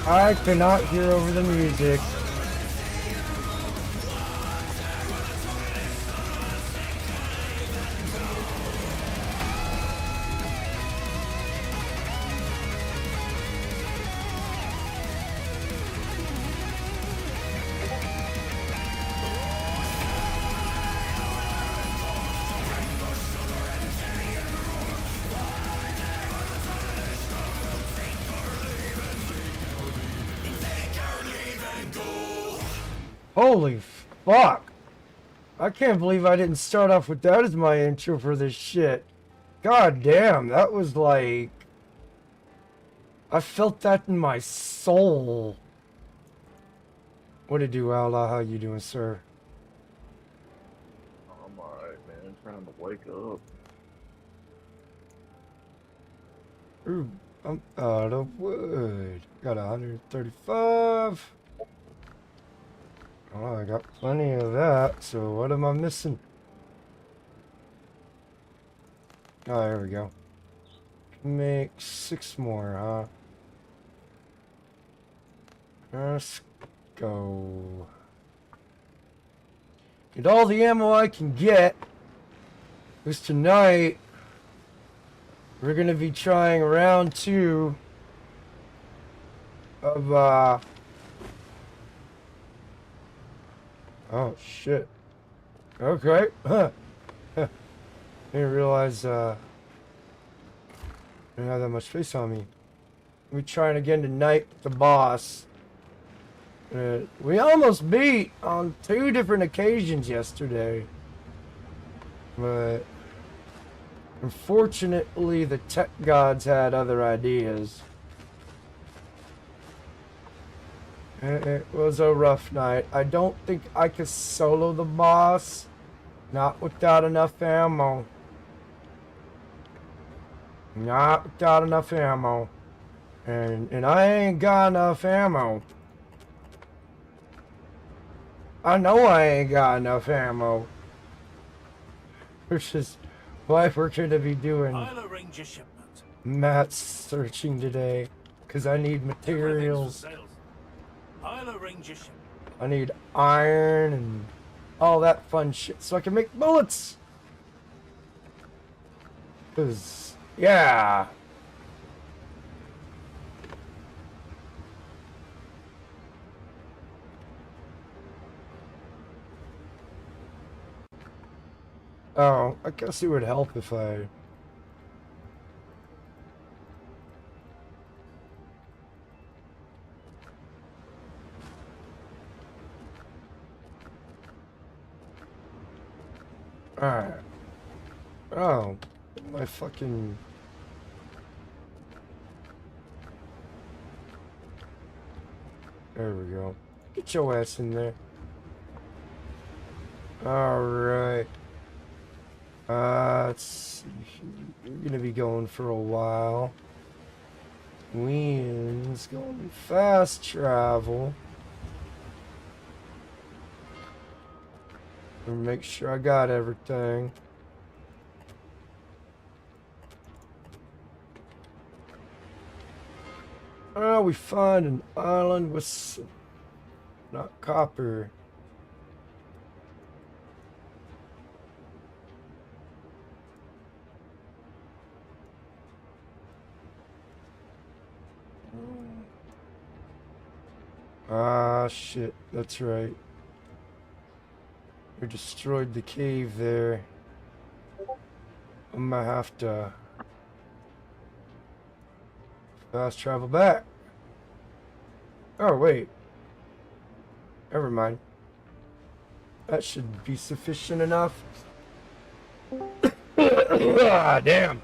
I cannot hear over the music. Holy fuck! I can't believe I didn't start off with that as my intro for this shit. God damn, that was like... I felt that in my soul. What it do, Outlaw? How you doing, sir? I'm alright, man. Trying to wake up. Ooh, I'm out of wood. Got 135. Oh, I got plenty of that, so what am I missing? Oh, there we go. Make 6 more, huh? Let's go. Get all the ammo I can get. Because tonight, we're going to be trying round 2 of, oh, shit. Okay. Huh. Didn't realize, I didn't have that much space on me. We're trying again tonight with the boss. We almost beat on 2 different occasions yesterday. But unfortunately, the tech gods had other ideas. It was a rough night. I don't think I could solo the boss. Not without enough ammo. Not without enough ammo. And I ain't got enough ammo. I know I ain't got enough ammo. Which is Why we're gonna be doing I'll arrange a shipment. mat searching today, because I need Everything's for materials. sale. I'll arrange a shipment. I need iron and all that fun shit so I can make bullets. Cause yeah. Oh, I guess it would help if I... Alright. Oh, my fucking... There we go. Get your ass in there. Alright. Let's see. You're gonna be going for a while. Wind's going fast travel. Make sure I got everything. Oh, we find an island with some, not copper. Ah, shit, that's right. We destroyed the cave there. I'm gonna have to fast travel back. Oh, wait. Never mind. That should be sufficient enough. Ah, damn.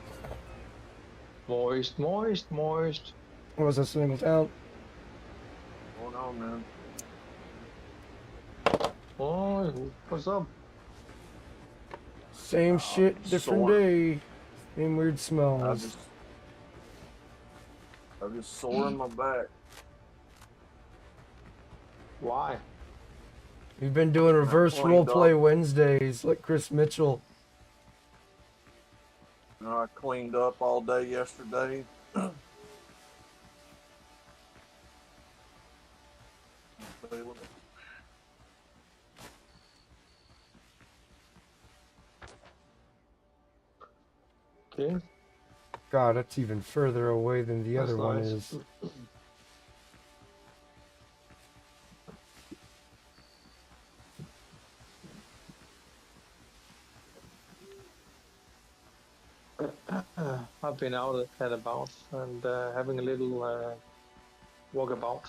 Moist, moist, moist. What was I saying without? What's going on, man? Oh, what's up? Same shit, different sore. day. Same weird I smells. just sore in my back. Why? We've been doing reverse cleaned roleplay Wednesdays, like Chris Mitchell. You know, I cleaned up all day yesterday. Okay. God, that's even further away than the That's other one nice. is. I've been out and about and having a little walkabout.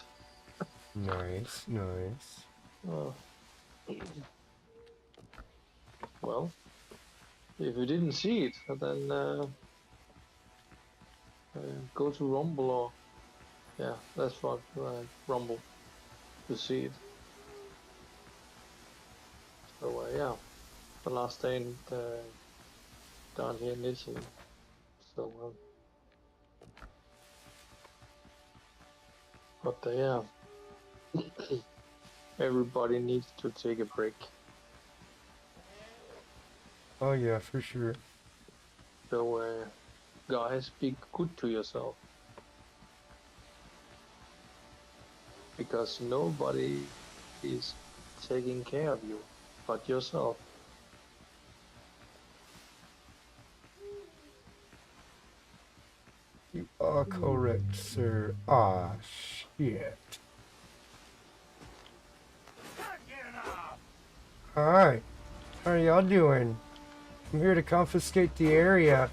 Nice, nice. Uh, well, if you didn't see it, then go to Rumble or yeah, that's what Rumble to see it. So yeah, the last day in, down here in Italy. So but yeah, everybody needs to take a break. Oh yeah, for sure. So guys, be good to yourself. Because nobody is taking care of you but yourself. You are correct, sir. Ah, shit. Alright. How are y'all doing? I'm here to confiscate the area.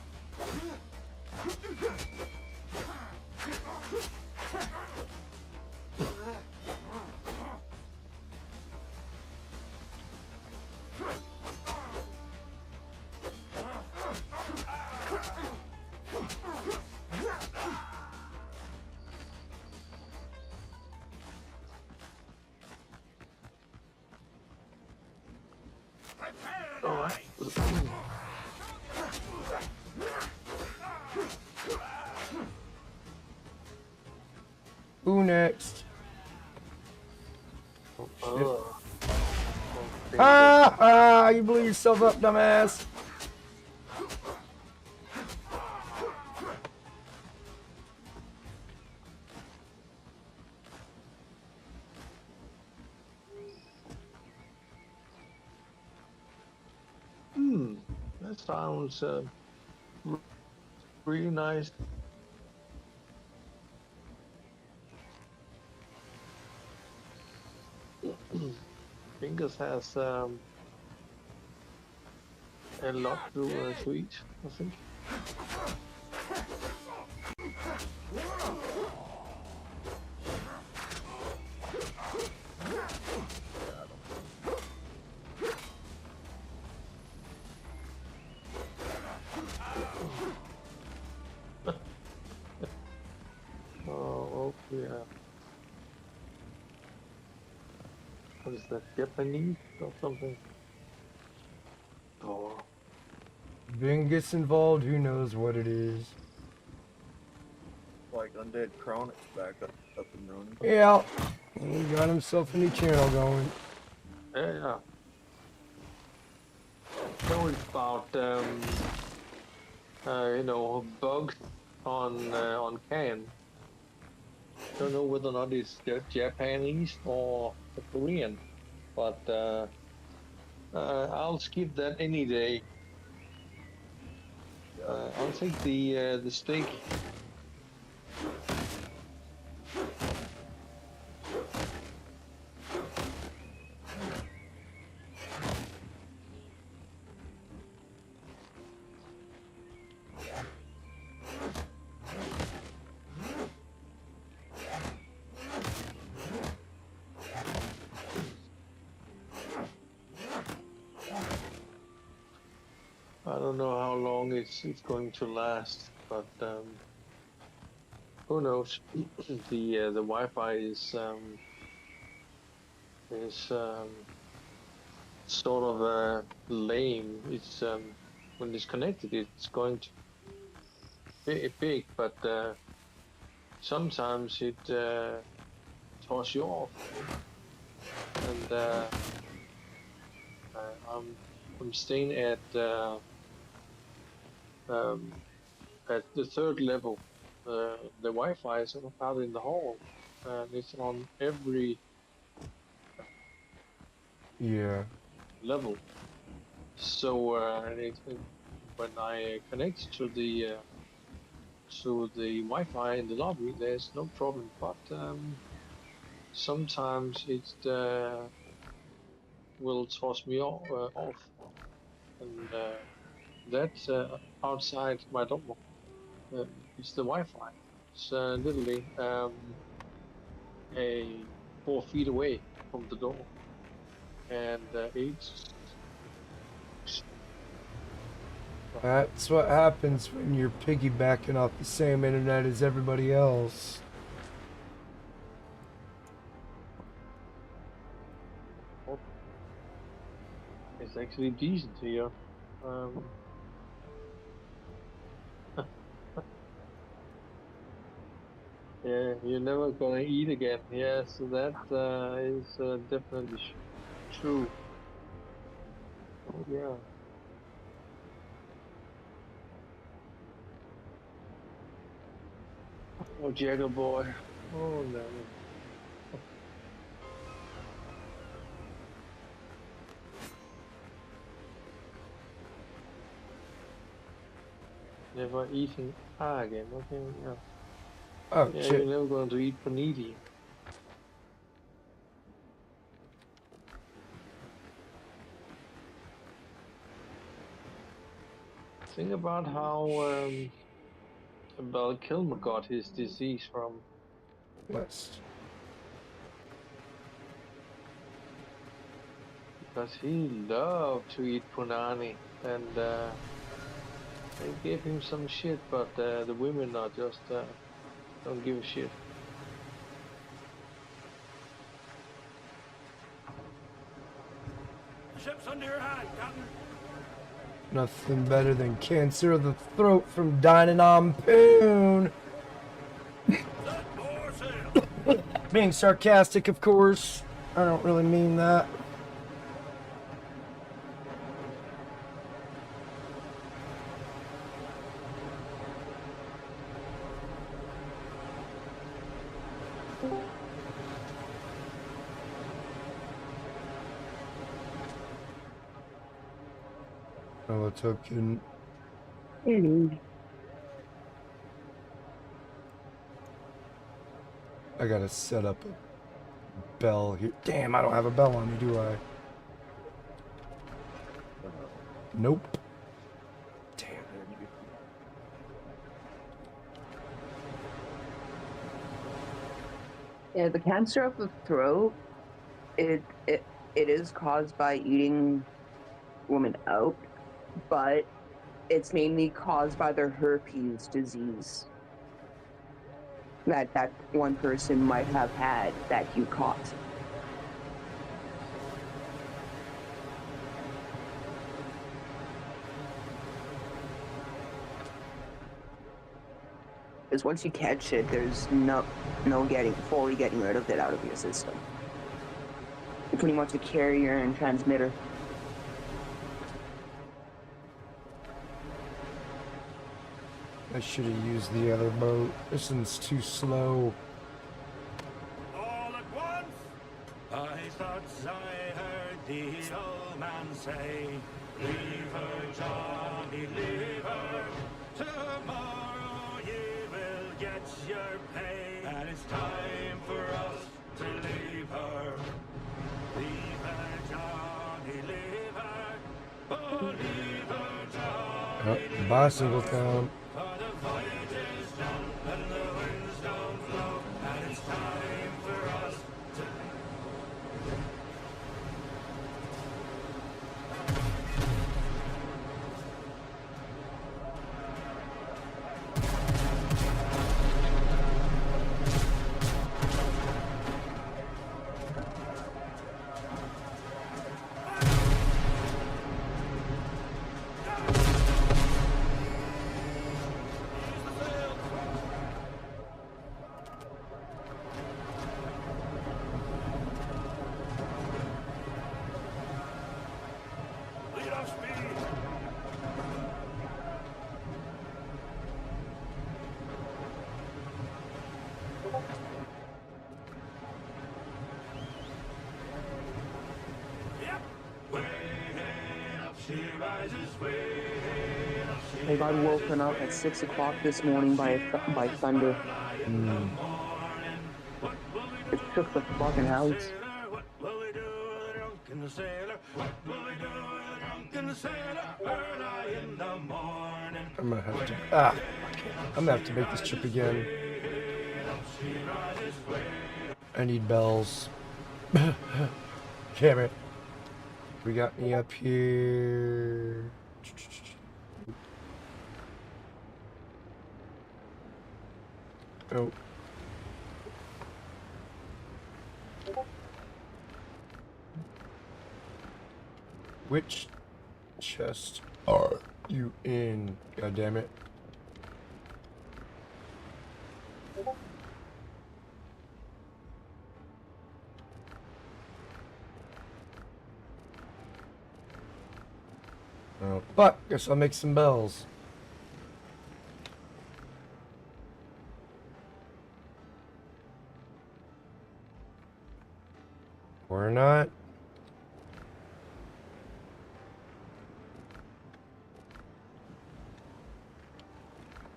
Alright. Who next? Oh. Ah! You blew yourself up, dumbass. sounds really nice. Fingers has a lot to eat, I think. Oh, yeah. What is that? Japanese or something? Oh, Bing gets involved, who knows what it is. Like Undead Chronic's back up and running. Yeah, he got himself a new channel going. yeah. Know about bugs on can. Don't know whether or not it's Japanese or Korean, but I'll skip that any day. I'll take the steak. I don't know how long it's going to last, but who knows? The Wi-Fi is sort of lame. It's when it's connected, it's going to be big, but sometimes it throws you off, and I'm staying at the third level. The Wi-Fi is out in the hall, and it's on every Yeah. level. So when I connect to the Wi-Fi in the lobby, there's no problem. But sometimes it will toss me off, and that's outside my door. It's the Wi-Fi. It's literally a 4 feet away from the door, and it's That's what happens when you're piggybacking off the same internet as everybody else. it's actually decent here. Yeah, you're never gonna eat again. Yes, that is definitely true. Oh, yeah. Oh, Jagger boy. Oh no. Never eating again. Okay, yeah. Oh, Yeah, shit. you're never going to eat panini. Think about how Val Kilmer got his disease from. West. Because he loved to eat punani, and they gave him some shit, but the women are just don't give a shit. The ship's under your hand, Captain. Nothing better than cancer of the throat from dining on poon. Set more sail. Being sarcastic, of course. I don't really mean that. Oh, what's up, kid? I gotta set up a bell here. Damn, I don't have a bell on me, do I? Nope. Damn. Yeah, the cancer of the throat, it it is caused by eating women out, but it's mainly caused by the herpes disease that one person might have had that you caught. Because once you catch it, there's no fully getting rid of it out of your system. You're pretty much a carrier and transmitter. I should have used the other boat. This one's too slow. All at once, I thought I heard the old man say, leave her, Johnny, leave her. Tomorrow you will get your pay, and it's time for us to leave her. Leave her, Johnny, leave her. Oh, leave her, Johnny, Oh, bicycle time. for the voyage is done and the winds don't blow, and it's time for us to. Lead off speed. Yep. Way up she rises, way up she I got woken up at 6 o'clock this morning by thunder. It shook the fucking house. What will we do with the drunk and the sailor? What will we do with the drunk and the sailor? Early in the morning. I'm gonna have to. Ah, I'm gonna have to make this trip again. I need bells. Damn it. We got me up here. Oh. Which chest are you in? God damn it. Oh, but guess I'll make some bells. Or not.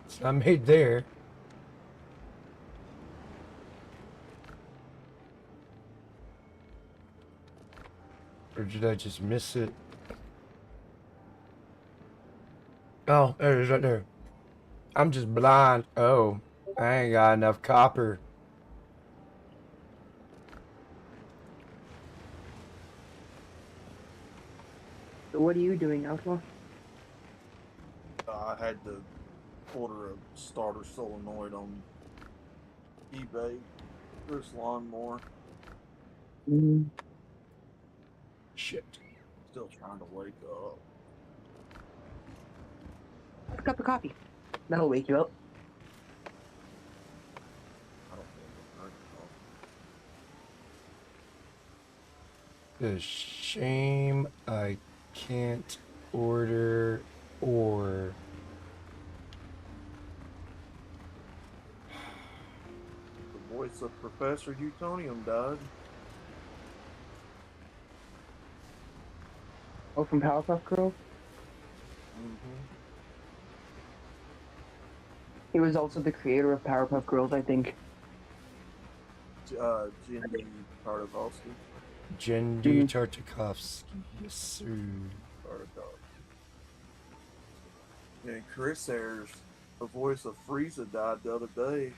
It's not made there. Or did I just miss it? Oh, there it is right there. I'm just blind. Oh, I ain't got enough copper. So what are you doing, Outlaw? I had to order a starter solenoid on eBay for this lawnmower. Shit. Still trying to wake up. Have a cup of coffee. That'll wake you up. I don't think I'm drinking coffee. It's a shame I can't order or. The voice of Professor Utonium died. Oh, from Powerpuff Girls? He was also the creator of Powerpuff Girls, I think. Jindy Tartakovsky. Jendi Tartakovsky. Yes, sir. And Chris Ayers, the voice of Frieza, died the other day.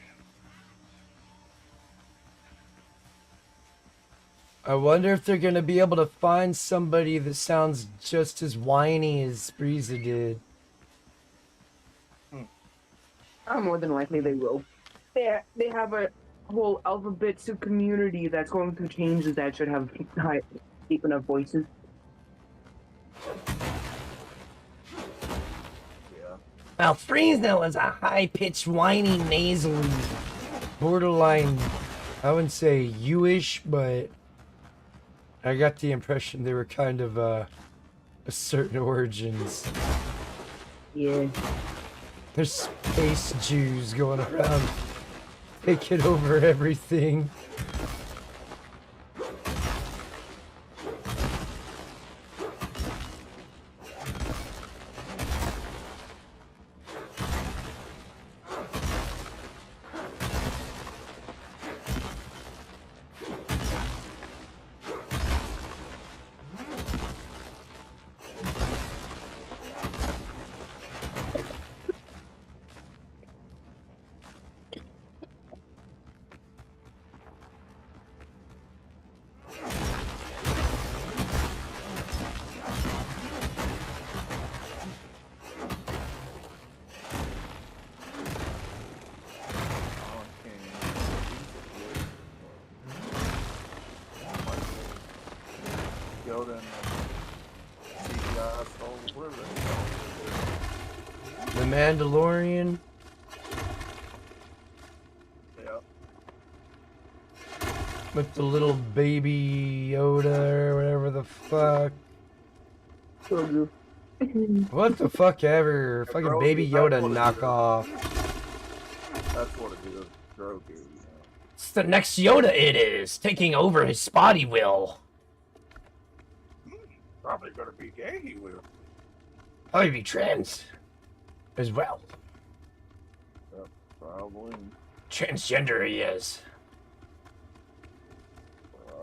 I wonder if they're gonna be able to find somebody that sounds just as whiny as Frieza did. More than likely they will. They have a whole alphabet soup community that's going through changes that should have high, deep enough voices. Yeah. Now, Frieza is a high-pitched, whiny, nasally, borderline, I wouldn't say you-ish, but I got the impression they were kind of a certain origins. Yeah. There's space Jews going around taking over everything. Yoda and CGI stole whatever The Mandalorian. Yeah. With the little baby Yoda or whatever the fuck. Grogu. What the fuck ever. Fucking baby Yoda knockoff. That's what it is. Grogu. Yeah. It's the next Yoda it is. Taking over his spotty will. Probably gonna be gay, he will. Probably be trans. As well. Yep, probably. Transgender he is.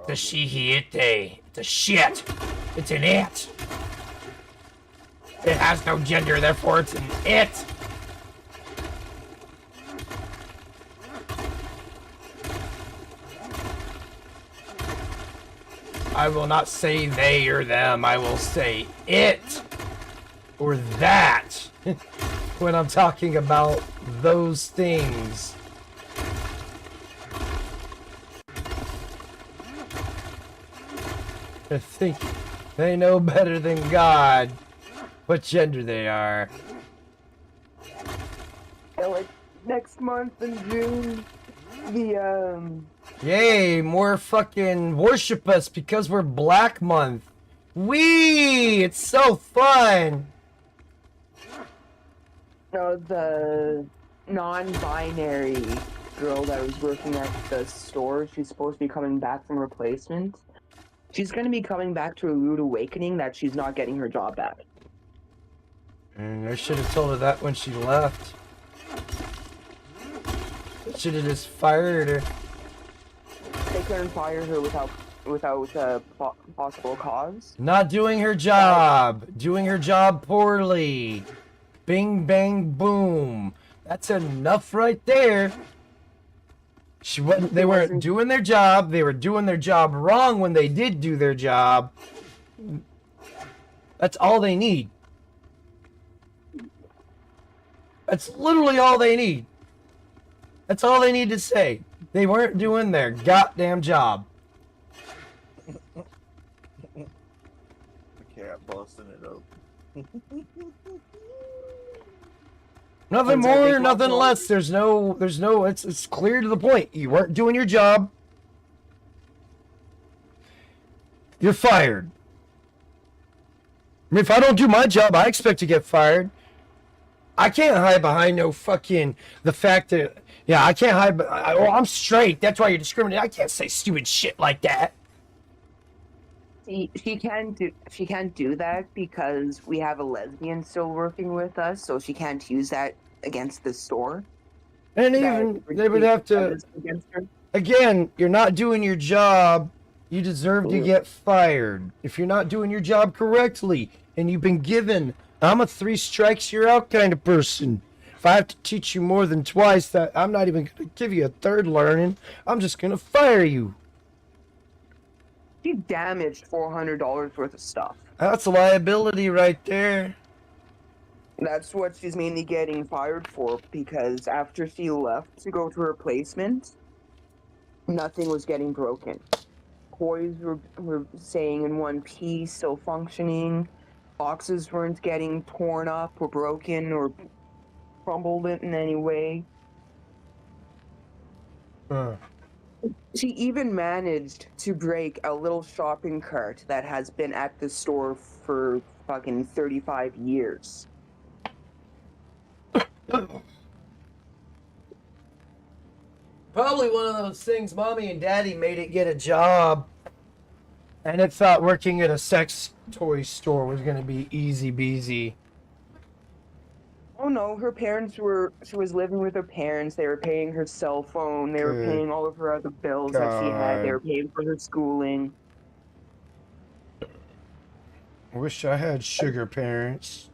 The she, he, it, they. It's a shit. It's an it. It has no gender, therefore it's an it. I will not say they or them. I will say it or that when I'm talking about those things. I think they know better than God what gender they are. Yeah, like next month in June, the Yay, more fucking worship us because we're Black Month. Wee! It's so fun! no, the non-binary girl that was working at the store, she's supposed to be coming back from replacement. She's gonna be coming back to a rude awakening that she's not getting her job back. And I should have told her that when she left. Should have just fired her. They couldn't fire her without possible cause. Not doing her job. Doing her job poorly. Bing, bang, boom. That's enough right there. They weren't doing their job. They were doing their job wrong when they did do their job. That's all they need. That's literally all they need. That's all they need to say. They weren't doing their goddamn job. The cat busting it open. Nothing more, nothing less. There's no, it's clear to the point. You weren't doing your job. You're fired. I mean, if I don't do my job, I expect to get fired. I can't hide behind no fucking, the fact that, yeah, I can't hide, I'm straight. That's why you're discriminating. I can't say stupid shit like that. She can't do that because we have a lesbian still working with us, so she can't use that against the store. And That even they would have to. evidence against her. Again, you're not doing your job. You deserve to Mhm. get fired if you're not doing your job correctly. And you've been given. I'm a 3 strikes you're out kind of person. If I have to teach you more than twice, that I'm not even going to give you a third learning. I'm just going to fire you. She damaged $400 worth of stuff. That's a liability right there. That's what she's mainly getting fired for, because after she left to go to replacement, nothing was getting broken. Toys were staying in one piece, still functioning. Boxes weren't getting torn up or broken or crumbled in any way. Huh. She even managed to break a little shopping cart that has been at the store for fucking 35 years. Probably one of those things mommy and daddy made it get a job. And it thought working at a sex toy store was going to be easy beasy. Oh no, she was living with her parents, they were paying her cell phone, they were Good paying all of her other bills that she had, they were God. paying for her schooling. I wish I had sugar parents.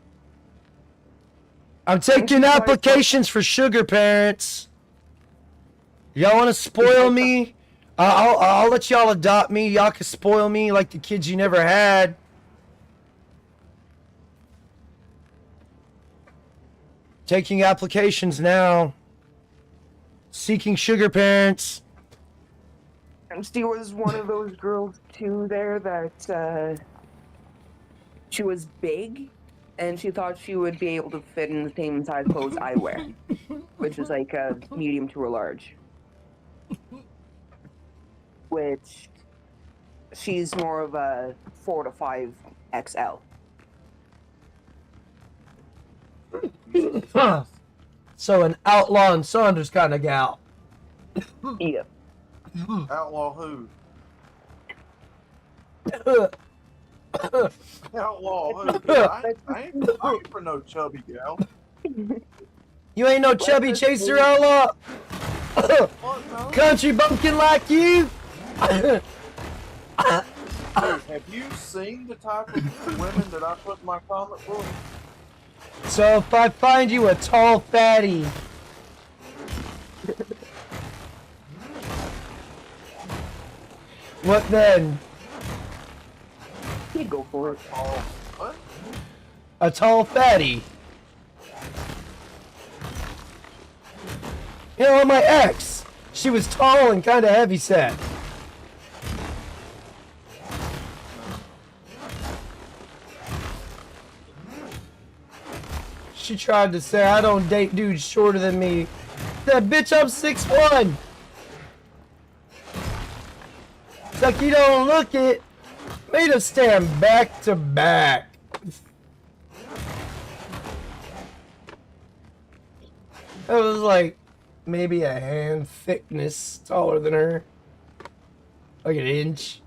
I'm taking applications for sugar parents. Y'all want to spoil me? I'll let y'all adopt me. Y'all can spoil me like the kids you never had. Taking applications now. Seeking sugar parents. And she was one of those girls too there that she was big and she thought she would be able to fit in the same size clothes I wear, which is like a medium to a large. Which she's more of a 4 to 5 XL. So an outlaw and Saunders kind of gal. Yeah. Outlaw who? Outlaw who? I ain't for no chubby gal. You ain't no chubby chaser outlaw. What, no? Country bumpkin like you. Dude, have you seen the type of women that I put in my comic book? So if I find you a tall fatty, what then? You go for it. Oh, what? A tall fatty. You know, my ex, she was tall and kind of heavy set. She tried to say I don't date dudes shorter than me. That bitch, I'm 6'1". It's like you don't look it. Made us stand back to back. It was like maybe a hand thickness taller than her. Like an inch.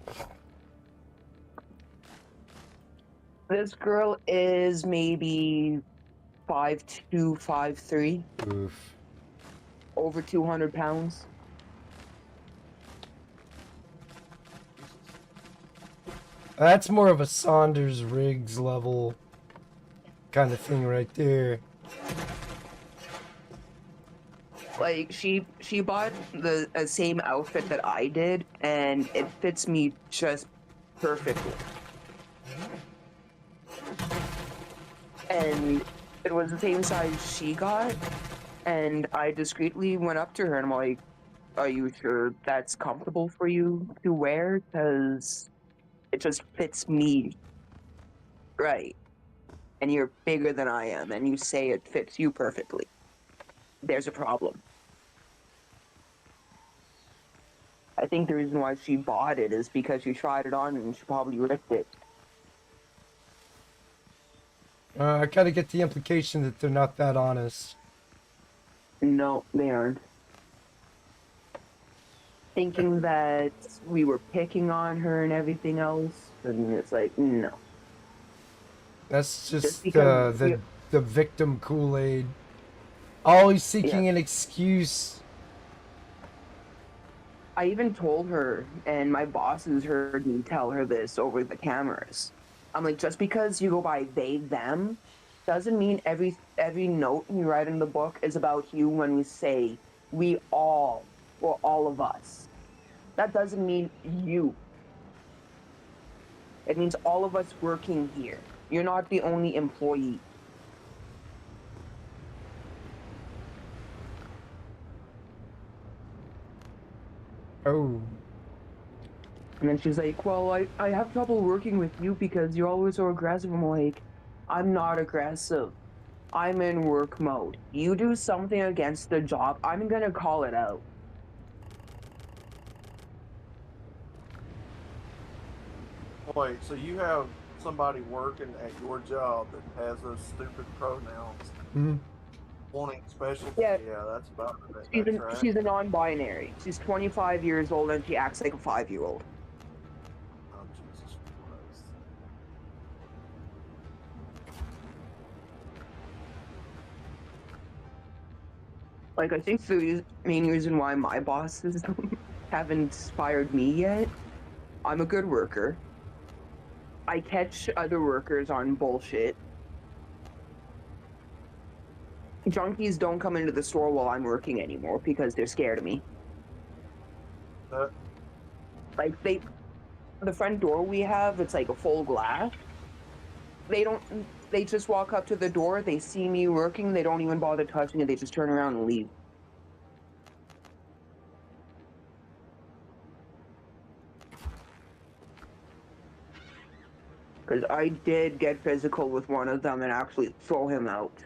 This girl is maybe 5'2", 5'3", Oof. over 200 pounds. That's more of a Saunders Riggs level kind of thing right there. Like she bought the same outfit that I did, and it fits me just perfectly. And it was the same size she got, and I discreetly went up to her and I'm like, "Are you sure that's comfortable for you to wear? Because it just fits me right. And you're bigger than I am, and you say it fits you perfectly. There's a problem." I think the reason why she bought it is because she tried it on and she probably ripped it. I kind of get the implication that they're not that honest. No, they aren't. thinking that we were picking on her and everything else. And it's like, no. That's just because the victim Kool-Aid. Always seeking an excuse. I even told her, and my bosses heard me tell her this over the cameras. I'm like, just because you go by they, them, doesn't mean every note you write in the book is about you when we say we all, or all of us. That doesn't mean you. It means all of us working here. You're not the only employee. Oh. And then she's like, well, I have trouble working with you because you're always so aggressive. I'm like, I'm not aggressive. I'm in work mode. You do something against the job, I'm gonna call it out. Wait, so you have somebody working at your job that has those stupid pronouns, Mm-hmm. wanting special? Yeah. That's about it. She's a non-binary. She's 25 years old and she acts like a 5-year-old. Oh, Jesus Christ. Like, I think the main reason why my bosses haven't fired me yet, I'm a good worker. I catch other workers on bullshit. Junkies don't come into the store while I'm working anymore because they're scared of me. Like, the front door we have, it's like a full glass. They just walk up to the door, they see me working, they don't even bother touching it, they just turn around and leave. Because I did get physical with one of them and actually throw him out.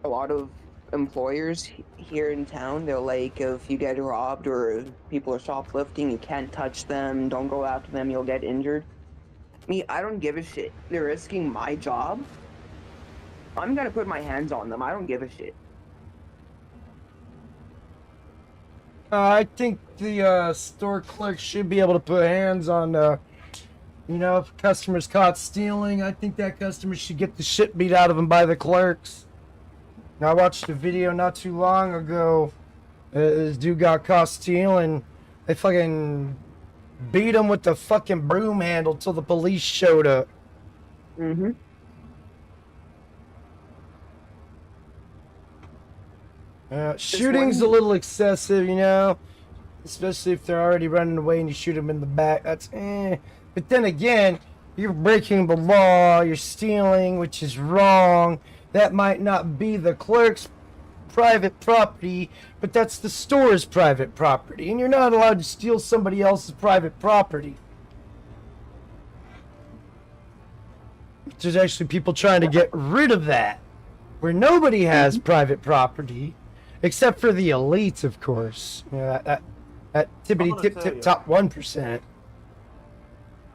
A lot of employers here in town, they're like, if you get robbed or people are shoplifting, you can't touch them, don't go after them, you'll get injured. Me, I don't give a shit. They're risking my job. I'm gonna put my hands on them. I don't give a shit. I think the store clerk should be able to put hands on, you know, if a customer's caught stealing. I think that customer should get the shit beat out of him by the clerks. Now, I watched a video not too long ago. This dude got caught stealing. They fucking beat him with the fucking broom handle till the police showed up. Mm-hmm. Shooting's a little excessive, you know, especially if they're already running away and you shoot them in the back. That's But then again, you're breaking the law, you're stealing, which is wrong. That might not be the clerk's private property, but that's the store's private property, and you're not allowed to steal somebody else's private property. There's actually people trying to get rid of that, where nobody has private property. Except for the elites, of course. You know, that tippity tip top 1%.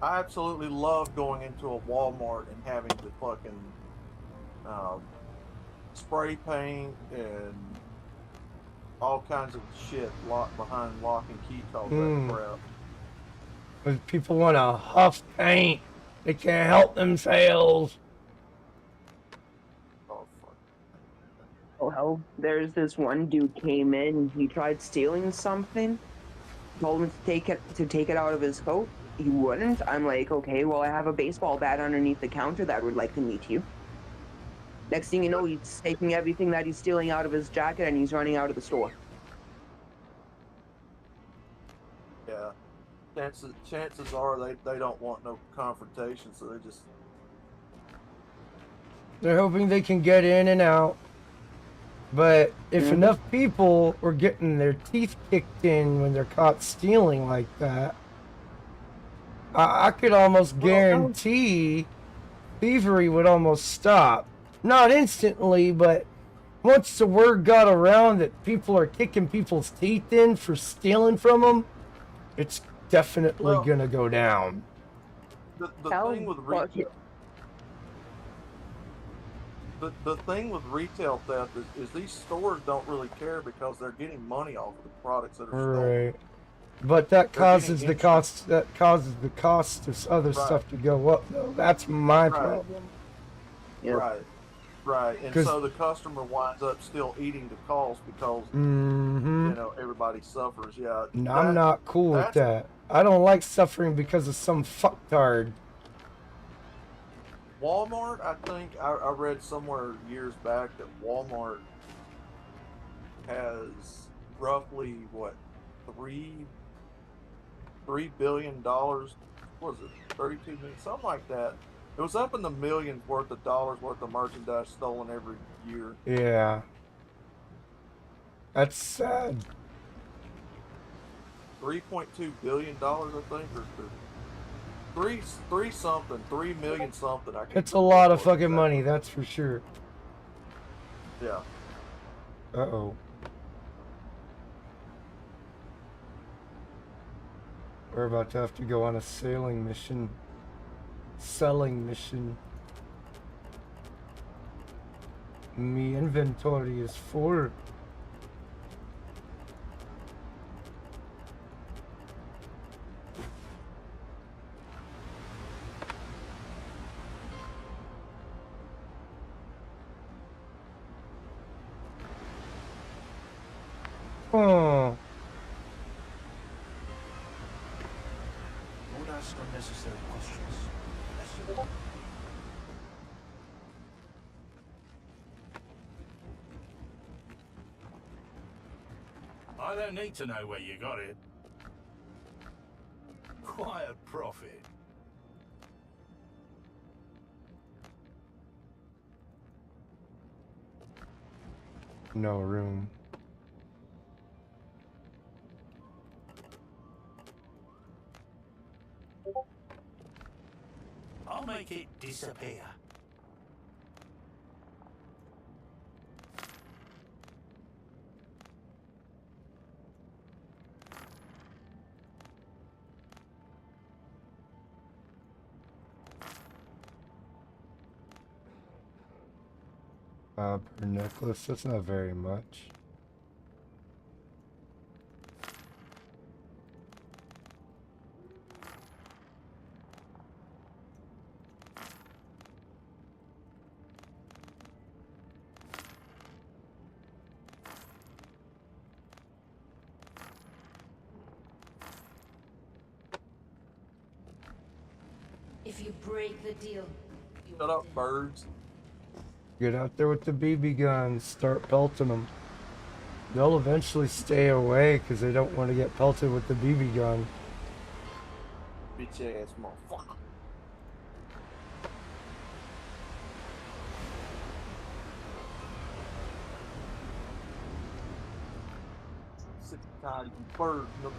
I absolutely love going into a Walmart and having to fucking spray paint and all kinds of shit locked behind lock and key code that crap. If people want to huff paint, they can't help themselves. Oh hell, there's this one dude came in, he tried stealing something, told him to take it out of his coat. He wouldn't. I'm like, okay, well, I have a baseball bat underneath the counter that would like to meet you. Next thing you know, he's taking everything that he's stealing out of his jacket and he's running out of the store. Yeah. Chances are they don't want no confrontation, so they're hoping they can get in and out. But if enough people were getting their teeth kicked in when they're caught stealing like that, I could almost guarantee thievery would almost stop. Not instantly, but once the word got around that people are kicking people's teeth in for stealing from them, it's definitely gonna go down. the thing with retail, the thing with retail theft is these stores don't really care because they're getting money off of the products that are stolen. Right. But that They're getting causes the interest. cost. That causes the cost of other Right. stuff to go up, though. That's my Right. problem. Yep. Right. Right. And 'Cause- so the customer winds up still eating the cost because Mm-hmm. you know everybody suffers. Yeah. No, I'm not cool with that's- that. I don't like suffering because of some fucktard. Walmart, I think I read somewhere years back that Walmart has roughly what $3 billion. What was it 32 million, something like that? It was up in the millions worth of dollars worth of merchandise stolen every year. Yeah. That's sad. $3.2 billion, I think, or three something, 3 million something. I can't It's a lot of remember fucking exactly. money, that's for sure. Yeah. Uh-oh. We're about to have to go on a sailing mission. Selling mission. Me inventory is full. Oh. Don't ask unnecessary questions. I don't need to know where you got it. Quite a profit. No room. I'll make it disappear. Per necklace, that's not very much. If you break the deal, you Shut are up, dead. birds. Get out there with the BB guns, start pelting them. They'll eventually stay away because they don't want to get pelted with the BB gun. Bitch ass motherfucker. Sick and tired of you birds. No.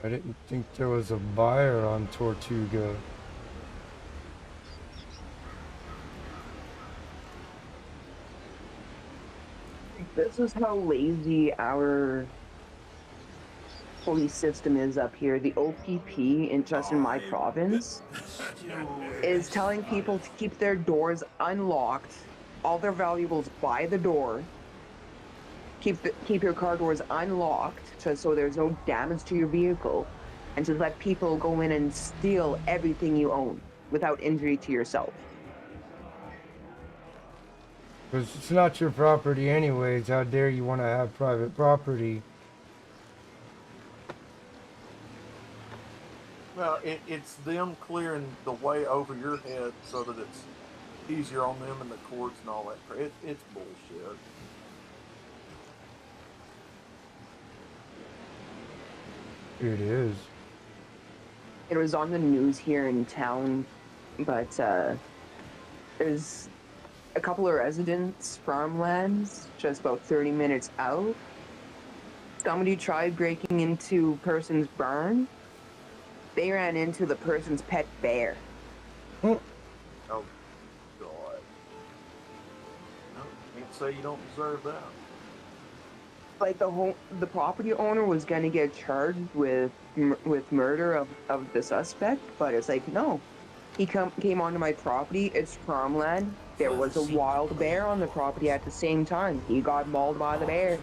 I didn't think there was a buyer on Tortuga. This is how lazy our police system is up here. The OPP, in just in my province, is telling people to keep their doors unlocked, all their valuables by the door. Keep your car doors unlocked, so there's no damage to your vehicle, and to let people go in and steal everything you own without injury to yourself. Because it's not your property anyways. How dare you want to have private property? Well, it's them clearing the way over your head so that it's easier on them in the courts and all that. It's bullshit. It is. It was on the news here in town, but there's a couple of residents' farmlands just about 30 minutes out. Somebody tried breaking into a person's barn, They ran into the person's pet bear. Oh, God. No, can't say you don't deserve that. Like the property owner was gonna get charged with murder of the suspect, but it's like no. He came onto my property. It's farmland. There was a wild bear on the property at the same time. He got mauled by the bear.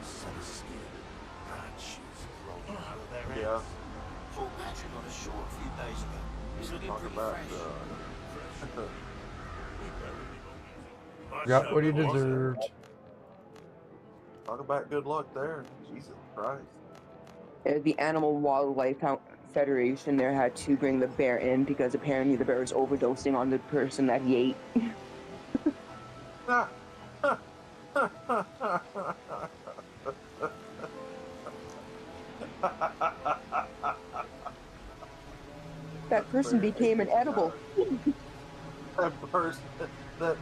Yeah. Talk about Got what he deserved. talk about good luck there. Jesus Christ. The Animal Wildlife Federation there had to bring the bear in because apparently the bear was overdosing on the person that he ate. That person became an edible. That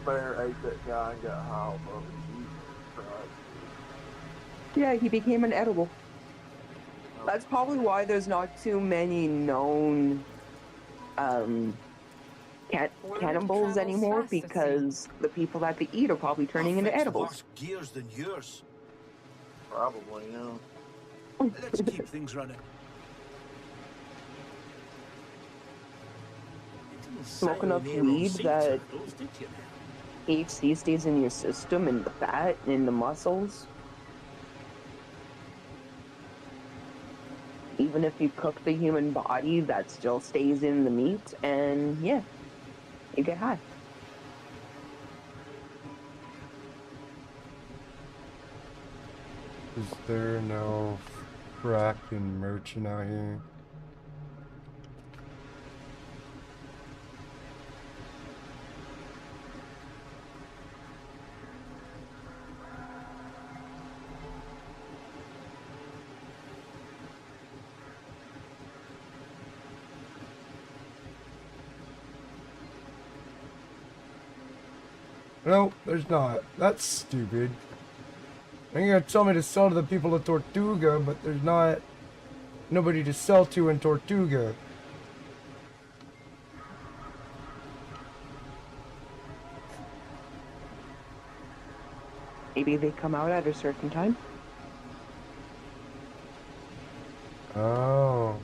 bear ate that guy and got high off of it. Jesus Christ. Yeah, he became an edible. That's probably why there's not too many known cannibals anymore, because the people that they eat are probably turning into edibles. Gears than yours. Probably, you know. Let's keep things running. Smoke enough weed that THC stays in your system, in the fat, in the muscles. Even if you cook the human body, that still stays in the meat, and yeah, you get high. Is there no fracking merchant out here? No, there's not. That's stupid. You're gonna tell me to sell to the people of Tortuga, but there's not nobody to sell to in Tortuga. Maybe they come out at a certain time. Oh.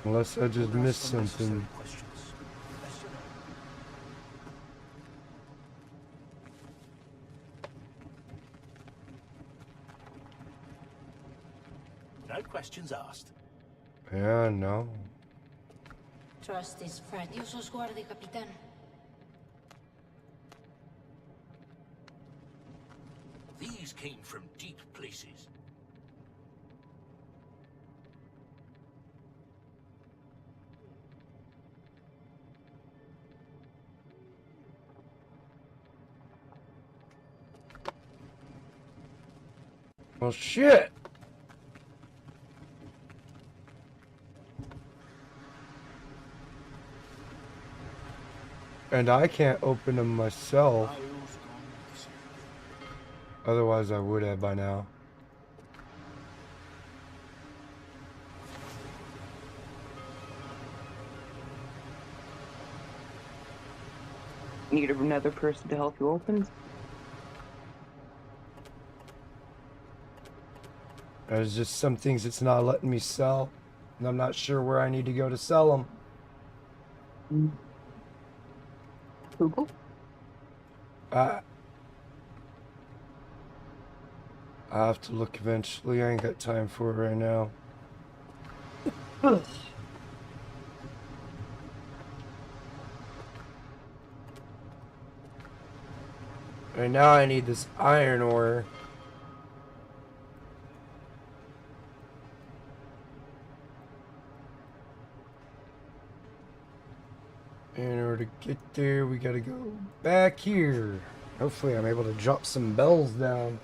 Unless I just missed something. No questions asked. Yeah, no. Trust is friend. Dios os guarde, capitán. These came from deep places. Well, shit. And I can't open them myself. Otherwise, I would have by now. Need another person to help you open. There's just some things it's not letting me sell. And I'm not sure where I need to go to sell them. Google? I have to look eventually. I ain't got time for it right now. Right now I need this iron ore. In order to get there, we gotta go back here. Hopefully I'm able to drop some bells down.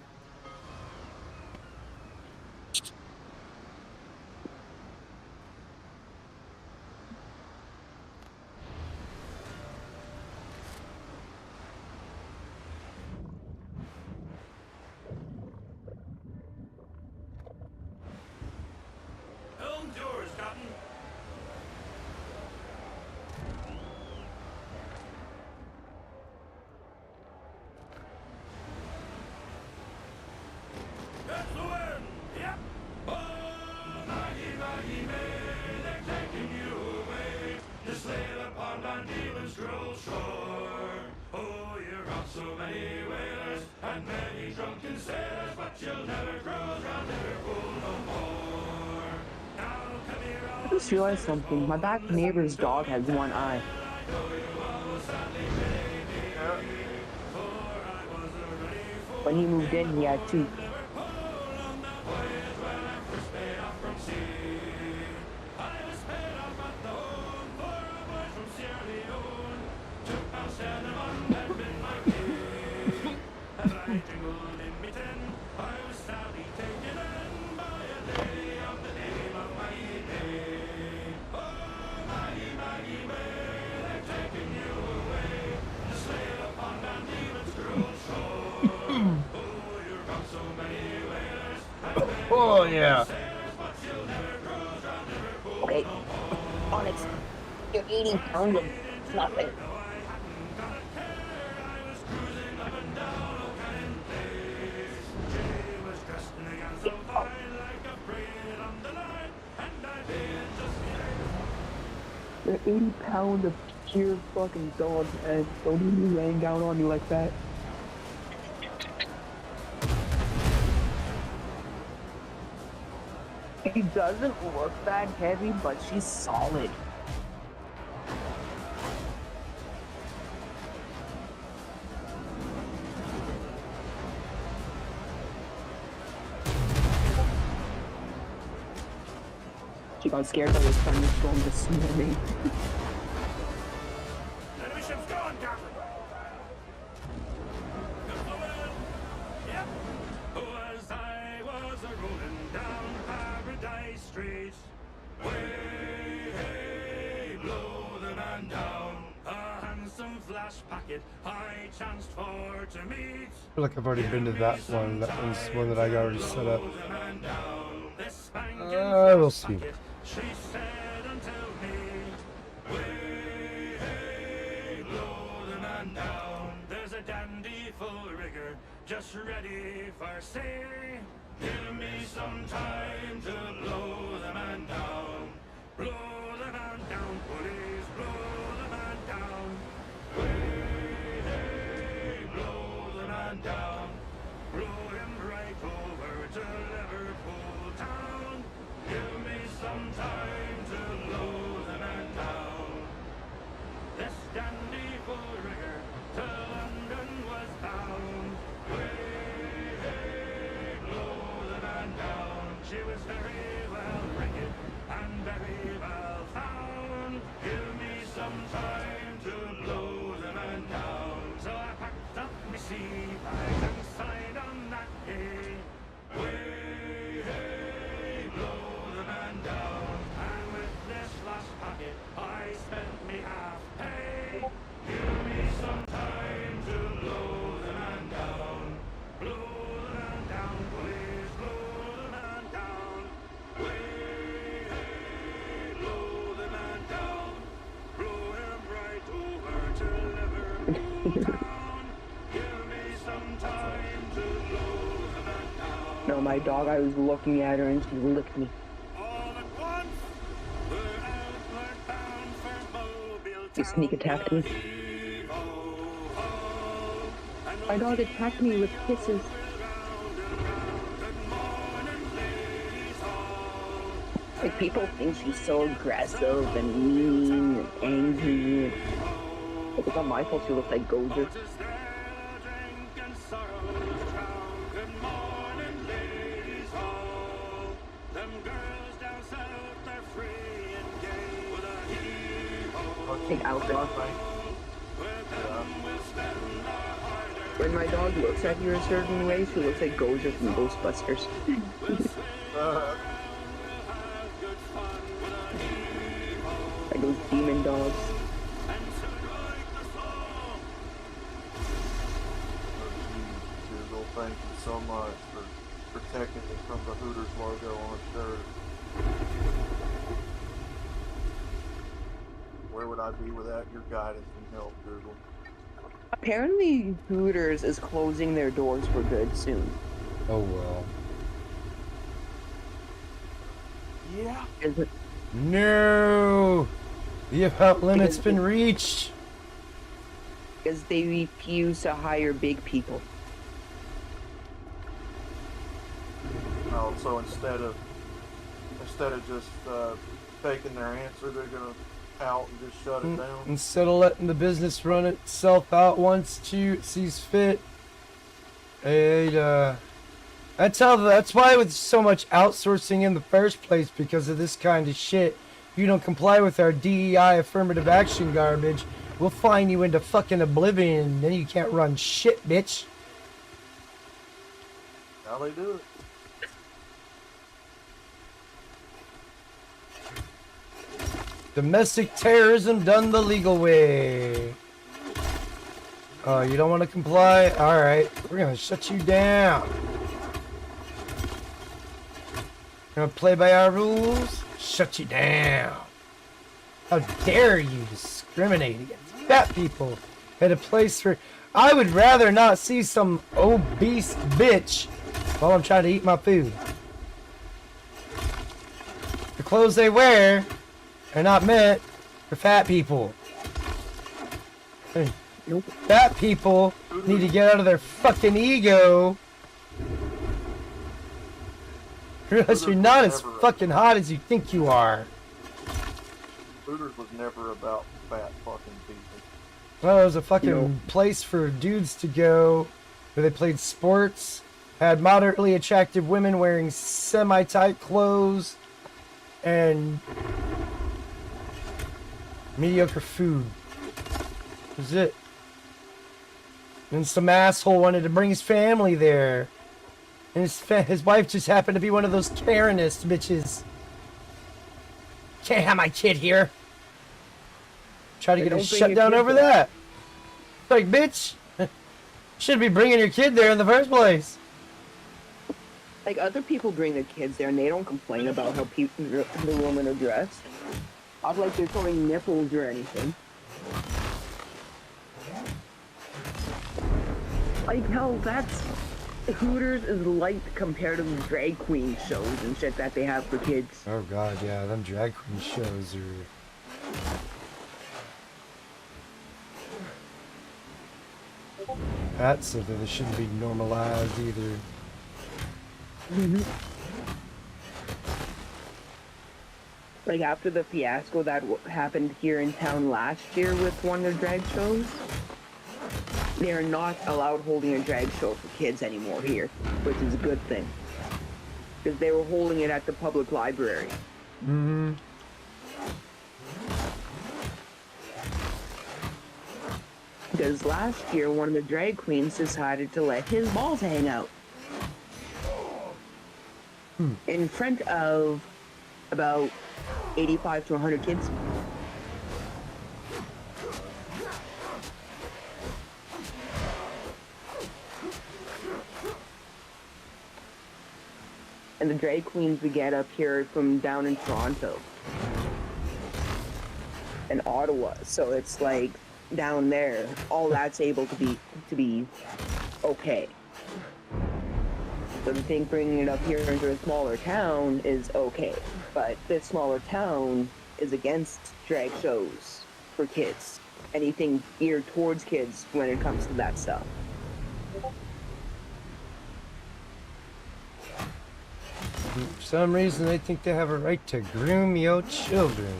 I just realized something. My back neighbor's dog has one eye. Yeah. When he moved in, he had two. Oh yeah. Okay, Onyx, you're 80 pounds of nothing. You're 80 pounds of pure fucking dog, and don't even laying down on me like that. She doesn't look that heavy, but she's solid. She got scared by this thunderstorm this morning. The mission's gone, Captain. Yep. Was I was a rolling down Paradise Street. Way, hey, blow the man down. A handsome flash packet I chanced for to meet. I feel like I've already been to that one. That one's one that I already set up. We'll see. She said until me, way, hey, blow the man down. There's a dandy full rigger just ready for sea. Give me some time to blow the man down. Blow the man down, please, blow the man down. Way, hey, blow the man down. Blow him right over to Liverpool town. Give me some time to blow the man down. This dandy full rigger to London was bound. Way, hey, blow the man down. She was very well rigged and very well found. Give me some time to blow the man down. So I packed up my sea bags and signed on that day. Way, hey, blow the man down. And with this last packet, I spent me half pay. Give me some time to blow the man down. Blow the man down, please, blow the man down. Way, hey, blow the man down. Blow him right over to Liverpool town. Give me some time to blow the man down. No, my dog, I was looking at her and she licked me. All at once, we're outward bound for Mobile She sneak attacked me. My dog attacked me with kisses. Like, people think she's so aggressive and mean and angry. It's not my fault she looks like Gozer. Take outfit. When my dog looks at you a certain way, she looks like Gozer from Ghostbusters. Like those demon dogs. Google, thank you so much for protecting me from the Hooters logo on the shirt. Where would I be without your guidance and help, Google? Apparently, Hooters is closing their doors for good soon. Oh well. Yeah. Is it? No! The amount limit's been reached! Because they refuse to hire big people. Oh, so instead of just taking their answer, they're gonna out and just shut it down. Instead of letting the business run itself out once it sees fit. That's why with so much outsourcing in the first place, because of this kind of shit. If you don't comply with our DEI affirmative action garbage, we'll fine you into fucking oblivion. Then you can't run shit, bitch. How they do it? Domestic terrorism done the legal way. Oh, you don't want to comply? Alright, we're gonna shut you down. Gonna play by our rules? Shut you down. How dare you discriminate against fat people at a place for... I would rather not see some obese bitch while I'm trying to eat my food. The clothes they wear are not meant for fat people. Nope. Fat people need to get out of their fucking ego. Realize you're not as fucking hot as you think you are. Hooters was never about fat fucking people. Well, it was a fucking place for dudes to go where they played sports, had moderately attractive women wearing semi-tight clothes, and mediocre food. That was it. And some asshole wanted to bring his family there. And his wife just happened to be one of those Karenist bitches. Can't have my kid here. Try to get him shut down over that. Like, bitch, shouldn't be bringing your kid there in the first place. Like, other people bring their kids there and they don't complain about how the women are dressed. Not like they're showing nipples or anything. Like, hell, that's... Hooters is light compared to the drag queen shows and shit that they have for kids. Oh god, yeah, them drag queen shows are... That's something that shouldn't be normalized either. Like, after the fiasco that happened here in town last year with one of the drag shows, they are not allowed holding a drag show for kids anymore here, which is a good thing. Because they were holding it at the public library. Because last year, one of the drag queens decided to let his balls hang out. In front of about 85 to 100 kids. And the drag queens we get up here from down in Toronto and Ottawa, so it's like down there, all that's able to be okay. So the thing bringing it up here into a smaller town is okay, but this smaller town is against drag shows for kids. Anything geared towards kids when it comes to that stuff. For some reason, they think they have a right to groom your children.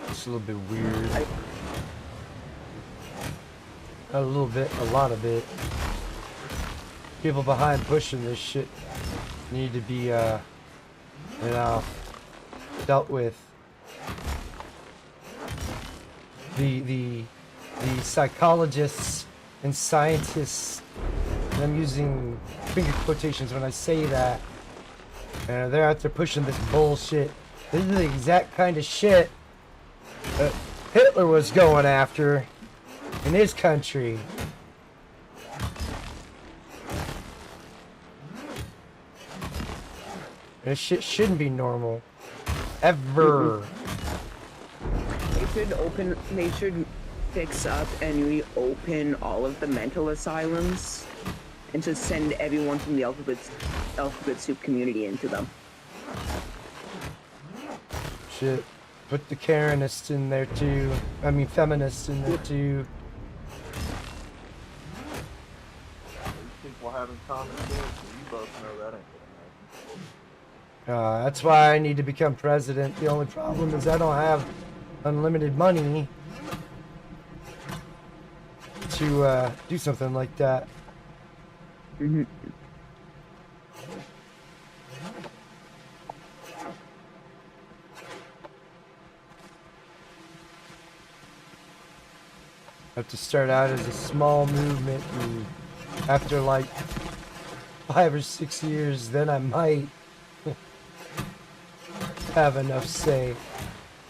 It's a little bit weird. Not a little bit, a lot of it. People behind pushing this shit need to be, dealt with. The psychologists and scientists, and I'm using finger quotations when I say that, and they're out there pushing this bullshit. This is the exact kind of shit that Hitler was going after in his country. This shit shouldn't be normal. Ever. They should fix up and reopen all of the mental asylums and just send everyone from the alphabet soup community into them. Shit. Put the Karenist in there too. I mean, feminist in there too. These people having common sense, and you both know that ain't gonna happen. That's why I need to become president. The only problem is I don't have unlimited money to do something like that. Mm-hmm. Have to start out as a small movement, and after like 5 or 6 years, then I might have enough say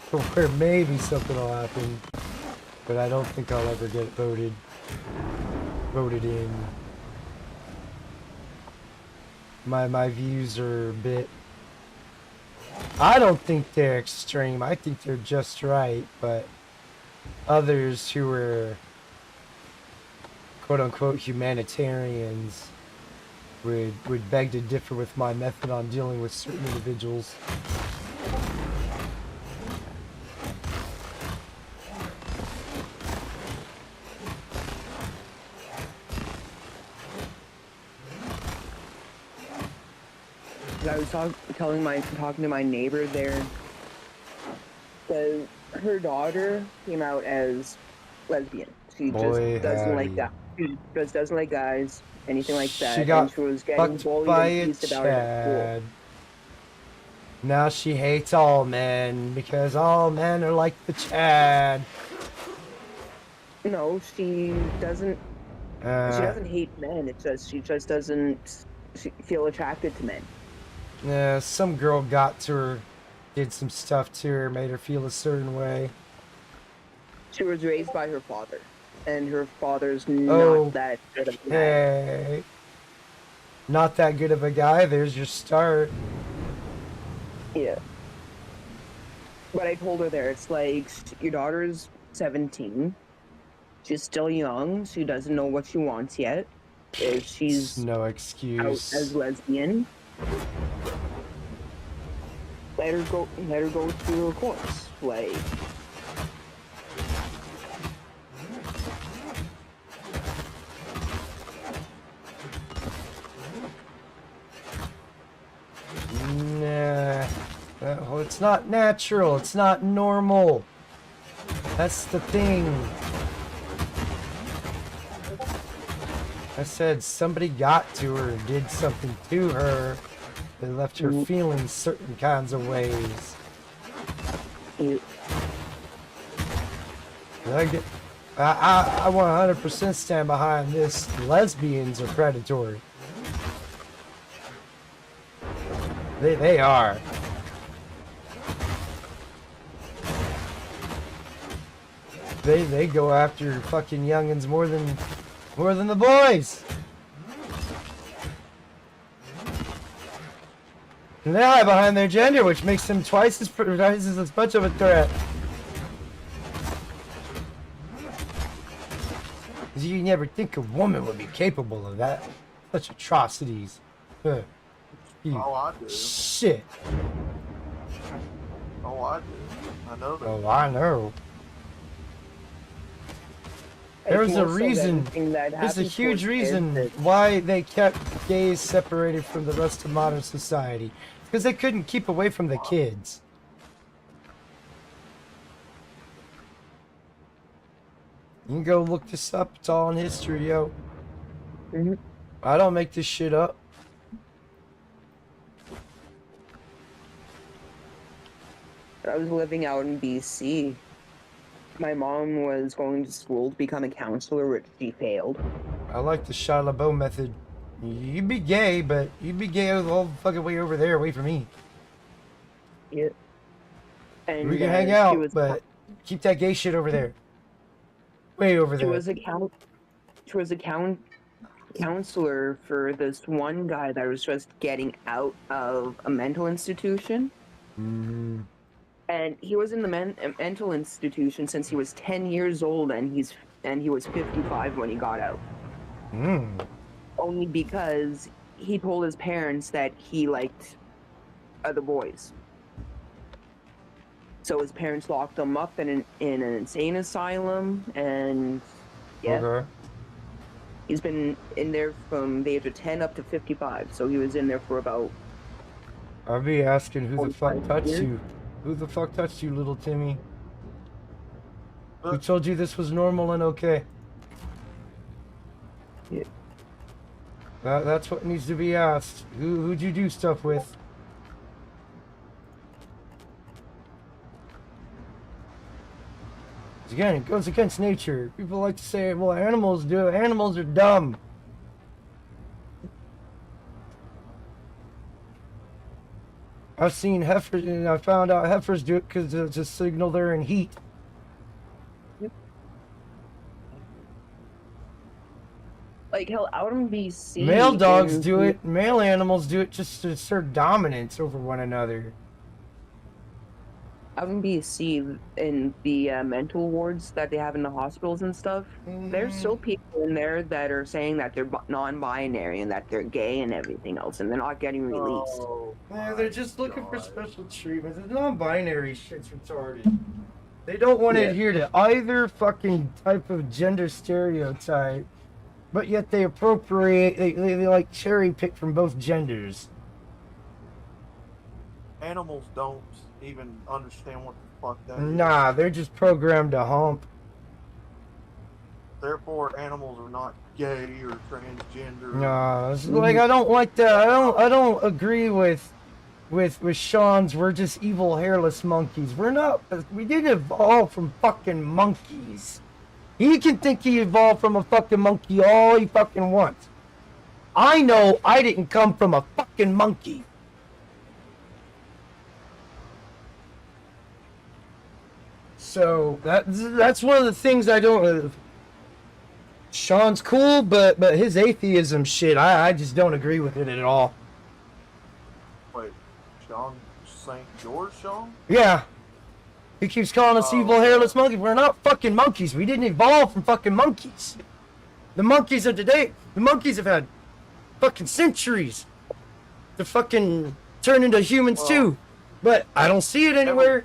for where maybe something will happen. But I don't think I'll ever get voted in. My views are a bit, I don't think they're extreme. I think they're just right, but others who are quote-unquote humanitarians would beg to differ with my method on dealing with certain individuals. I was talking to my neighbor there. Her daughter came out as lesbian. She Boy, just doesn't like howdy. that. She just doesn't like guys, anything like that. She got and she was getting fucked bullied by and a teased about it at school. Chad. Now she hates all men because all men are like the Chad. No, she doesn't. She doesn't hate men. It's just she just doesn't feel attracted to men. Yeah, some girl got to her, did some stuff to her, made her feel a certain way. She was raised by her father, and her father's not that good of a guy. Hey, not that good of a guy. There's your start. Yeah. But I told her there, it's like, your daughter's 17. She's still young. She doesn't know what she wants yet. If she's No out excuse. as lesbian, let her go through her course. Like, Nah. Well, it's not natural. It's not normal. That's the thing. I said somebody got to her and did something to her. They left her feeling certain kinds of ways. you, I 100% stand behind this. Lesbians are predatory. They are. They go after fucking youngins more than the boys. And they hide behind their gender, which makes them twice as much of a threat. 'Cause you never think a woman would be capable of that. Such atrocities. Huh. You Oh, I do. shit. Oh, I do. I know that. Oh, I know. There's a reason. There's a huge reason why they kept gays separated from the rest of modern society. Because they couldn't keep away from the kids. You can go look this up. It's all in history, yo. Mhm. I don't make this shit up. I was living out in BC. My mom was going to school to become a counselor, which she failed. I like the Shia LaBeouf method. You be gay, but you be gay all the fucking way over there, away from me. Yeah. And We can hang she out, was, but keep that gay shit over there. Way over she there. was a counselor for this one guy that was just getting out of a mental institution. Mm-hmm. And he was in the mental institution since he was 10 years old, and he was 55 when he got out. Only because he told his parents that he liked other boys. So his parents locked him up in an insane asylum, and yeah, Okay. he's been in there from the age of 10 up to 55. So he was in there for about I'll be asking who the fuck 45 touched years. you. Who the fuck touched you, little Timmy? Who Look, told you this was normal and okay? Yeah. That's what needs to be asked. Who'd you do stuff with? Again, it goes against nature. People like to say, well, animals do it. Animals are dumb. I've seen heifers, and I found out heifers do it because it's a signal they're in heat. Like hell, out in BC. Male dogs in do the- it. Male animals do it just to assert dominance over one another. Out in BC, in the mental wards that they have in the hospitals and stuff, there's still people in there that are saying that they're non-binary and that they're gay and everything else, and they're not getting released. oh, Yeah, they're just looking for God. special treatment. The non-binary shit's retarded. They don't want to Yeah. adhere to either fucking type of gender stereotype, but yet they appropriate, they like cherry pick from both genders. Animals don't even understand what the fuck that is. Nah, they're just programmed to hump. Therefore, animals are not gay or transgender. Nah, it's like I don't like that. I don't agree with Sean's. We're just evil hairless monkeys. We're not. We didn't evolve from fucking monkeys. He can think he evolved from a fucking monkey all he fucking wants. I know I didn't come from a fucking monkey. So that's one of the things I don't. Sean's cool, but his atheism shit, I just don't agree with it at all. Wait, Sean St. George, Sean? Yeah. He keeps calling us Oh, evil okay. hairless monkeys. We're not fucking monkeys. We didn't evolve from fucking monkeys. The monkeys of today, the monkeys have had fucking centuries to fucking turn into humans Well, too. But I don't see it anywhere.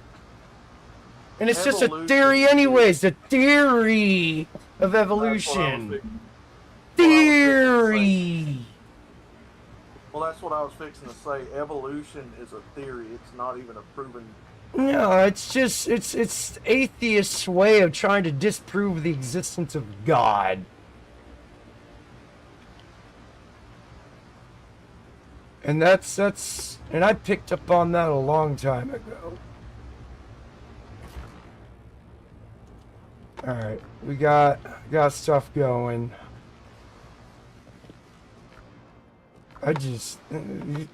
And it's just a evolution theory is- anyways. The theory of That's what I was evolution. fixing- Theory. Well, that's what I was fixing to say. Evolution is a theory. It's not even a proven. No, it's just it's atheists' way of trying to disprove the existence of God. And that's and I picked up on that a long time ago. All right, we got stuff going. I just at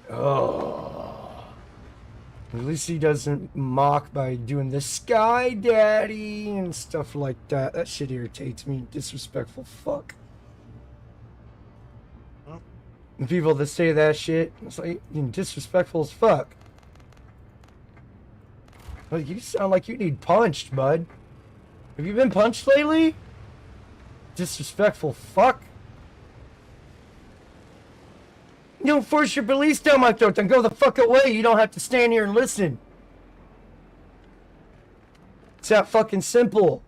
least he doesn't mock by doing the Sky Daddy and stuff like that. That shit irritates me. Disrespectful fuck. Hmm? The people that say that shit, it's like disrespectful as fuck. Like you sound like you need punched, bud. Have you been punched lately? Disrespectful fuck. You don't force your beliefs down my throat, then go the fuck away. You don't have to stand here and listen. It's that fucking simple.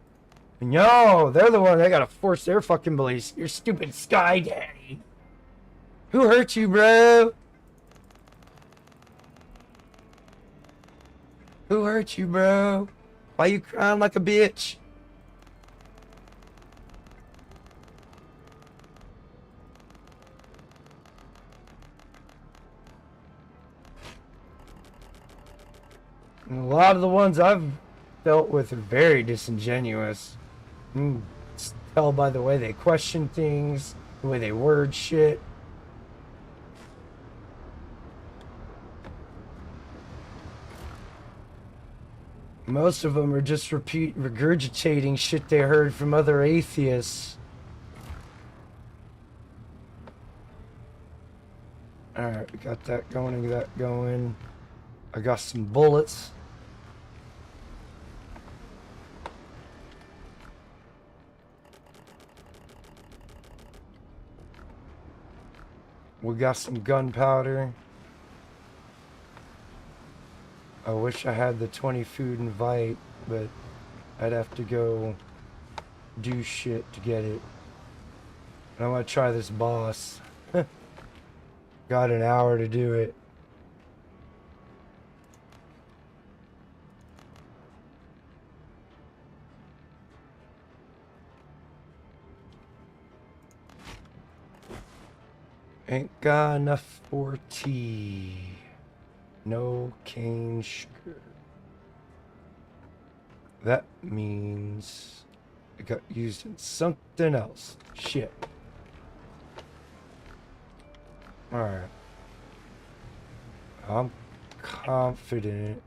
No, they're the one that gotta force their fucking beliefs. You're stupid Sky Daddy. Who hurt you, bro? Who hurt you, bro? Why you crying like a bitch? And a lot of the ones I've dealt with are very disingenuous. You can tell by the way they question things, the way they word shit. Most of them are just regurgitating shit they heard from other atheists. Alright, we got that going and that going. I got some bullets. We got some gunpowder. I wish I had the 20 food invite, but I'd have to go do shit to get it. And I want to try this boss. Got an hour to do it. Ain't got enough for tea. No cane sugar. That means it got used in something else. Shit. Alright. I'm confident.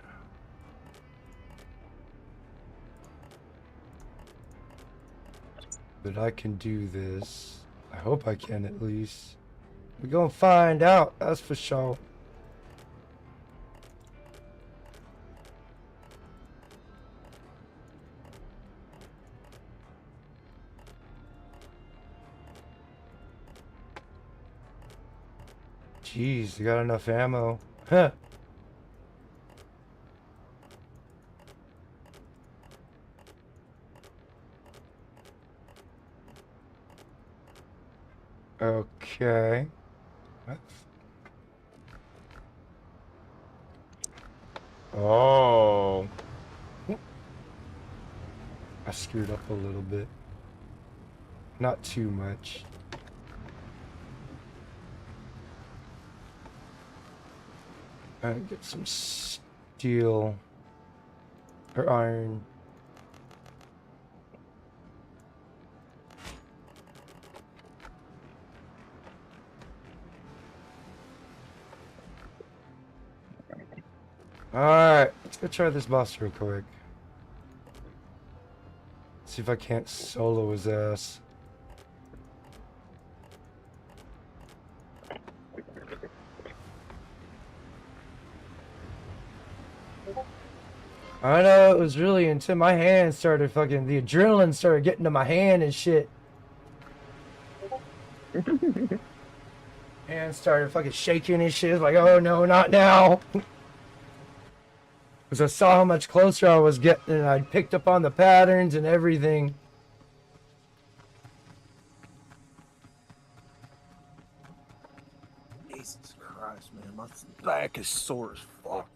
That I can do this. I hope I can at least. We're gonna find out, that's for sure. Jeez, you got enough ammo. Huh. Okay. What? Oh. I screwed up a little bit. Not too much. And get some steel or iron. Alright, let's go try this boss real quick. See if I can't solo his ass. I know it was really until my hand started fucking, the adrenaline started getting to my hand and shit. Hand started fucking shaking and shit. Like, oh no, not now. Because I saw how much closer I was getting and I picked up on the patterns and everything. Jesus Christ, man. My back is sore as fuck.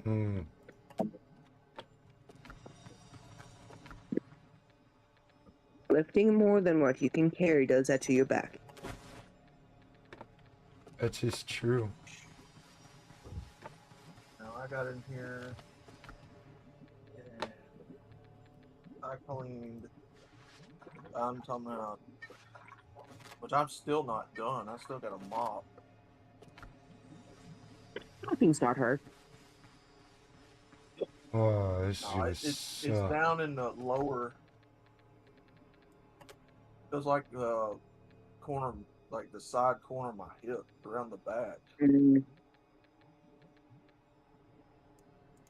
Hmm. Lifting more than what you can carry does that to your back. That's just true. Now I got in here and I cleaned. I'm talking about, which I'm still not done. I still got a mop. Mopping's not hard. Oh, this is No, gonna it's suck. down in the lower. It was like the corner, like the side corner of my hip, around the back.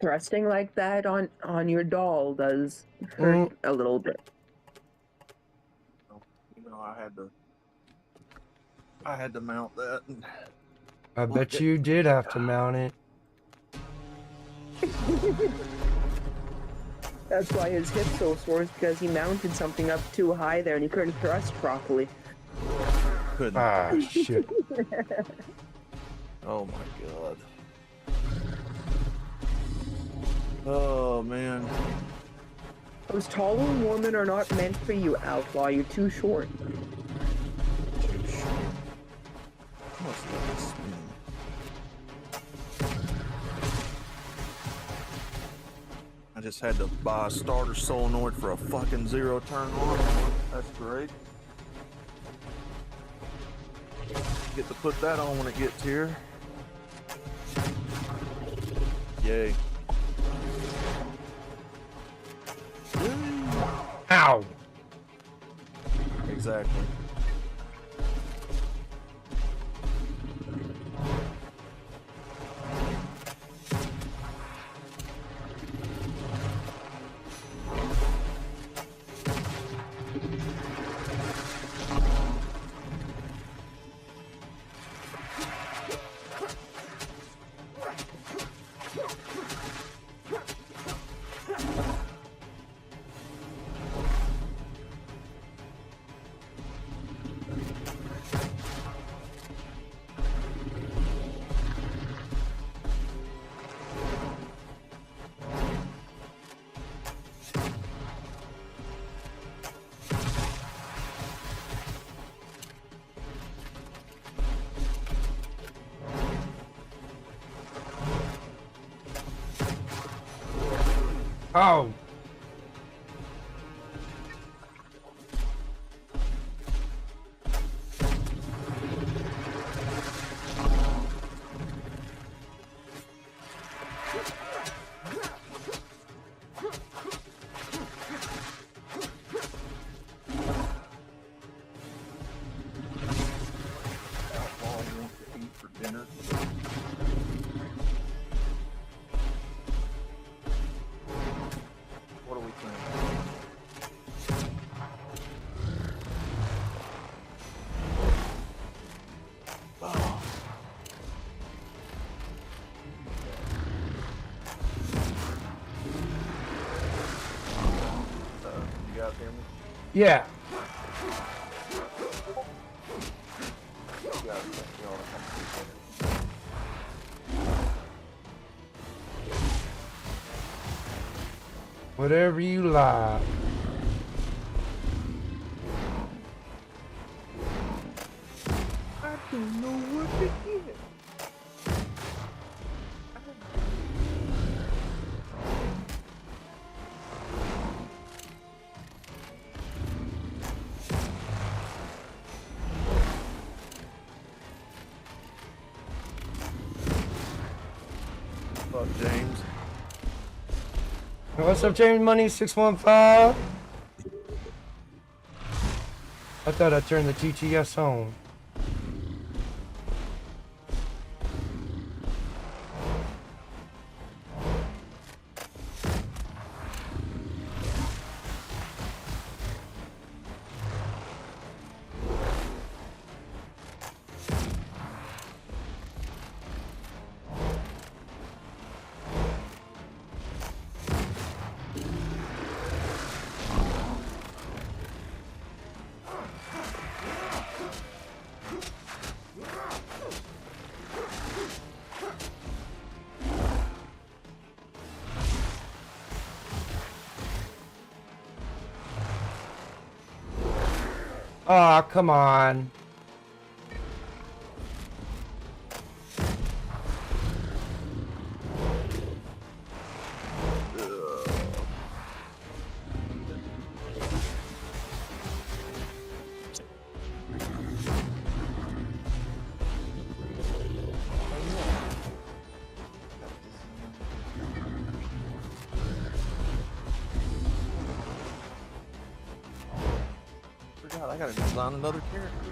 Thrusting like that on your doll does hurt a little bit. You know, I had to mount that. And I bet you did have to mount it. That's why his hip's so sore, is because he mounted something up too high there and he couldn't thrust properly. couldn't. Ah, shit. Oh my god. Oh man. Those taller women are not meant for you, Outlaw. You're too short. Must let this spin. I just had to buy a starter solenoid for a fucking 0 turn on. That's great. Get to put that on when it gets here. Yay. Ow! Exactly. Oh. Outlaw wants to eat for dinner. What are we playing? Oh. You guys hear me? Yeah. You guys, you know, Whatever you like. I don't know what to get. Fuck James. What's up, James Money 615? I thought I turned the TTS on. Aw, come on. Forgot I gotta design another character.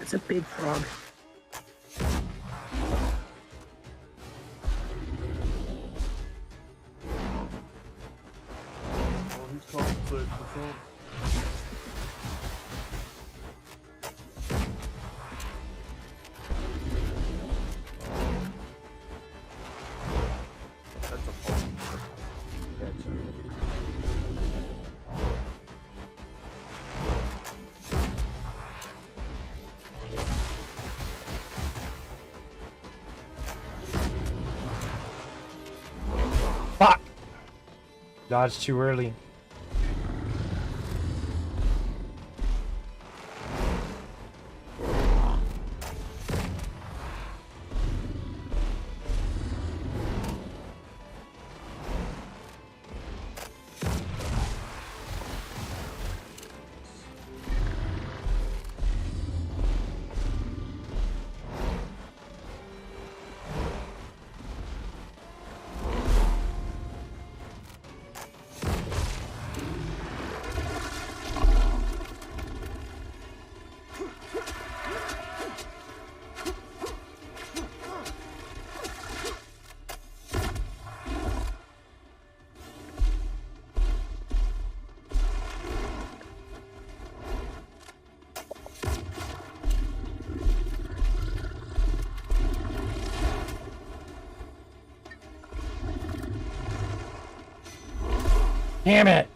It's a big frog. Well, he's compensating for something. That's a problem. Fuck! Dodge too early. Damn it!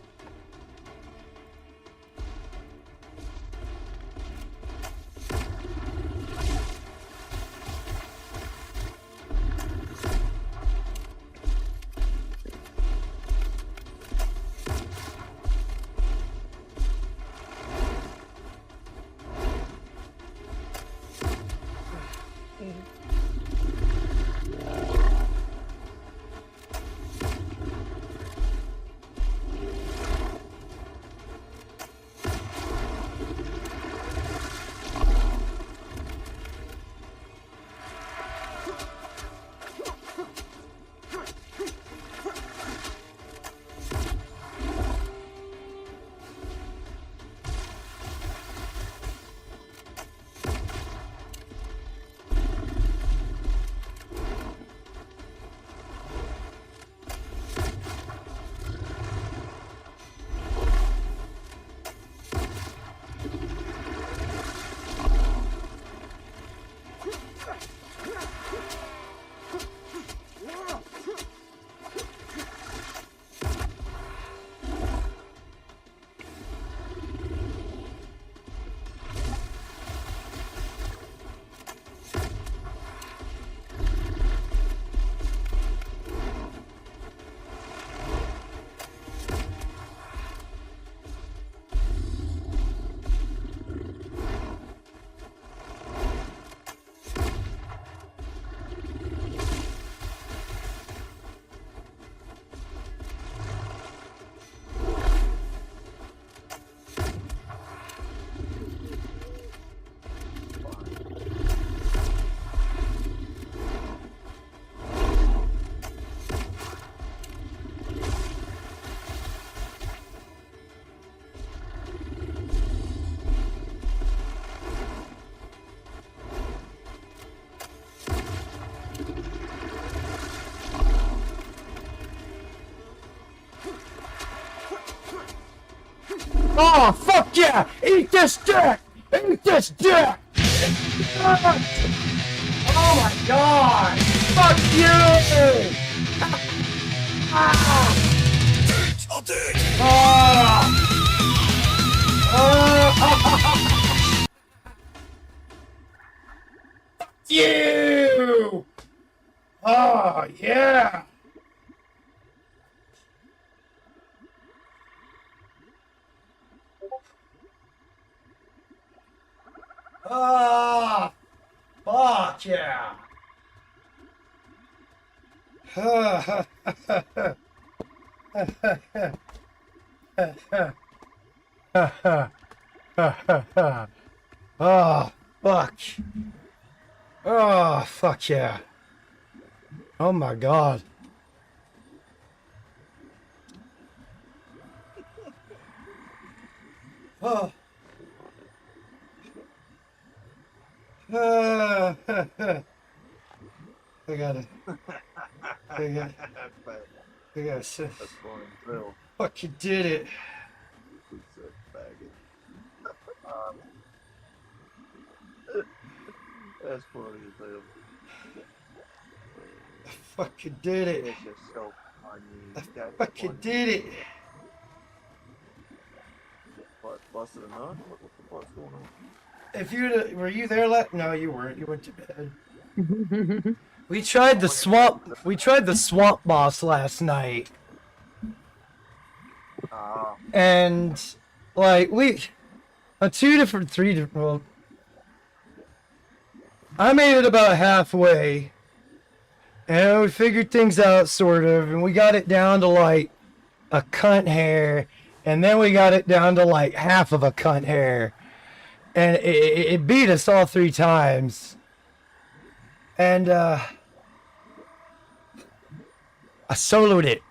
Oh, fuck yeah! Eat this dick! Eat this dick! Oh my god! Fuck you! Ah! Oh! You! Oh, yeah! Ah, fuck yeah! Oh, fuck. Oh, fuck yeah. Oh my god. Oh. I gotta. I gotta. I gotta sit. That's funny. Real. Fuck, you did it. Piece of faggot. That's funny as hell. Fuck, you did it. It's just so funny. Fuck, you did it. What, busted a nut? What the fuck's going on? If you were you there? No, you weren't. You went to bed. We tried the swamp. We tried the swamp boss last night, and like we on three different. Well, I made it about halfway, and we figured things out sort of, and we got it down to like a cunt hair, and then we got it down to like half of a cunt hair. And it beat us all 3 times. And, I soloed it.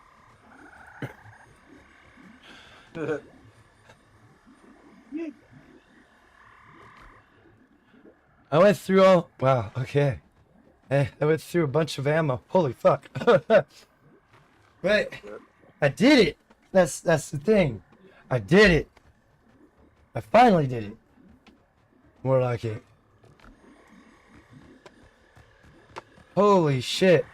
I went through all... Wow, okay. I went through a bunch of ammo. Holy fuck. But I did it. That's the thing. I did it. I finally did it. More like it. Holy shit.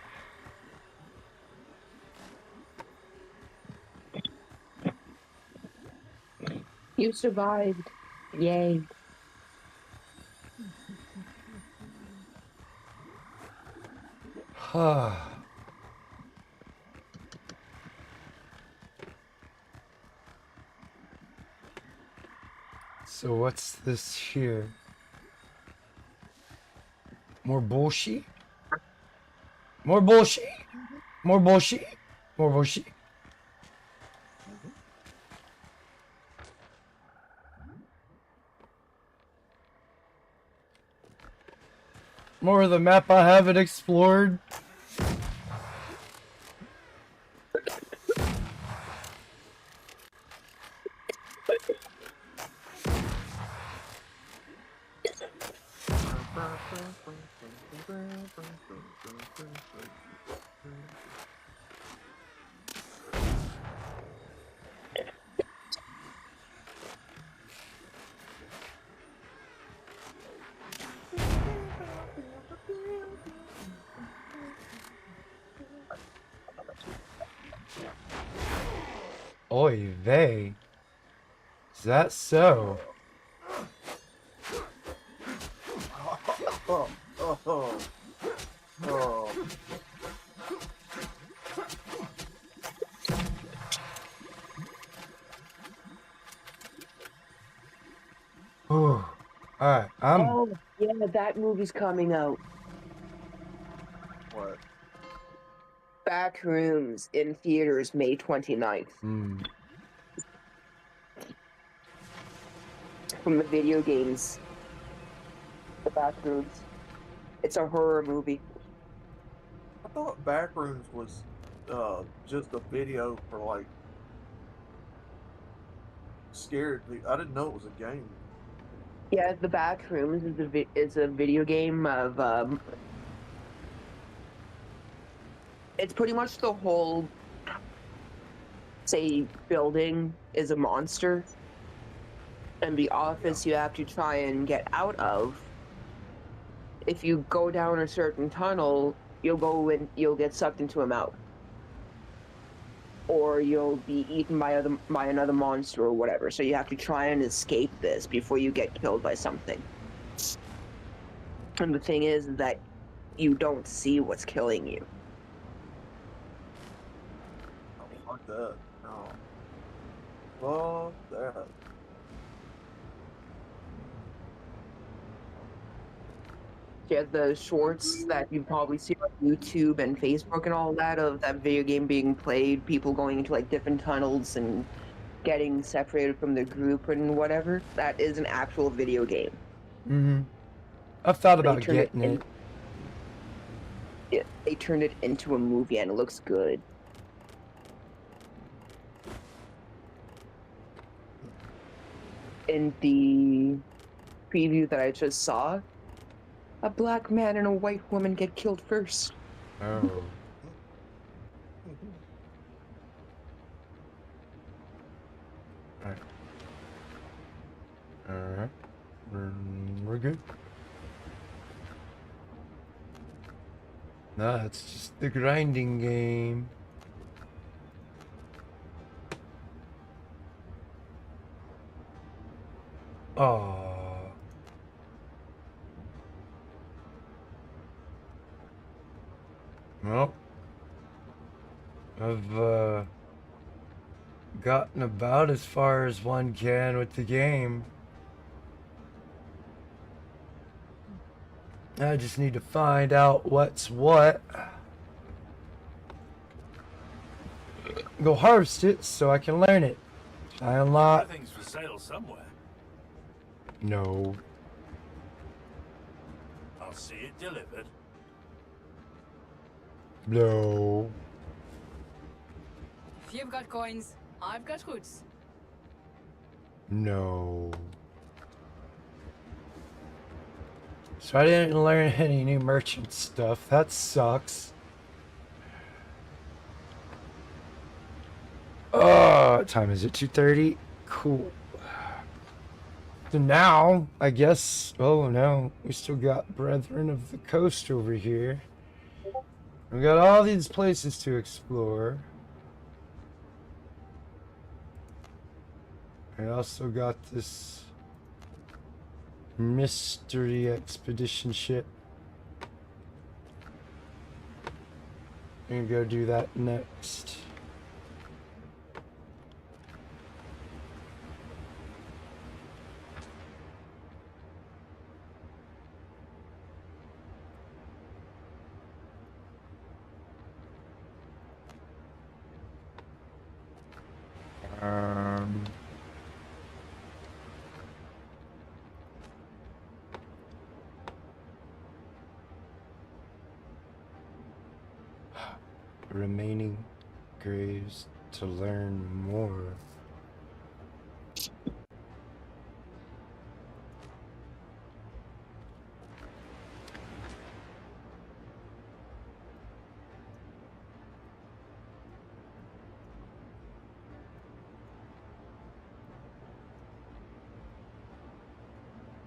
You survived. Yay. So what's this here? More bullshit? More bullshit? More bullshit? More bullshit? More of the map I haven't explored. Oy vey. Is that so? Oh, oh, oh, oh. Oh, alright. Oh, yeah, that movie's coming out. What? Backrooms in theaters May 29th. From the video games. The Backrooms. It's a horror movie. I thought Backrooms was just a video for like scared people. I didn't know it was a game. Yeah, the Backrooms is a video game of it's pretty much the whole, say, building is a monster, and the office you have to try and get out of. If you go down a certain tunnel, you'll get sucked into a mouth, or you'll be eaten by another monster or whatever. So you have to try and escape this before you get killed by something. And the thing is that you don't see what's killing you. Oh, fuck that. No. Fuck that. Yeah, the shorts that you probably see on YouTube and Facebook and all that of that video game being played, people going into like different tunnels and getting separated from the group and whatever, that is an actual video game. I've thought They about turned getting it. They turned it into a movie and it looks good. In the preview that I just saw, a black man and a white woman get killed first. Oh. Alright. We're good. No, it's just the grinding game. Oh. Well, I've gotten about as far as one can with the game. I just need to find out what's what. Go harvest it so I can learn it. I unlock. Everything's for sale somewhere. No. I'll see it delivered. No. If you've got coins, I've got goods. No. So I didn't learn any new merchant stuff. That sucks. Oh, what time is it? 2:30? Cool. So now, I guess, oh no, we still got Brethren of the Coast over here. We got all these places to explore. I also got this mystery expedition shit. I'm gonna go do that next. Remaining graves to learn more.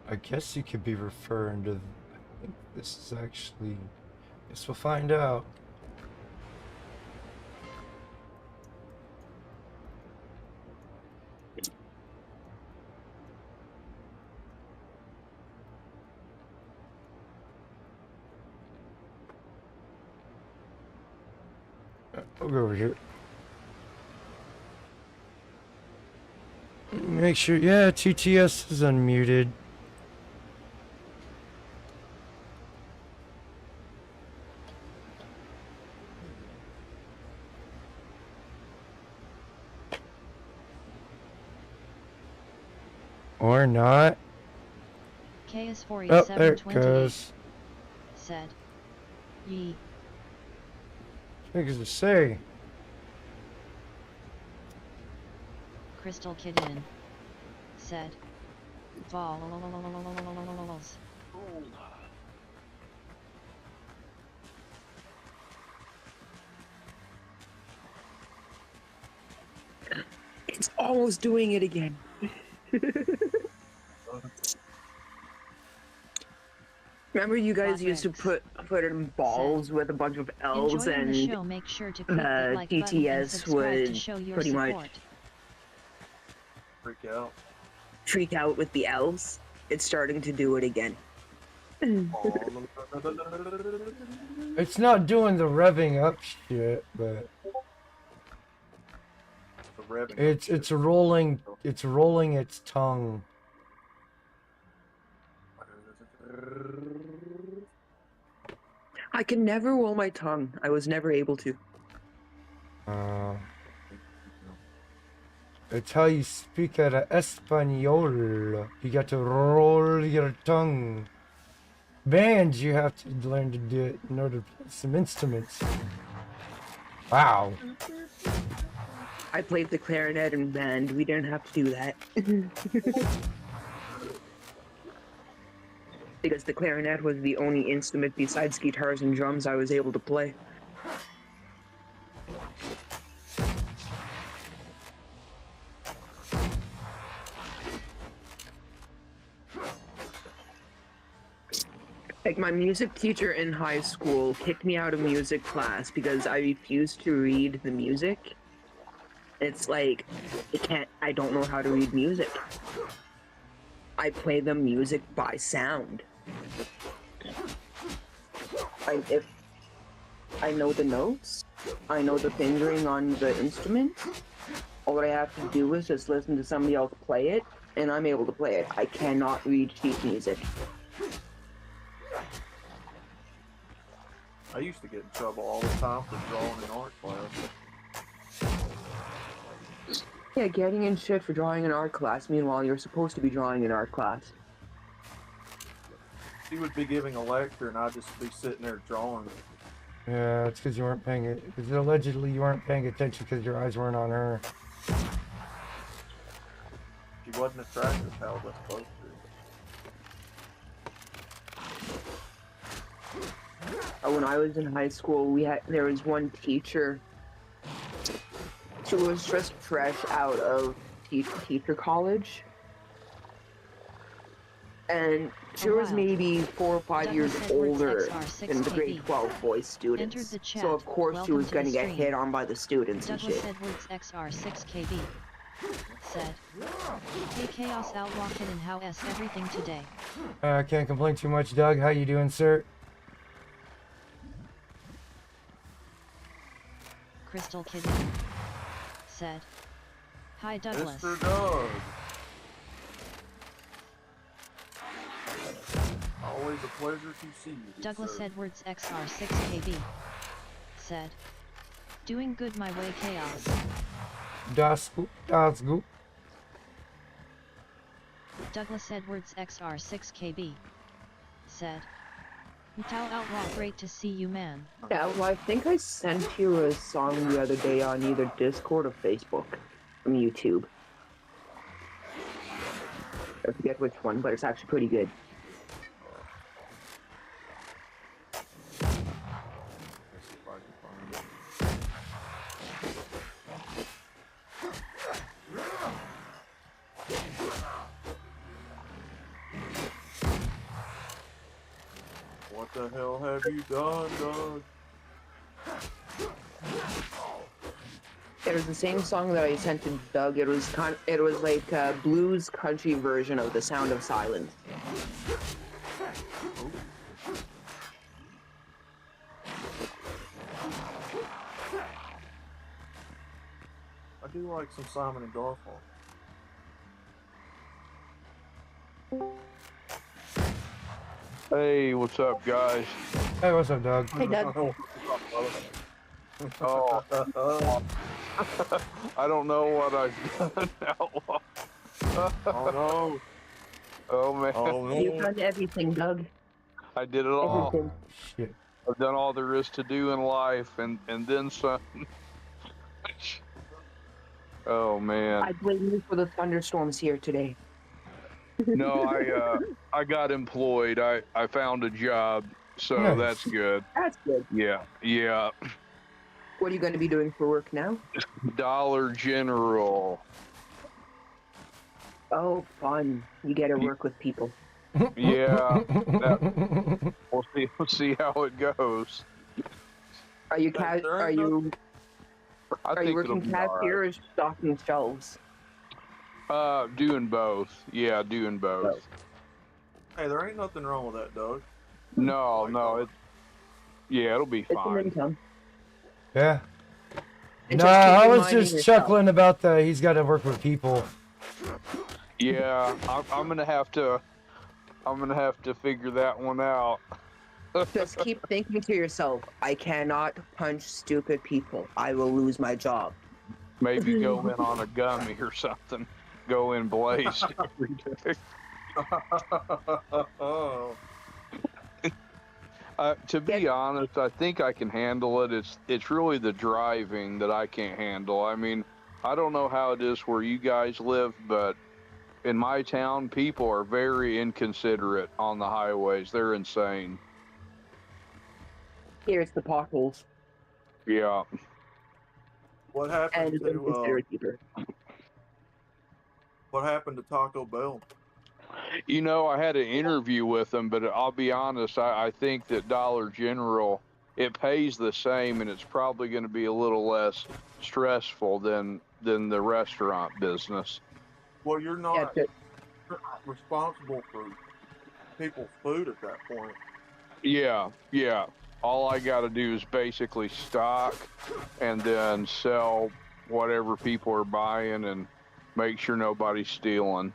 I guess you could be referring to. I think this is actually. Guess we'll find out. I'll go over here. Make sure, yeah, TTS is unmuted. Or not. KS4728 Oh, there it goes. said, "Ye." Things to say. Crystal Kidden said, "Balls." It's almost doing it again. Remember you guys used to put in balls with a bunch of L's Enjoying the and show, make sure to click the like button and TTS subscribe to would show your pretty support. much Freak out. freak out with the L's? It's starting to do it again. It's not doing the revving up shit, but it's rolling its tongue. I can never roll my tongue. I was never able to. It's how you speak at a Espanol. You got to roll your tongue. Bands, you have to learn to do it in order to play some instruments. Wow. I played the clarinet in band. We didn't have to do that. Because the clarinet was the only instrument besides guitars and drums I was able to play. Like, my music teacher in high school kicked me out of music class because I refused to read the music. It's like, I don't know how to read music. I play the music by sound. If I know the notes, I know the fingering on the instrument, all I have to do is just listen to somebody else play it, and I'm able to play it. I cannot read sheet music. I used to get in trouble all the time for drawing in art class. Yeah, getting in shit for drawing in art class, meanwhile you're supposed to be drawing in art class. He would be giving a lecture and I'd just be sitting there drawing. Yeah, it's because you weren't paying it. Because allegedly you weren't paying attention because your eyes weren't on her. She wasn't attractive, how was I supposed to? When I was in high school, there was one teacher. She was just fresh out of teacher college, and she was maybe 4 or 5 years older than the grade 12 boys students. So of course she was gonna get hit on by the students and Douglas shit. Edwards XR6KB said. Hey Chaos Outlaw Kitten, how's everything today? Can't complain too much, Doug. How you doing, sir? Crystal Kitten said. Hi Douglas. Mr. Doug. Always a pleasure to see you. Douglas sir. Edwards XR6KB said. Doing good my way Chaos. Das gut, das gut. Douglas Edwards XR6KB said. Tao Outlaw, great to see you man. Yeah, well, I think I sent you a song the other day on either Discord or Facebook from YouTube. I forget which one, but it's actually pretty good. Let's see if I can find it. What the hell have you done, Doug? It was the same song that I sent to Doug. It was like a blues country version of The Sound of Silence. I do like some Simon and Garfunkel. Hey, what's up, guys? Hey, what's up, Doug? Hey, Doug. Oh, I don't know what I've done, Outlaw. Oh no! Oh man, Oh no! You've done everything, Doug. I did it all. Everything. Shit. I've done all there is to do in life, and then some. Oh man. I blame you for the thunderstorms here today. No, I got employed. I found a job, so Nice. that's good. That's good. Yeah. What are you going to be doing for work now? Dollar General. Oh, fun. You get to work with people. Yeah. We'll see how it goes. Are you There ain't are you I are you think it'll working be all cashier or stocking shelves? right. Doing both. Yeah, doing both. Hey, there ain't nothing wrong with that, Doug. No, it'll be It's an fine. income. Yeah. And Nah, just keep I was reminding just yourself. chuckling about the he's got to work with people. Yeah, I'm gonna have to figure that one out. Just keep thinking to yourself, I cannot punch stupid people. I will lose my job. Maybe go in on a gummy or something. Go in blazed every day. To be honest, I think I can handle it. It's really the driving that I can't handle. I mean, I don't know how it is where you guys live, but in my town, people are very inconsiderate on the highways. They're insane. Here's the potholes. Yeah. What And happened it's to inconsiderate either. what happened to Taco Bell? You know, I had an interview with them, but I'll be honest, I think that Dollar General, it pays the same, and it's probably going to be a little less stressful than the restaurant business. Well, you're Yeah, not responsible for people's food at that point. Yeah. All I got to do is basically stock and then sell whatever people are buying and make sure nobody's stealing.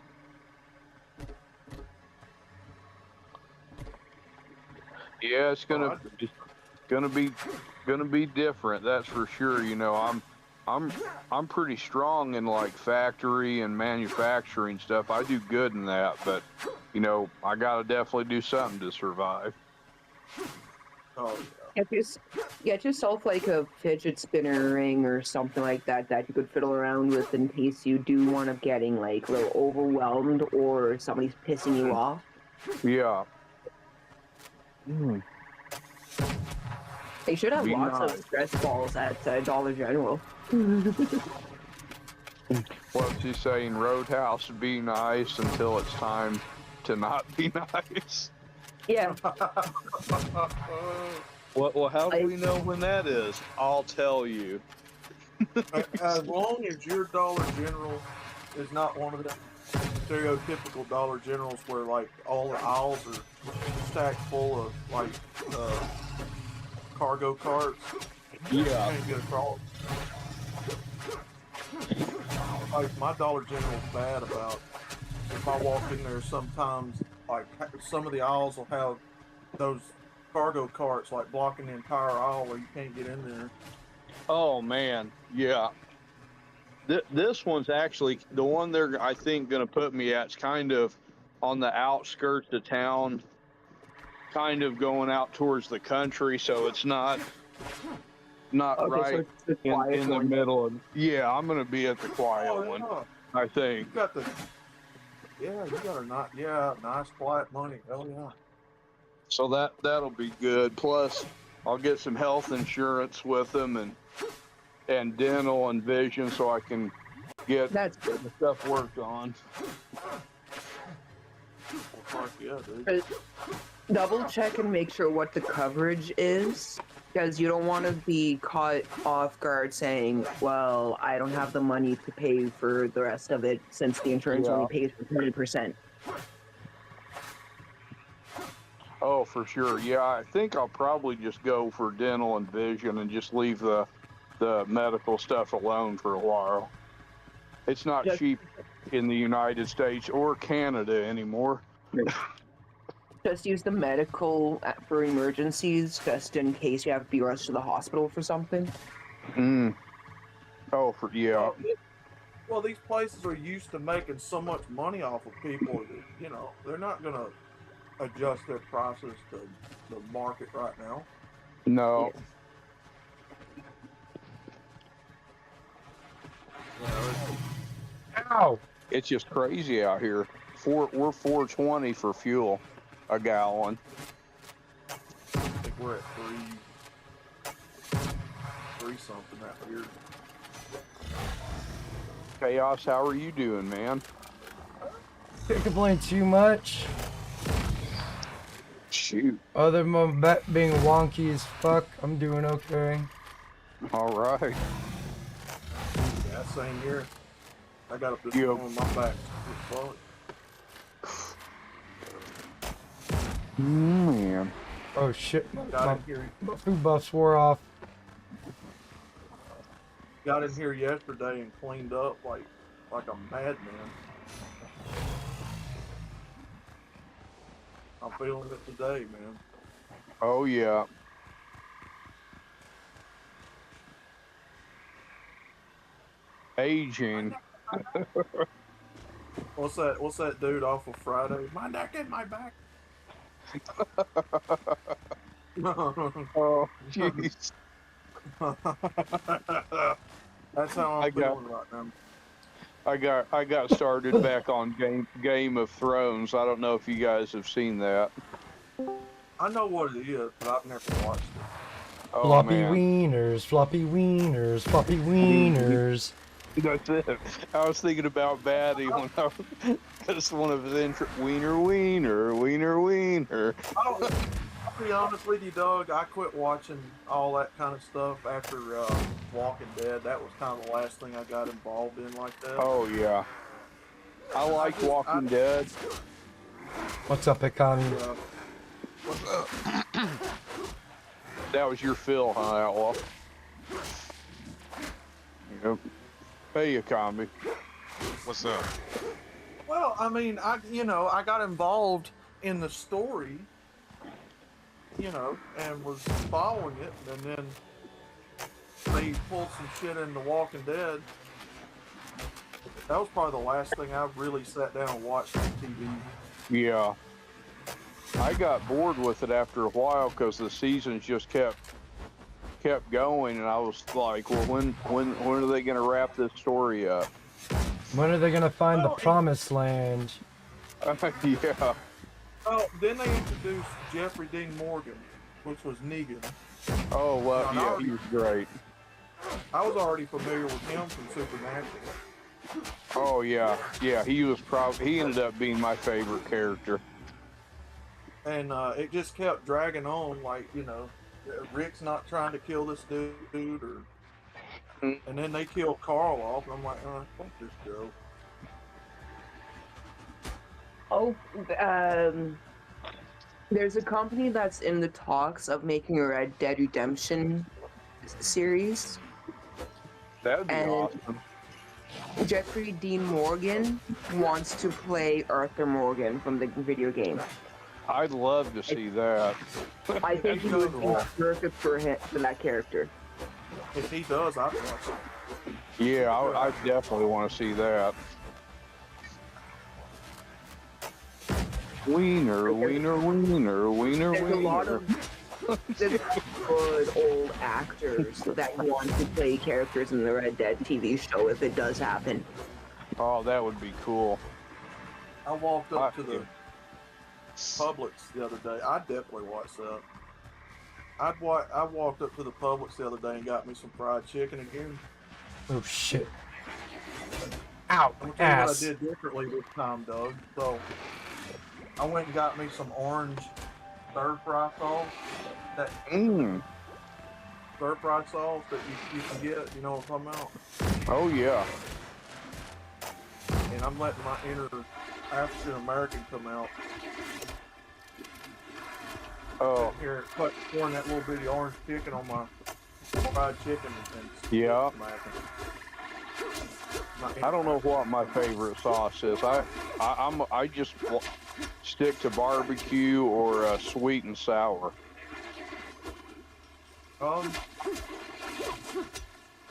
Yeah, it's gonna be different. That's for sure. You know, I'm pretty strong in like factory and manufacturing stuff. I do good in that, but you know, I gotta definitely do something to survive. Oh, get yourself like a fidget spinner ring or something like that that you could fiddle around with in case you do want up getting like a little overwhelmed or somebody's pissing you off. Yeah. They should have Be lots nice. of stress balls at Dollar General. What's he saying? Roadhouse, be nice until it's time to not be nice. Yeah. Well, how do we know when that is? I'll tell you. as long as your Dollar General is not one of the stereotypical Dollar Generals where like all the aisles are stacked full of like cargo carts. You Yeah. can't get across. Like my Dollar General's bad about if I walk in there sometimes like some of the aisles will have those cargo carts like blocking the entire aisle where you can't get in there. Oh man, yeah. This one's actually the one they're I think going to put me at's kind of on the outskirts of town, kind of going out towards the country, so it's not Okay, so right it's the quiet in the one. middle of. Yeah, I'm going to be at the quiet Oh, one, yeah. I think. You got the you got a nice quiet money. Hell yeah. So that'll be good. Plus, I'll get some health insurance with them and dental and vision, so I can get That's good. the stuff worked on. Well, fuck yeah, dude. But double check and make sure what the coverage is, because you don't want to be caught off guard saying, well, I don't have the money to pay for the rest of it since the insurance Yeah. only pays for 30%. Oh, for sure. Yeah, I think I'll probably just go for dental and vision and just leave the medical stuff alone for a while. It's not Just- cheap in the United States or Canada anymore. Just use the medical for emergencies, just in case you have to be rushed to the hospital for something. Mm. Oh, yeah. Well, these places are used to making so much money off of people that, you know, they're not going to adjust their prices to the market right now. No. Ow! It's just crazy out here. We're $4.20 for fuel a gallon. I think we're at three something out here. Chaos, how are you doing, man? Can't complain too much. Shoot. Other than my back being wonky as fuck, I'm doing okay. All right. Yeah, same here. I got a bit Yep. on my back. Man. Oh shit, Got my in here. food buffs wore off. Got in here yesterday and cleaned up like a madman. I'm feeling it today, man. Oh, yeah. Aging. What's that dude off of Friday? My neck and my back. Oh, jeez. That's how I'm feeling right now. I got started back on Game of Thrones. I don't know if you guys have seen that. I know what it is, but I've never watched it. Oh, Floppy man. wieners, floppy wieners, floppy wieners. That's it. I was thinking about Batty when that's one of his intro. Wiener, wiener, wiener, wiener. I'll be honest with you, Doug. I quit watching all that kind of stuff after Walking Dead. That was kind of the last thing I got involved in like that. Oh, yeah. I like Walking Dead. What's up, Ikami? What's up? That was your fill, huh, Outlaw? Yep. Hey, Akami. What's up? Well, I mean, I got involved in the story, and was following it, and then they pulled some shit in The Walking Dead. That was probably the last thing I really sat down and watched on TV. Yeah. I got bored with it after a while because the seasons just kept going, and I was like, well, when are they going to wrap this story up? When are they gonna find the promised land? Yeah. Oh, then they introduced Jeffrey Dean Morgan, which was Negan. Oh, well, yeah, he was great. I was already familiar with him from Supernatural. Oh, yeah. Yeah, he ended up being my favorite character. And it just kept dragging on, like, Rick's not trying to kill this dude, and then they killed Carl off, and I'm like, fuck this Joe. Oh, there's a company that's in the talks of making a Red Dead Redemption series, That'd be and awesome. Jeffrey Dean Morgan wants to play Arthur Morgan from the video game. I'd love to see that. I think he would be Cool. perfect for that character. If he does, I'd watch it. Yeah, I definitely want to see that. Wiener, wiener, wiener, wiener, There's a lot wiener. of there's good old actors that want to play characters in the Red Dead TV show if it does happen. Oh, that would be cool. I walked up to the Publix the other day. I definitely watched that. I walked up to the Publix the other day and got me some fried chicken again. Oh shit. Ow, I'm gonna tell you what I ass. did differently this time, Doug. So I went and got me some orange stir-fry sauce. That Mmm. stir-fry sauce that you can get, you know what I'm talking about? Oh, yeah. And I'm letting my inner African American come out. Oh, Here, pouring that little bitty orange chicken on my fried chicken and yeah. smacking. I don't know what my favorite sauce is. I just stick to barbecue or sweet and sour.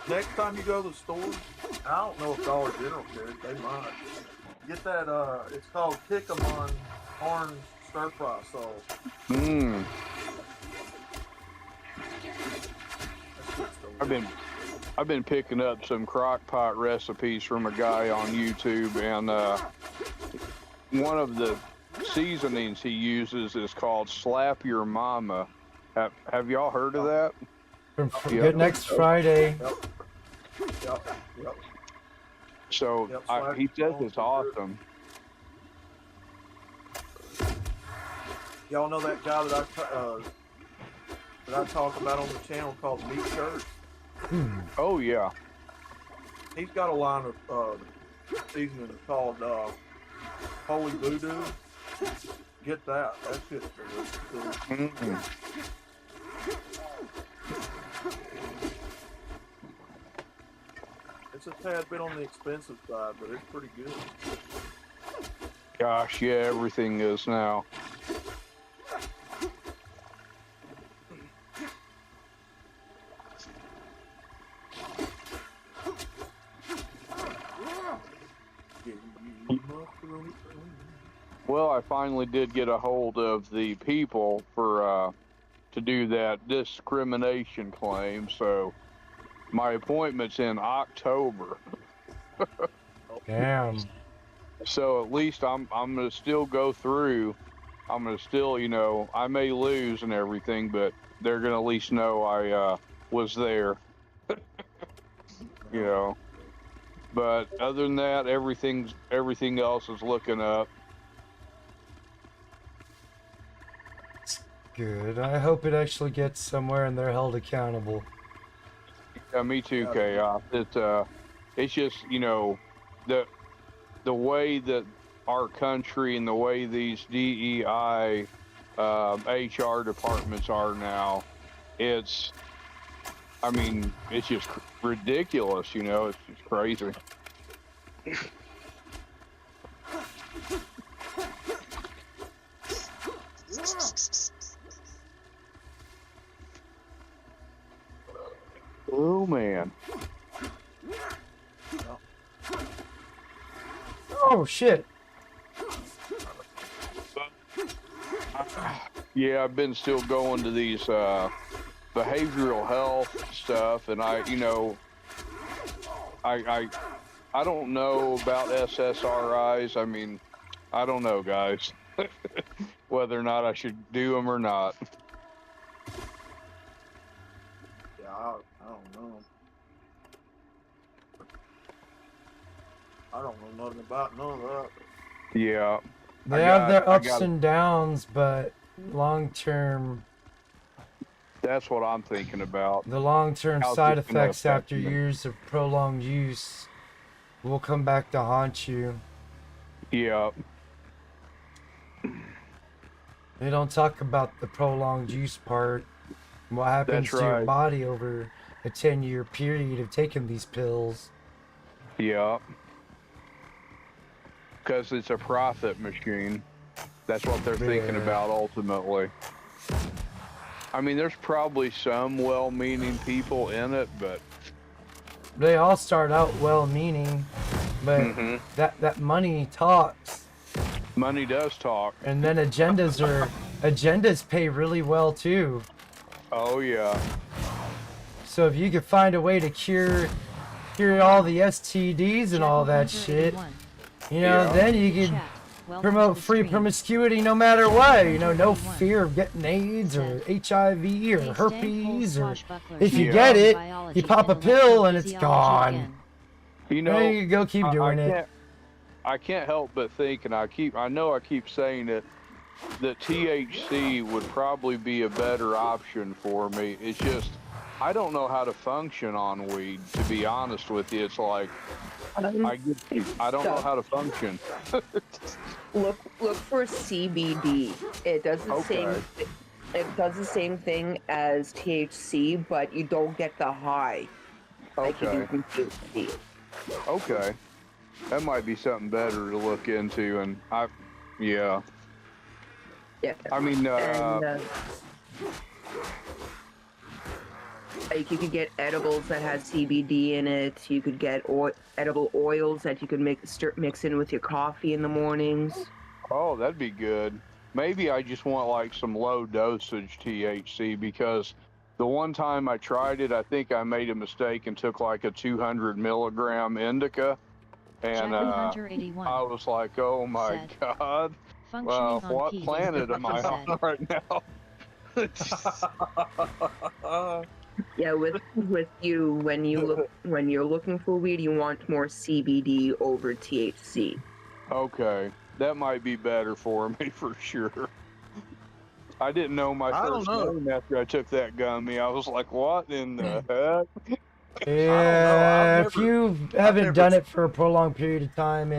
Next time you go to the store, I don't know if Dollar General carries. They might get that. It's called Kikkoman orange stir fry sauce. Mmm. That shit's delicious. I've been picking up some crock pot recipes from a guy on YouTube, and one of the seasonings he uses is called Slap Your Mama. Have y'all heard of that? Good next Friday. Yep. So Yep, he says slap it's your mama. awesome. Y'all know that guy that I talk about on the channel called Meat Church? Oh yeah. He's got a line of seasonings called Holy Voodoo. Get that. That shit's delicious too. Mm-mm. It's a tad bit on the expensive side, but it's pretty good. Gosh, yeah, everything is now. Well, I finally did get a hold of the people for to do that discrimination claim, so my appointment's in October. Damn. So at least I'm gonna still go through. I'm gonna still, you know, I may lose and everything, but they're gonna at least know I was there. You know. But other than that, everything else is looking up. Good. I hope it actually gets somewhere and they're held accountable. Yeah, me too, Chaos. It's just, you know, the way that our country and the way these DEI HR departments are now, it's just ridiculous, you know, it's just crazy. Oh man. Oh shit. Yeah, I've been still going to these behavioral health stuff, and I don't know about SSRIs. I mean, I don't know, guys, whether or not I should do them or not. Yeah, I don't know. I don't know nothing about none of that. Yeah. They have their ups and downs, but long term, that's what I'm thinking about. the long term How's side it gonna effects affect after me? years of prolonged use will come back to haunt you. Yeah. They don't talk about the prolonged use part. What happens That's to your right. body over a 10-year period of taking these pills. Yeah. Because it's a profit machine. That's what they're thinking Yeah. about ultimately. I mean, there's probably some well-meaning people in it, but They all start out well-meaning, but Mhm. that money talks. Money does talk. And then agendas pay really well too. Oh yeah. So if you could find a way to cure all the STDs and all that shit, you know, Yeah. then you could Chat. Welcome promote to the free stream. promiscuity no matter what. You know, no 21. fear of getting AIDS or HIV or Hey, herpes, or swashbucklers if you Yeah. get it, biology you pop a and pill and it's electrophysiology gone. again. You There know, you go, keep doing it. I can't help but think, and I know I keep saying it, that THC would probably be a better option for me. It's just, I don't know how to function on weed, to be honest with you. It's like, I don't know how to function. Look for CBD. It does the Okay. same. It does the same thing as THC, but you don't get the high like you do Okay. from THC. Okay. That might be something better to look into, and yeah. Yeah. I mean, And like you could get edibles that has CBD in it. You could get edible oils that you could mix in with your coffee in the mornings. oh, that'd be good. Maybe I just want like some low dosage THC, because the one time I tried it, I think I made a mistake and took like a 200 milligram indica, and Jack 181 I was like, oh my said, God, functioning on what P. planet am I said. on right now? Yeah, with you when you're looking for weed, you want more CBD over THC. Okay, that might be better for me for sure. I didn't know my I don't first know. name after I took that gummy. I was like, what in the heck? Yeah, if you haven't never- done it for a prolonged period of time,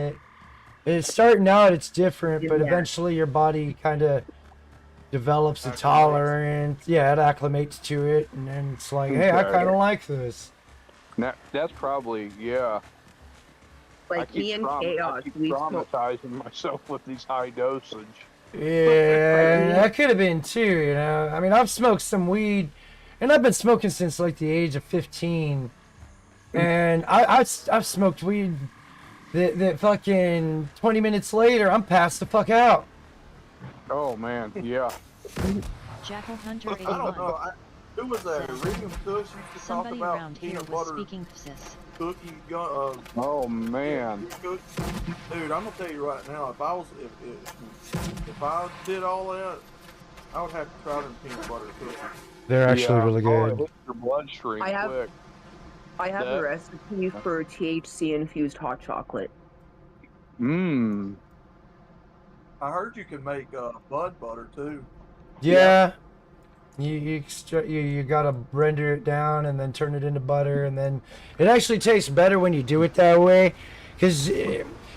it's starting out, it's different, but Yeah. eventually your body kind of develops a Acclimates. tolerance. Yeah, it acclimates to it, and then it's like, hey, I Okay. kind of like this. Now, that's probably, yeah. Like me and Chaos, I keep we smoke. traumatizing myself with these high dosage. Yeah, that could have been too, you know. I mean, I've smoked some weed, and I've been smoking since like the age of 15. And I've smoked weed that fucking 20 minutes later, I'm passed the fuck out. Oh man, yeah. Jackal Hunter I don't know. 81. Who was that? Regan Push used to talk Somebody about around here peanut was butter speaking sis. cookie Oh man. cookie. Dude, I'm gonna tell you right now, if I did all that, I would have to try them peanut butter cookies. They're actually Yeah. really Oh, it good. hits your bloodstream I have- quick. I have That- a recipe for THC infused hot chocolate. Mmm. I heard you can make bud butter too. Yeah. You gotta render it down and then turn it into butter, and then it actually tastes better when you do it that way, because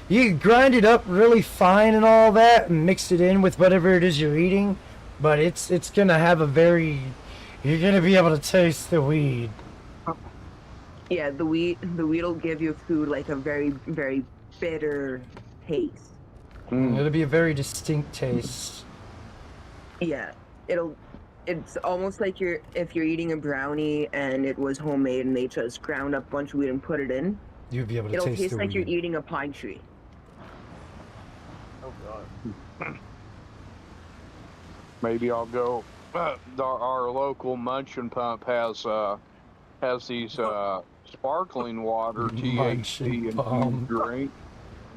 you grind it up really fine and all that and mix it in with whatever it is you're eating, but it's gonna have you're gonna be able to taste the weed. Yeah, the weed'll give your food like a very, very bitter taste. It'll be a very distinct taste. Yeah, it's almost like if you're eating a brownie and it was homemade and they just ground up a bunch of weed and put it in. You'll be able to It'll taste taste the like weed. you're eating a pine tree. Oh god. Maybe I'll go. Our local Munchin Pump has these sparkling water THC Munchin infused Pump. drink.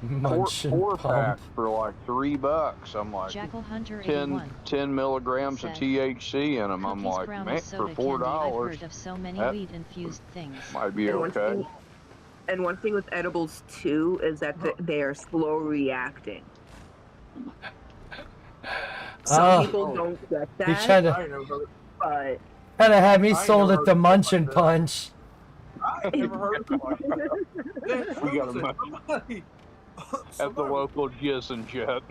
Munchin Four Pump. packs for like $3. I'm like, Jackal Hunter 10 81. milligrams of Said, THC in them. I'm Cookies, like, brownies, man, soda for candy. I've $4, heard of so many that weed infused things. might be And okay. one thing with edibles too is that they are slow reacting. Some people don't get He that, kind I ain't never heard. but of had me I ain't sold never at the heard Munchin something like Punch. I ain't never heard of it like that. We got a Somebody- At the somebody- local Jizz and Jet.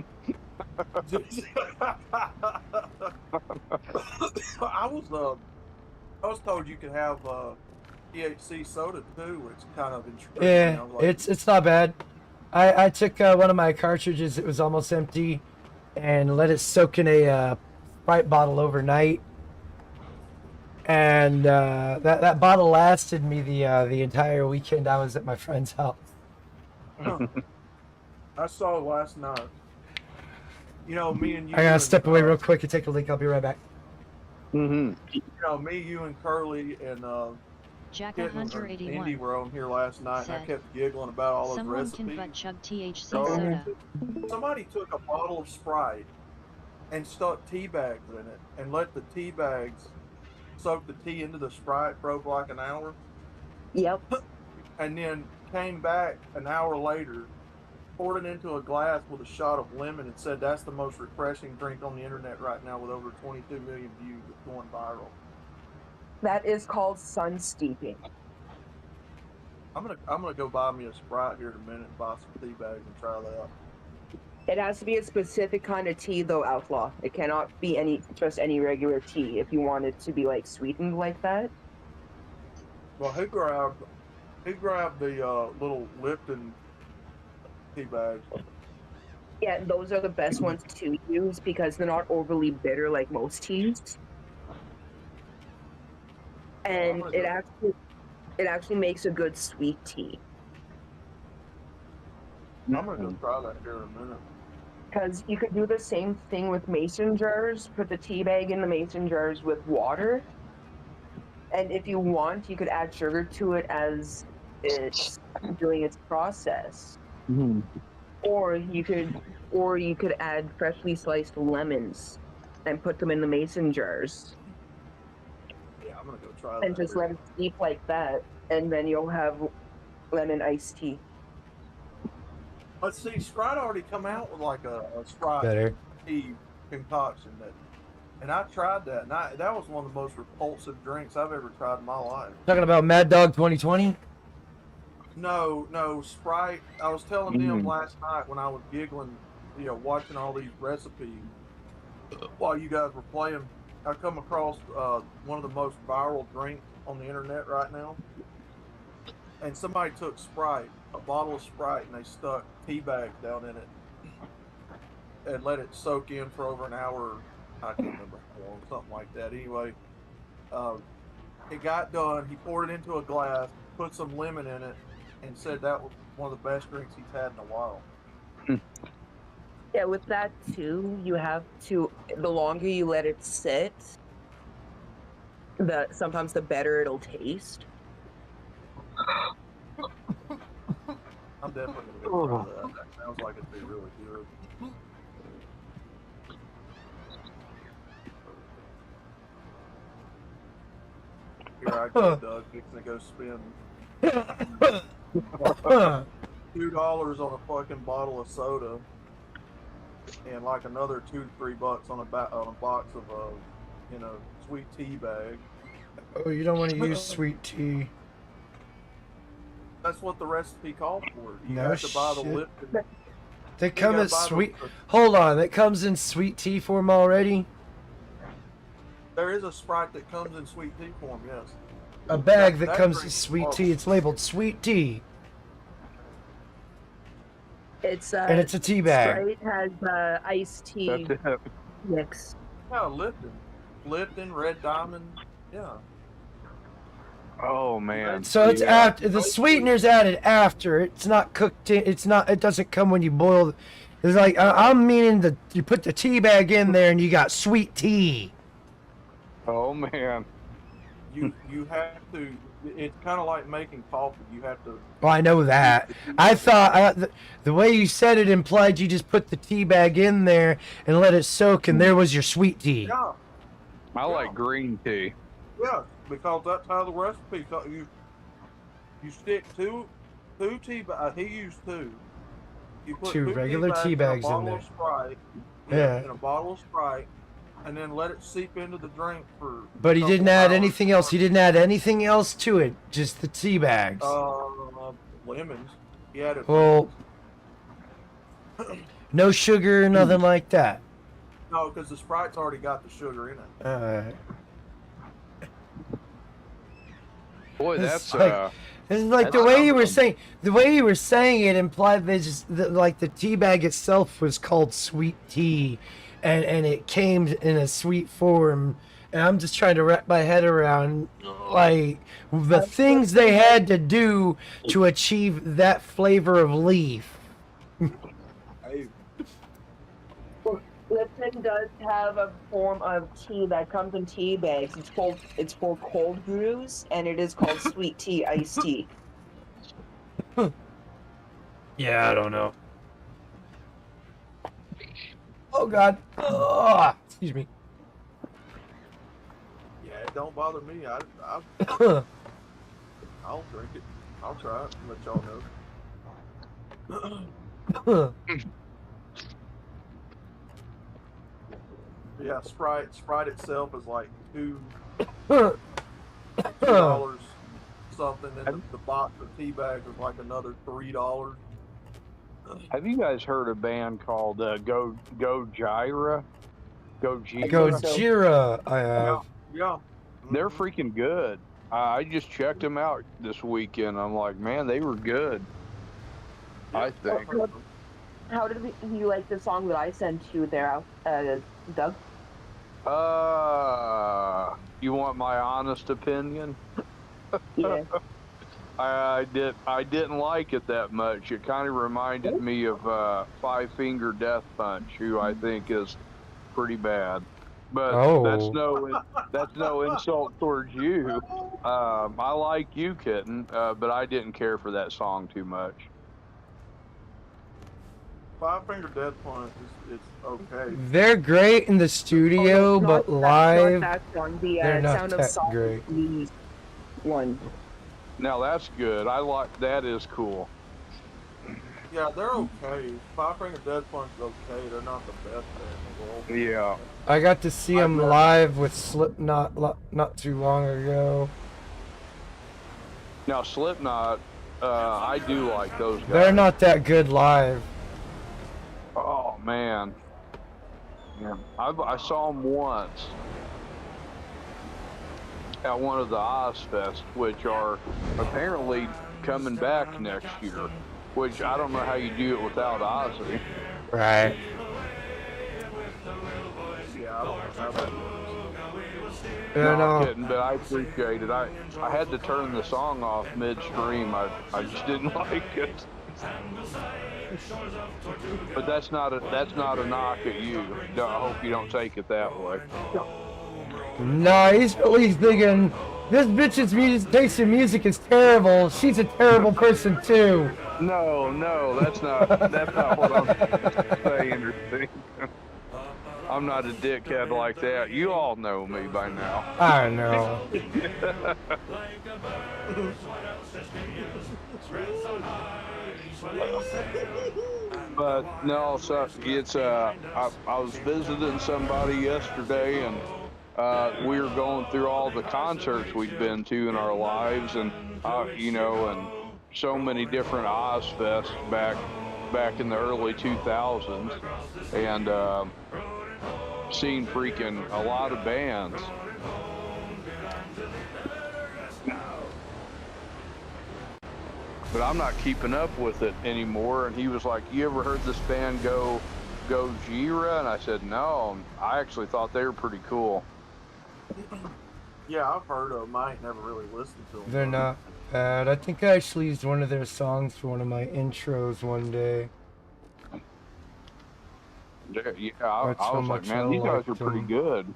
I was told you could have THC soda too, which kind of intrigued me. Yeah, I was like, it's not bad. I took one of my cartridges. It was almost empty, and let it soak in a Sprite bottle overnight. And that bottle lasted me the entire weekend I was at my friend's house. I saw it last night. You know, me and you. I gotta and, step away real quick and take a leak. I'll be right back. You know, me, you, and Curly and Jackal Kitten Hunter or 81 Andy were on here last night, and I said, kept giggling about all those someone recipes. can but chug THC So, soda. somebody took a bottle of Sprite and stuck tea bags in it, and let the tea bags soak the tea into the Sprite for over like an hour. Yep. And then came back an hour later, poured it into a glass with a shot of lemon, and said that's the most refreshing drink on the internet right now with over 22 million views. It's going viral. That is called sun steeping. I'm gonna go buy me a Sprite here in a minute and buy some tea bags and try that. It has to be a specific kind of tea, though, Outlaw. It cannot be just any regular tea if you want it to be like sweetened like that. Well, who grabbed the little Lipton tea bags? Yeah, those are the best ones to use because they're not overly bitter like most teas. And it actually makes a good sweet tea. I'm gonna go try that here in a minute. Because you could do the same thing with mason jars. Put the tea bag in the mason jars with water. And if you want, you could add sugar to it as it's doing its process. Mm-hmm. Or you could add freshly sliced lemons and put them in the mason jars. Yeah, I'm gonna go try that. And just let it steep like that, and then you'll have lemon iced tea. Let's see, Sprite already come out with like a Sprite Better. tea concoction and I tried that, and that was one of the most repulsive drinks I've ever tried in my life. Talking about Mad Dog 2020? No, Sprite. I was telling them last night when I was giggling, watching all these recipes while you guys were playing. I come across one of the most viral drinks on the internet right now, and somebody took Sprite, a bottle of Sprite, and they stuck tea bags down in it and let it soak in for over an hour. I can't remember how long, something like that. Anyway, it got done. He poured it into a glass, put some lemon in it, and said that was one of the best drinks he's had in a while. Yeah, with that too, you have to, the longer you let it sit, sometimes the better it'll taste. I'm definitely going to go try that. That sounds like it'd be really good. Here I go, Doug, fixing to go spend $2 on a fucking bottle of soda, and like another $2 to $3 on a box of sweet tea bag. Oh, you don't want to use sweet tea. That's what the recipe calls for. You No have to buy the shit. Lipton. They come gotta in buy sweet. the- Hold on, it comes in sweet tea form already. There is a Sprite that comes in sweet tea form, yes. A bag that That comes in drink's sweet close. tea. It's labeled sweet tea, It's and it's a tea bag. Sprite has iced tea That's it. mix. Yeah, Lipton, Red Diamond, yeah. Oh man. So it's Yeah. after the sweetener's added after. It's not cooked in. It's not. It doesn't come when you boil. It's like I'm meaning that you put the tea bag in there and you got sweet tea. Oh man. You have to. It's kind of like making coffee. You have to. Well, I know that. I thought the way you said it implied you just put the tea bag in there and let it soak, and there was your sweet tea. Yeah, I like green tea. yeah, because that's how the recipe. You stick two tea bags. He used two. You put Two regular tea in bags a in bottle there. of Sprite. Yeah. In a bottle of Sprite, and then let it seep into the drink for. But he a didn't couple add hours. anything else. He didn't add anything else to it. Just the tea bags. Lemons. He added Well, lemons. No sugar, nothing like that. No, because the Sprite's already got the sugar in it. Alright. Boy, It's that's like, it's like the that's way you were something. saying, the way you were saying it implied that just like the tea bag itself was called sweet tea, and it came in a sweet form. And I'm just trying to wrap my head around like the things they had to do to achieve that flavor of leaf. Hey, Lipton does have a form of tea that comes in tea bags. It's for cold brews, and it is called sweet tea iced tea. Yeah, I don't know. Oh God. Ugh. Excuse me. yeah, it don't bother me. I'll drink it. I'll try it and let y'all know. Yeah, Sprite itself is like $2 something, and the box of tea bags is like another $3. Have you guys heard a band called Gojira? Gojira, I have. Yeah. They're freaking good. I just checked them out this weekend. I'm like, man, they were good. I think. How did you like the song that I sent you there, Doug? You want my honest opinion? Yeah. I didn't like it that much. It kind of reminded me of Five Finger Death Punch, who I think is pretty bad. But that's no insult towards you. I like you, Kitten, but I didn't care for that song too much. Five Finger Death Punch is okay. They're great in the studio, but live, not that one. The they're not Sound of that Song great. one. Now that's good. I like that. Is cool. Yeah, they're okay. Five Finger Death Punch is okay. They're not the best band in the world. Yeah. I got to see them live with Slipknot not too long ago. Now Slipknot, I do like those guys. They're not that good live. Oh man. Yeah. I saw them once at one of the Ozfest, which are apparently coming back next year. Which I don't know how you do it without Ozzy. Right. Yeah, I don't know how that works. No, I'm kidding, but I appreciate it. I had to turn the song off midstream. I just didn't like it. But that's not a knock at you. I hope you don't take it that way. No, he's thinking this bitch's taste in music is terrible. She's a terrible person too. No, that's not what I'm saying or thinking. I'm not a dickhead like that. You all know me by now. I know. But no, so it's I was visiting somebody yesterday, and we were going through all the concerts we'd been to in our lives, and and so many different Ozfests back in the early 2000s, and seen freaking a lot of bands. But I'm not keeping up with it anymore. And he was like, "You ever heard this band Gojira?" And I said, "No." I actually thought they were pretty cool. Yeah, I've heard of them. I ain't never really listened to them. They're not bad. I think I actually used one of their songs for one of my intros one day. Yeah, I was like, man, these guys are pretty good.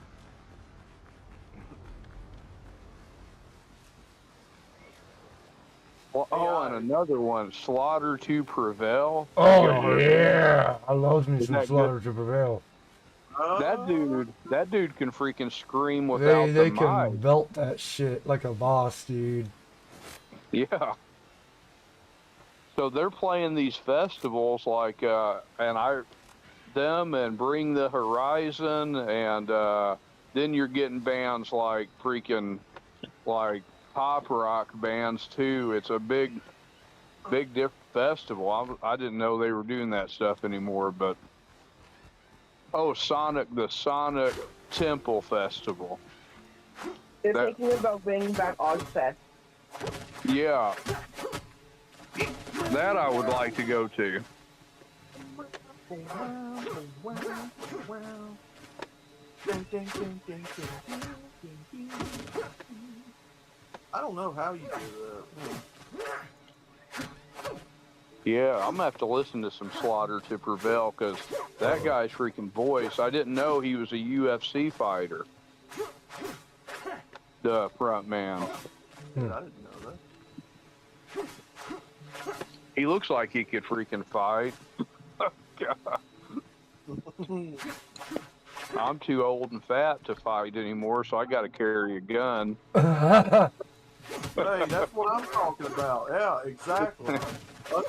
Well, and another one, Slaughter to Prevail. Oh yeah, I love me some Slaughter to Prevail. That dude can freaking scream without the They mic. can belt that shit like a boss, dude. Yeah. So they're playing these festivals like, them and Bring the Horizon, and then you're getting bands like freaking like pop rock bands too. It's a big Big Dip Festival. I didn't know they were doing that stuff anymore, but oh, the Sonic Temple Festival. They're That- thinking about bringing back Ozfest. Yeah, that I would like to go to. I don't know how you do that. Yeah, I'm gonna have to listen to some Slaughter to Prevail because that guy's freaking voice. I didn't know he was a UFC fighter. The front man. I didn't know that. He looks like he could freaking fight. I'm too old and fat to fight anymore, so I got to carry a gun. Hey, that's what I'm talking about. Yeah, exactly. Us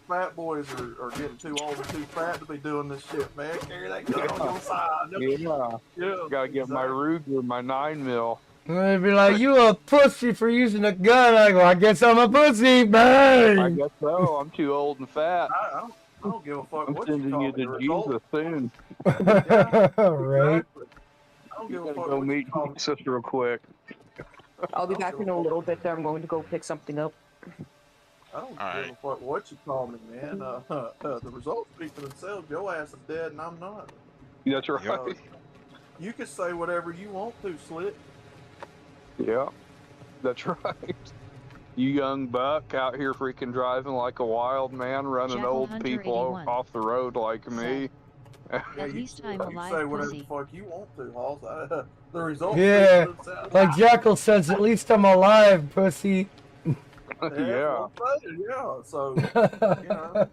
fat boys are getting too old and too fat to be doing this shit, man. Carry that gun on your side. Yeah. Gotta get my Ruger, my 9mm. They'd be like, you a pussy for using a gun. I go, I guess I'm a pussy, bang! I guess so. I'm too old and fat. I don't give a fuck I'm what you sending call you me. to The result, Jesus soon. Right? exactly. I don't give a Gotta fuck go what meet you call me. Jesus real quick. I'll be back in a little bit. There, I'm going to go pick something up. I don't give a fuck what you call me, man. The results speak for themselves. Your ass is dead and I'm not. That's right. You can say whatever you want to, Slick. Yeah, that's right. You young buck out here freaking driving like a wild man, running Jackal old Hunter people 81 off the road like me. At least I'm You can alive, say whatever pussy. the fuck you want to, Halls. The results Yeah, speak for themselves. like Jackal says, at least I'm alive, pussy. Yeah. Yeah. Yeah. So, you know,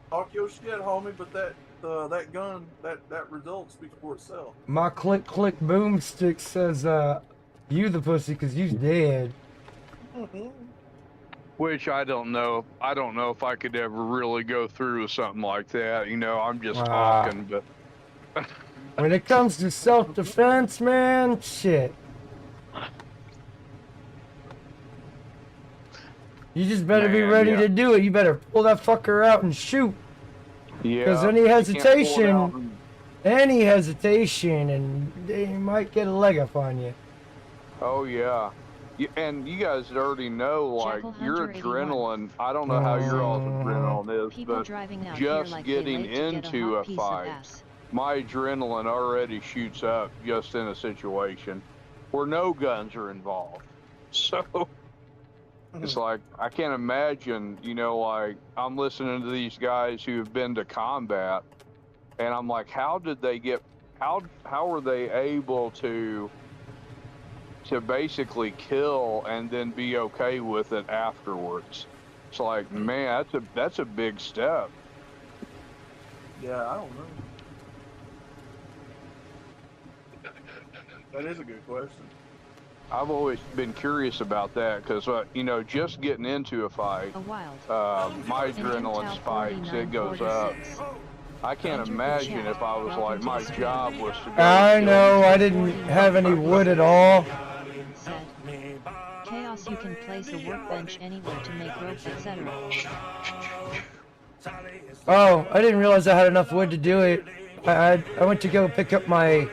talk your shit, homie, but that gun, that result speaks for itself. My click click boomstick says, you the pussy, cause you's dead. Which I don't know. I don't know if I could ever really go through with something like that. You know, I'm just talking, but When it comes to self-defense, man, shit. You just better be Man, ready yeah. to do it. You better pull that fucker out and shoot. yeah. Because any you can't pull it out hesitation, and they might get a leg up on you. Oh yeah. And you guys already know, like, Jackal your Hunter 81. adrenaline, I don't know how your all's adrenaline is, People but driving out here just like getting they late to get a into hot a piece fight, of ass. my adrenaline already shoots up just in a situation where no guns are involved. So it's like, I can't imagine, you know, like, I'm listening to these guys who have been to combat, and I'm like, how did they get, how were they able to basically kill and then be okay with it afterwards? It's like, man, that's a big step. Yeah, I don't know. That is a good question. I've always been curious about that because, you know, just getting into a fight, A wild. my An adrenaline Intel spikes, it goes up. 4946. I can't Enter the imagine chat. if I was like, Welcome to my the stream. job was to go. I kill know, I didn't have any wood at all. Said. Chaos, you can place a workbench anywhere to make rope, etc. Oh, I didn't realize I had enough wood to do it. I went to go pick up my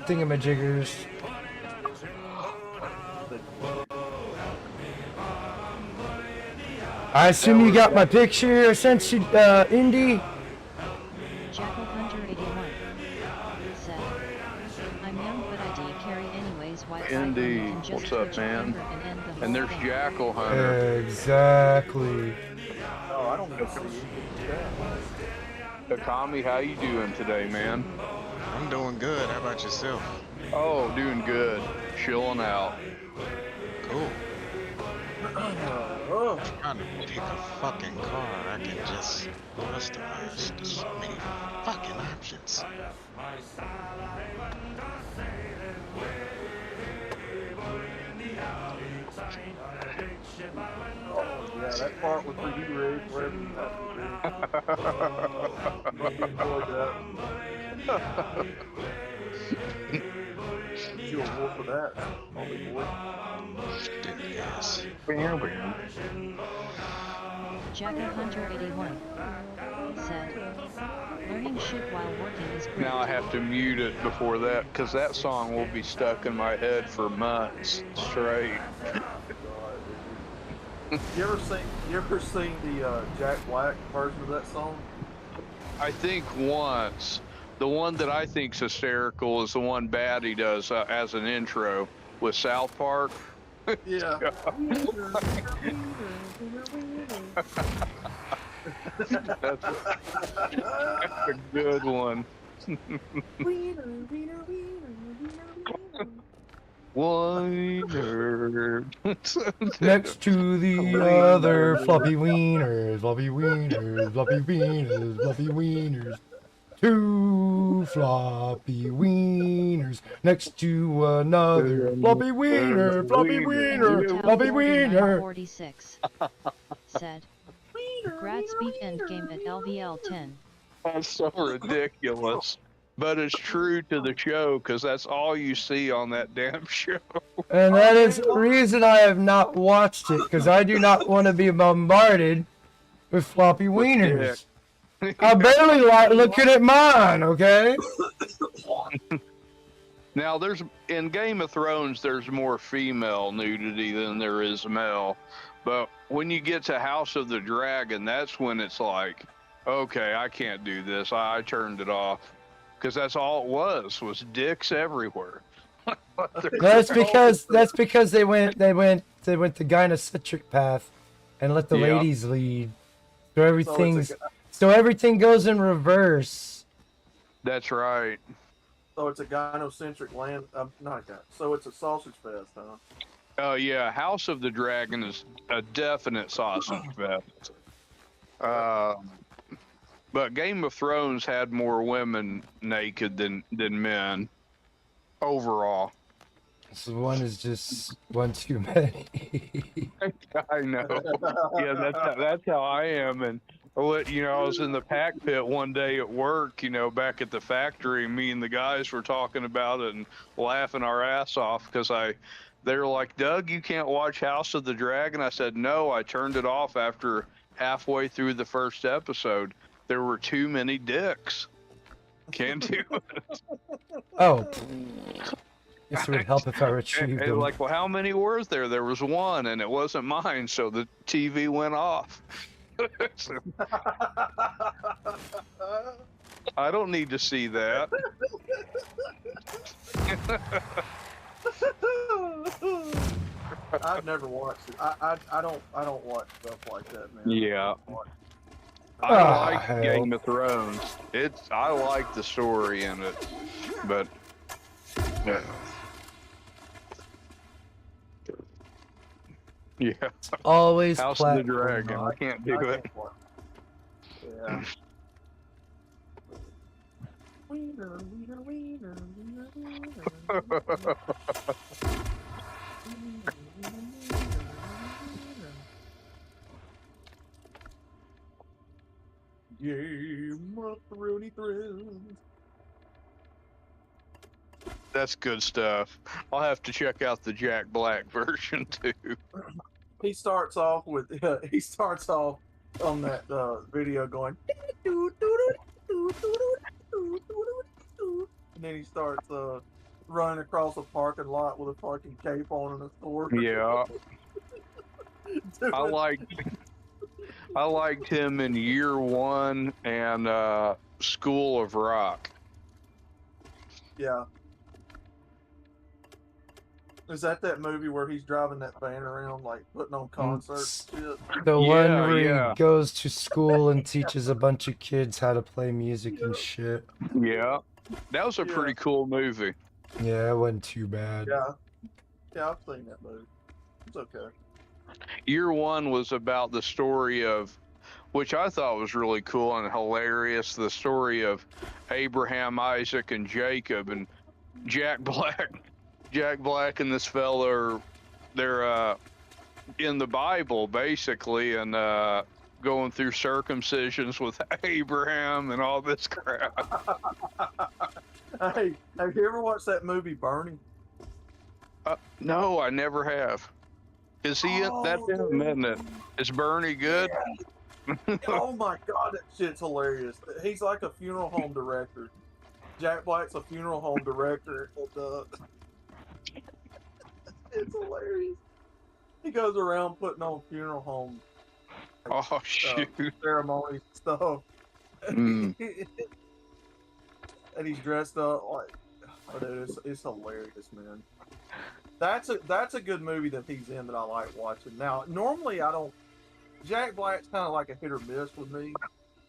thingamajiggers. I assume you got my picture since you, Indy? Jackal Hunter 81 said, I'm young but I do carry anyways. Why fight when you Indeed. can just What's up, twitch your man? finger and end the whole And there's thing. Jackal Hunter. Exactly. Oh, I don't even see anything like that. Akami, how you doing today, man? I'm doing good. How about yourself? Oh, doing good. Chilling out. Cool. Oh, Trying to pick a fucking car I can just customize. There's so many fucking options. yeah, that part was for you, Rig. Wherever you have to be. Enjoyed that. enough of that. Only boy. Yes. Jacka Hunter 81 said, learning shit while working is great. Now I have to mute it before that because that song will be stuck in my head for months straight. You ever seen the Jack Black version of that song? I think once. The one that I think's hysterical is the one Batty does as an intro with South Park. Yeah. That's a good one. Wiener. Next to the other floppy wieners, floppy wieners, floppy wieners, floppy wieners. 2 floppy wieners next to another floppy wiener, floppy wiener, floppy wiener. 46 said, grad speed endgame at LVL 10. That's so ridiculous. But it's true to the show because that's all you see on that damn show. And that is the reason I have not watched it, because I do not want to be bombarded with floppy wieners. I barely like looking at mine, okay? Now, in Game of Thrones, there's more female nudity than there is male. But when you get to House of the Dragon, that's when it's like, okay, I can't do this. I turned it off. Because that's all it was dicks everywhere. That's because they went the gynocentric path and let the ladies lead. So everything goes in reverse. That's right. So it's a gynocentric land, not a guy. So it's a sausage fest, huh? Oh yeah, House of the Dragon is a definite sausage fest. But Game of Thrones had more women naked than men overall. So one is just one too many. I know. Yeah, that's how I am. And I was in the pack pit one day at work, back at the factory. Me and the guys were talking about it and laughing our ass off because they were like, Doug, you can't watch House of the Dragon. I said, no, I turned it off after halfway through the first episode. There were too many dicks. Can't do it. Oh. This would help if I retrieved them. Like, well, how many were there? There was one, and it wasn't mine, so the TV went off. I don't need to see that. I've never watched it. I don't watch stuff like that, man. Yeah. I like Game of Thrones. I like the story in it, but yeah. Always House of the Dragon. I can't do it. Yeah. Game of Thrones. That's good stuff. I'll have to check out the Jack Black version too. He starts off on that video going, and then he starts running across a parking lot with a fucking cape on and a sword. Yeah. I liked him in Year One and School of Rock. Yeah. Is that movie where he's driving that van around, like putting on concerts and shit? The one where he goes to school and teaches a bunch of kids how to play music and shit. Yeah. That was a pretty cool movie. Yeah, it wasn't too bad. Yeah. Yeah, I've seen that movie. It's okay. Year One was about the story of, which I thought was really cool and hilarious, the story of Abraham, Isaac, and Jacob, and Jack Black and this fella they're in the Bible basically, and going through circumcisions with Abraham and all this crap. Hey, have you ever watched that movie Bernie? No, I never have. Is he it? That's him, isn't it? Is Bernie good? Oh my god, that shit's hilarious. He's like a funeral home director. Jack Black's a funeral home director. And, it's hilarious. He goes around putting on funeral home Oh shoot! ceremonies and stuff. Mm. And he's dressed up like, oh, dude, it's hilarious, man. That's a good movie that he's in that I like watching. Now, normally I don't. Jack Black's kind of like a hit or miss with me.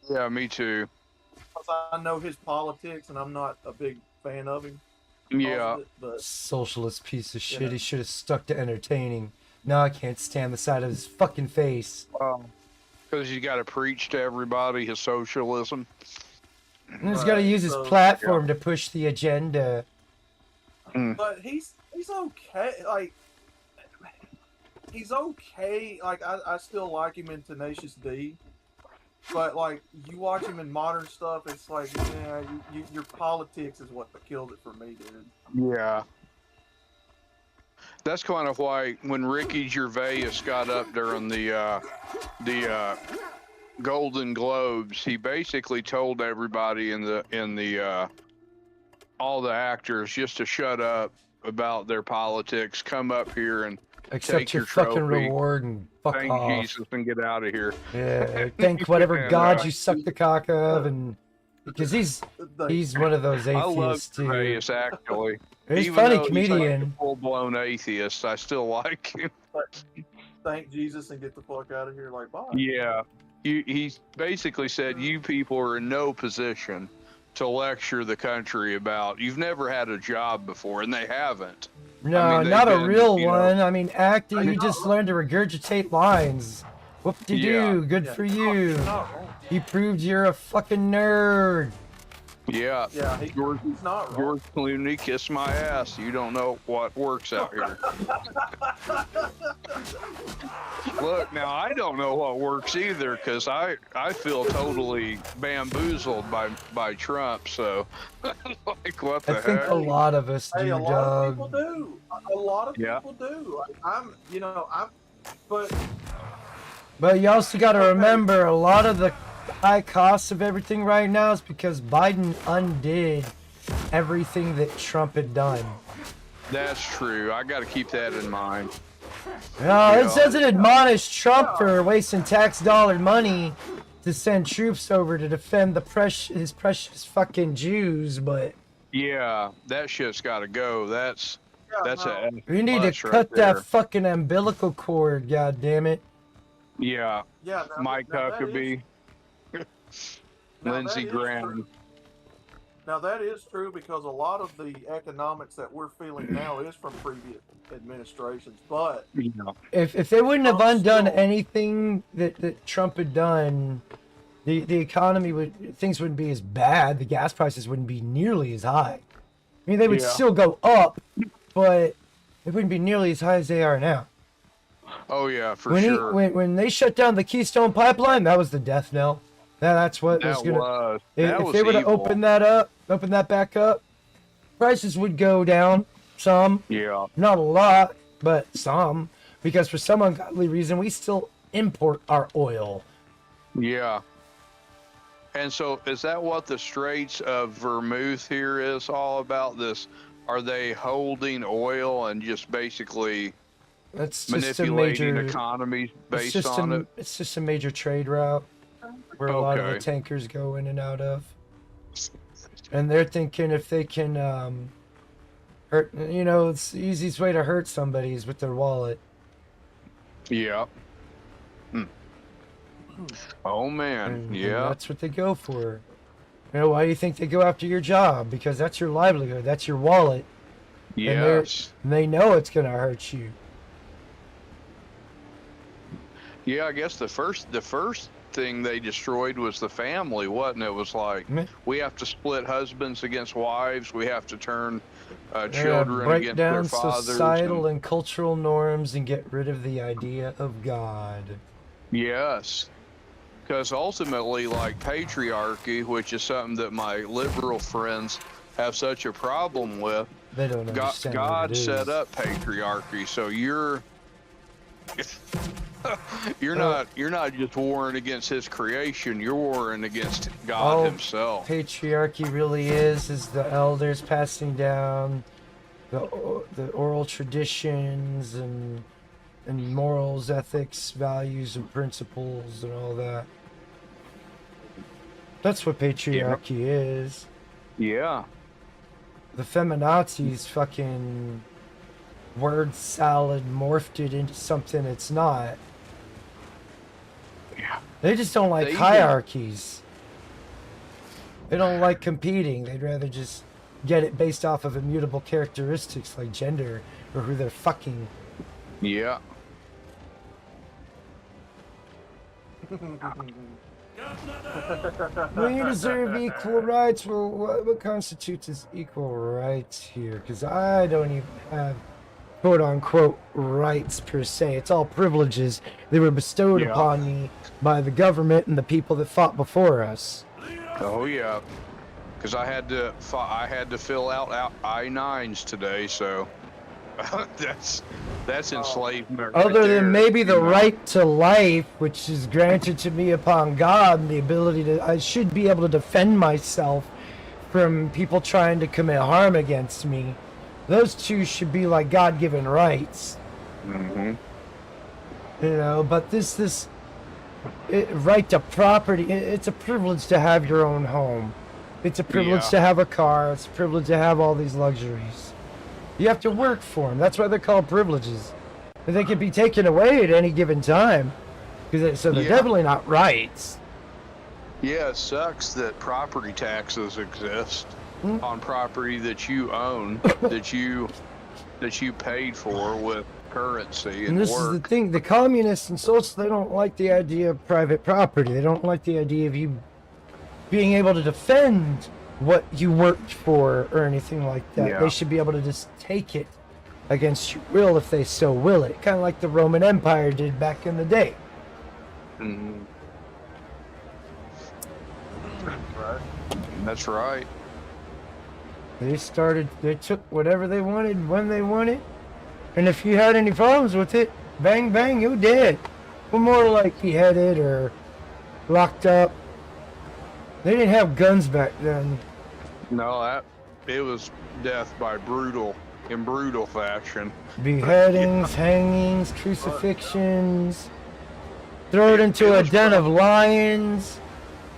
Yeah, me too. Because I know his politics, and I'm not a big fan of him. Yeah. But Socialist piece of shit. know. He should have stuck to entertaining. Now I can't stand the side of his fucking face. Because you got to preach to everybody his socialism. And he's got to use his platform to push the agenda. But he's okay. Like, he's okay. Like, I still like him in Tenacious D. But, like, you watch him in modern stuff, it's like, yeah, your politics is what killed it for me, dude. Yeah. That's kind of why when Ricky Gervais got up during the Golden Globes, he basically told everybody in the all the actors just to shut up about their politics, come up here and accept take your your fucking trophy, reward and fuck thank off. Jesus and get out of here. Yeah, thank whatever And, god you suck the cock of, and because he's one of those I love atheists too. Gervais, actually. He's Even funny though comedian. He's like a full-blown atheist, I still like him. Thank Jesus and get the fuck out of here. Like, bye. Yeah. He basically said, you people are in no position to lecture the country about, you've never had a job before, and they haven't. No, I mean, not a they've been, real you know- one. I mean, acting, you just learn to regurgitate lines. Whoop-de-doo, Yeah. good for you. You proved you're a fucking nerd. Yeah. Yeah, George, he's not wrong. George Clooney, kiss my ass. You don't know what works out here. Look, now I don't know what works either, because I feel totally bamboozled by Trump. So, like, what the I think heck? a lot of us do, Hey, a lot of people Doug. do. A lot of Yeah. people do. But But you also got to remember, a lot of the high costs of everything right now is because Biden undid everything that Trump had done. That's true. I got to keep that in mind. No, it doesn't admonish Trump for wasting tax dollar money to send troops over to defend his precious fucking Jews, but Yeah, that shit's got to go. That's a we need to plus right cut there. that fucking umbilical cord, god damn it. Yeah, yeah, Mike Huckabee, now Lindsey that is Graham. true. Now that is true because a lot of the economics that we're feeling now is from previous administrations. But You know, If they wouldn't have I'm undone still- anything that Trump had done, the economy things wouldn't be as bad. The gas prices wouldn't be nearly as high. I mean, they would Yeah. still go up, but it wouldn't be nearly as high as they are now. oh yeah, for When sure. when they shut down the Keystone Pipeline, that was the death knell. That's what was that gonna. was If was they would have evil. opened that back up, prices would go down some. Yeah, Not a lot, but some. Because for some ungodly reason, we still import our oil. yeah. And so, is that what the Straits of Vermouth here is all about? This, are they holding oil and just basically That's just a manipulating major. economies It's based just on it? it's just a major trade route where a lot of the Okay. tankers go in and out of. And they're thinking if they can hurt, it's the easiest way to hurt somebody is with their wallet. Yeah. Oh man, And yeah. that's what they go for. Why do you think they go after your job? Because that's your livelihood. That's your wallet. Yes. And they know it's going to hurt you. Yeah, I guess the first thing they destroyed was the family, wasn't it? It was like, we have to split husbands against wives. We have to turn children break against down their fathers. societal and cultural norms and get rid of the idea of God. Yes. Because ultimately, like patriarchy, which is something that my liberal friends have such a problem with, They don't understand what God it is. set up patriarchy, so you're you're not just warring against his creation. You're warring against God himself. Patriarchy really is the elders passing down the oral traditions and morals, ethics, values, and principles, and all that. That's what patriarchy is. Yeah. The feminazis fucking word salad morphed it into something it's not. Yeah. They just don't like hierarchies. They don't like competing. They'd rather just get it based off of immutable characteristics like gender or who they're fucking. Yeah. We deserve equal rights. Well, what constitutes as equal rights here? Because I don't even have quote-unquote rights per se. It's all privileges. They were bestowed upon me by the government and the people that fought before us. Oh yeah. Because I had to fill out I-9s today, so that's enslavement. Other right there, than maybe the you know? right to life, which is granted to me upon God, and the ability to, I should be able to defend myself from people trying to commit harm against me. Those two should be like God-given rights. Mm-hmm. You know, but this right to property, it's a privilege to have your own home. It's a privilege to have a car. It's a privilege to have all these luxuries. You have to work for them. That's why they're called privileges. And they can be taken away at any given time. So they're definitely not rights. Yeah, it sucks that property taxes exist on property that you own, that you paid for with currency and this work. is the thing. The communists and socialists, they don't like the idea of private property. They don't like the idea of you being able to defend what you worked for or anything like that. Yeah. They should be able to just take it against your will if they so will it. Kind of like the Roman Empire did back in the day. Mm-hmm. That's right. They took whatever they wanted when they wanted. And if you had any problems with it, bang, bang, you're dead. Or more like beheaded or locked up. They didn't have guns back then. No, it was death by brutal fashion. Beheadings, hangings, crucifixions, thrown into a den of lions,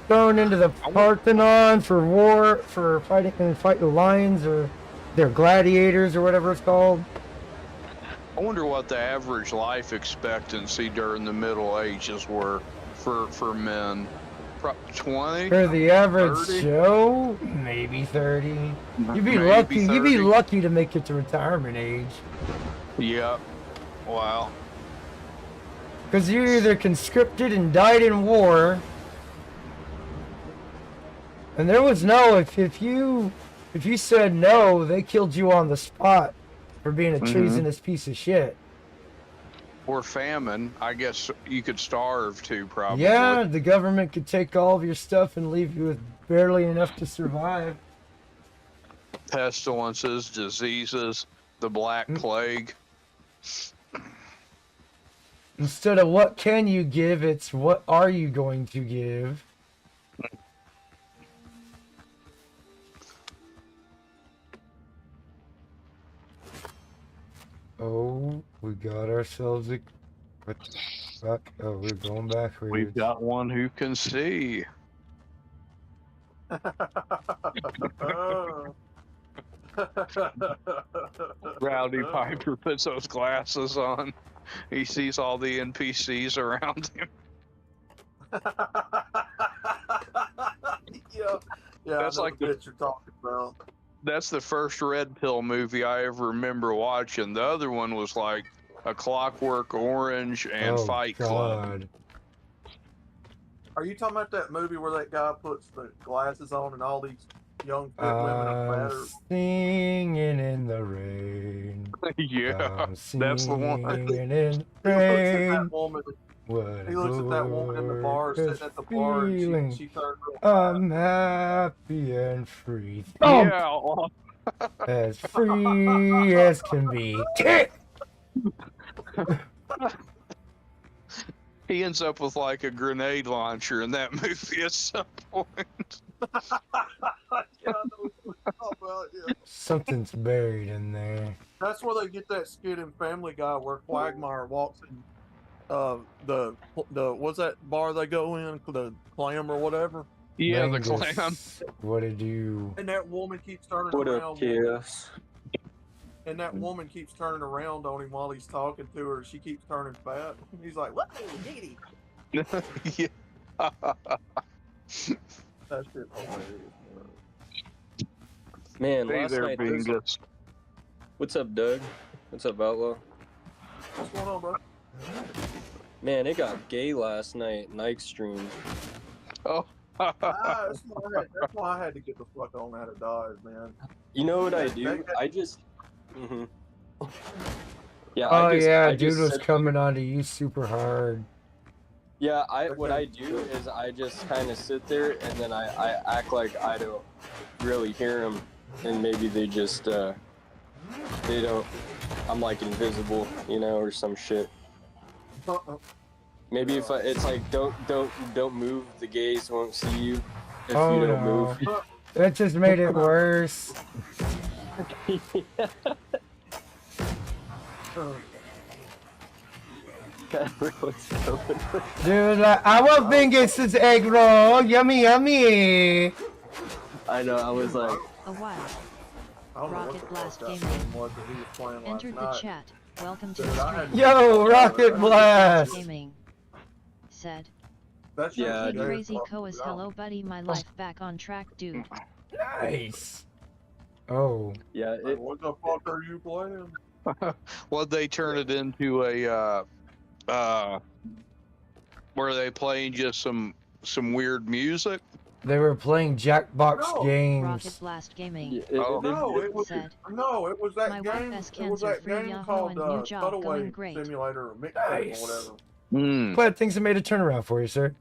thrown into the Parthenon for war, for fighting the lions, or their gladiators, or whatever it's called. I wonder what the average life expectancy during the Middle Ages were for men. 20? For the average 30? Joe, maybe 30. You'd be Maybe lucky. 30. You'd be lucky to make it to retirement age. Yep. Wow. Because you're either conscripted and died in war, and there was no. If you said no, they killed you on the spot for being a treasonous piece of shit. Or famine. I guess you could starve too, probably. Yeah, the government could take all of your stuff and leave you with barely enough to survive. Pestilences, diseases, the Black Plague. Instead of what can you give, it's what are you going to give. Oh, we got ourselves a... What the fuck? Oh, we're going backwards. We've got one who can see. Rowdy Piper puts those glasses on. He sees all the NPCs around him. Yeah, That's like the bit you're talking about. That's the first Red Pill movie I ever remember watching. The other one was like A Clockwork Orange and Fight Club. Are you talking about that movie where that guy puts the glasses on and all these young fit women are better? Singing in the rain. Yeah, that's the one. Singing in the He looks at rain. that woman. What He looks at that woman in the bar, sitting at the bar, and she turned real I'm happy and free. Yeah, As free as can be. He ends up with like a grenade launcher in that movie at some point. Yeah, I know what you're talking about, yeah. Something's buried in there. That's where they get that skit in Family Guy where Quagmire walks in the what's that bar they go in, the Clam or whatever, Yeah, Mangus, the clam. What did you? and that woman keeps turning What around. up, Chaos? And that woman keeps turning around on him while he's talking to her. She keeps turning fat. He's like, "What? Diggity." Yeah. That shit's hilarious. Man, Hey last there, night. Bingus. What's up, Doug? What's up, Outlaw? What's going on, bro? Man, it got gay last night. Nike stream. Oh. That's why I had to get the fuck on out of Dodge, man. You know what I do? I just. Yeah. Oh I just, yeah, I dude just was sit- coming onto you super hard. Yeah, what I do is I just kind of sit there and then I act like I don't really hear them, and maybe they just they don't. I'm like invisible, you know, or some shit. Maybe if it's like don't move, the gays won't see you if Oh you don't no, move. that just made it worse. Dude, I want Bingus's egg roll. Yummy, yummy. I know. I was like, A while. I don't know what Rocket the Blast fuck that Gaming. game was that he was playing last Entered the night. chat. Welcome to Dude, the I had- stream. Yo, Rocket Blast. Gaming. Said. That shit Yeah, was Hey gay as Crazy fuck. Coas, hello buddy, my life back on track, dude. Nice. Oh. yeah, Like, what the fuck are you playing? Well, they turn it into a where they playing just some weird music. They were playing Jackbox No. Rocket games. Blast Gaming. yeah, No, it was Said. no, it was that My game. wife has It was cancer, that free game Yahoo called and new job Cutaway going great. Simulator or Mixtape Nice. or whatever. Hmm. Glad things have made a turnaround for you, sir.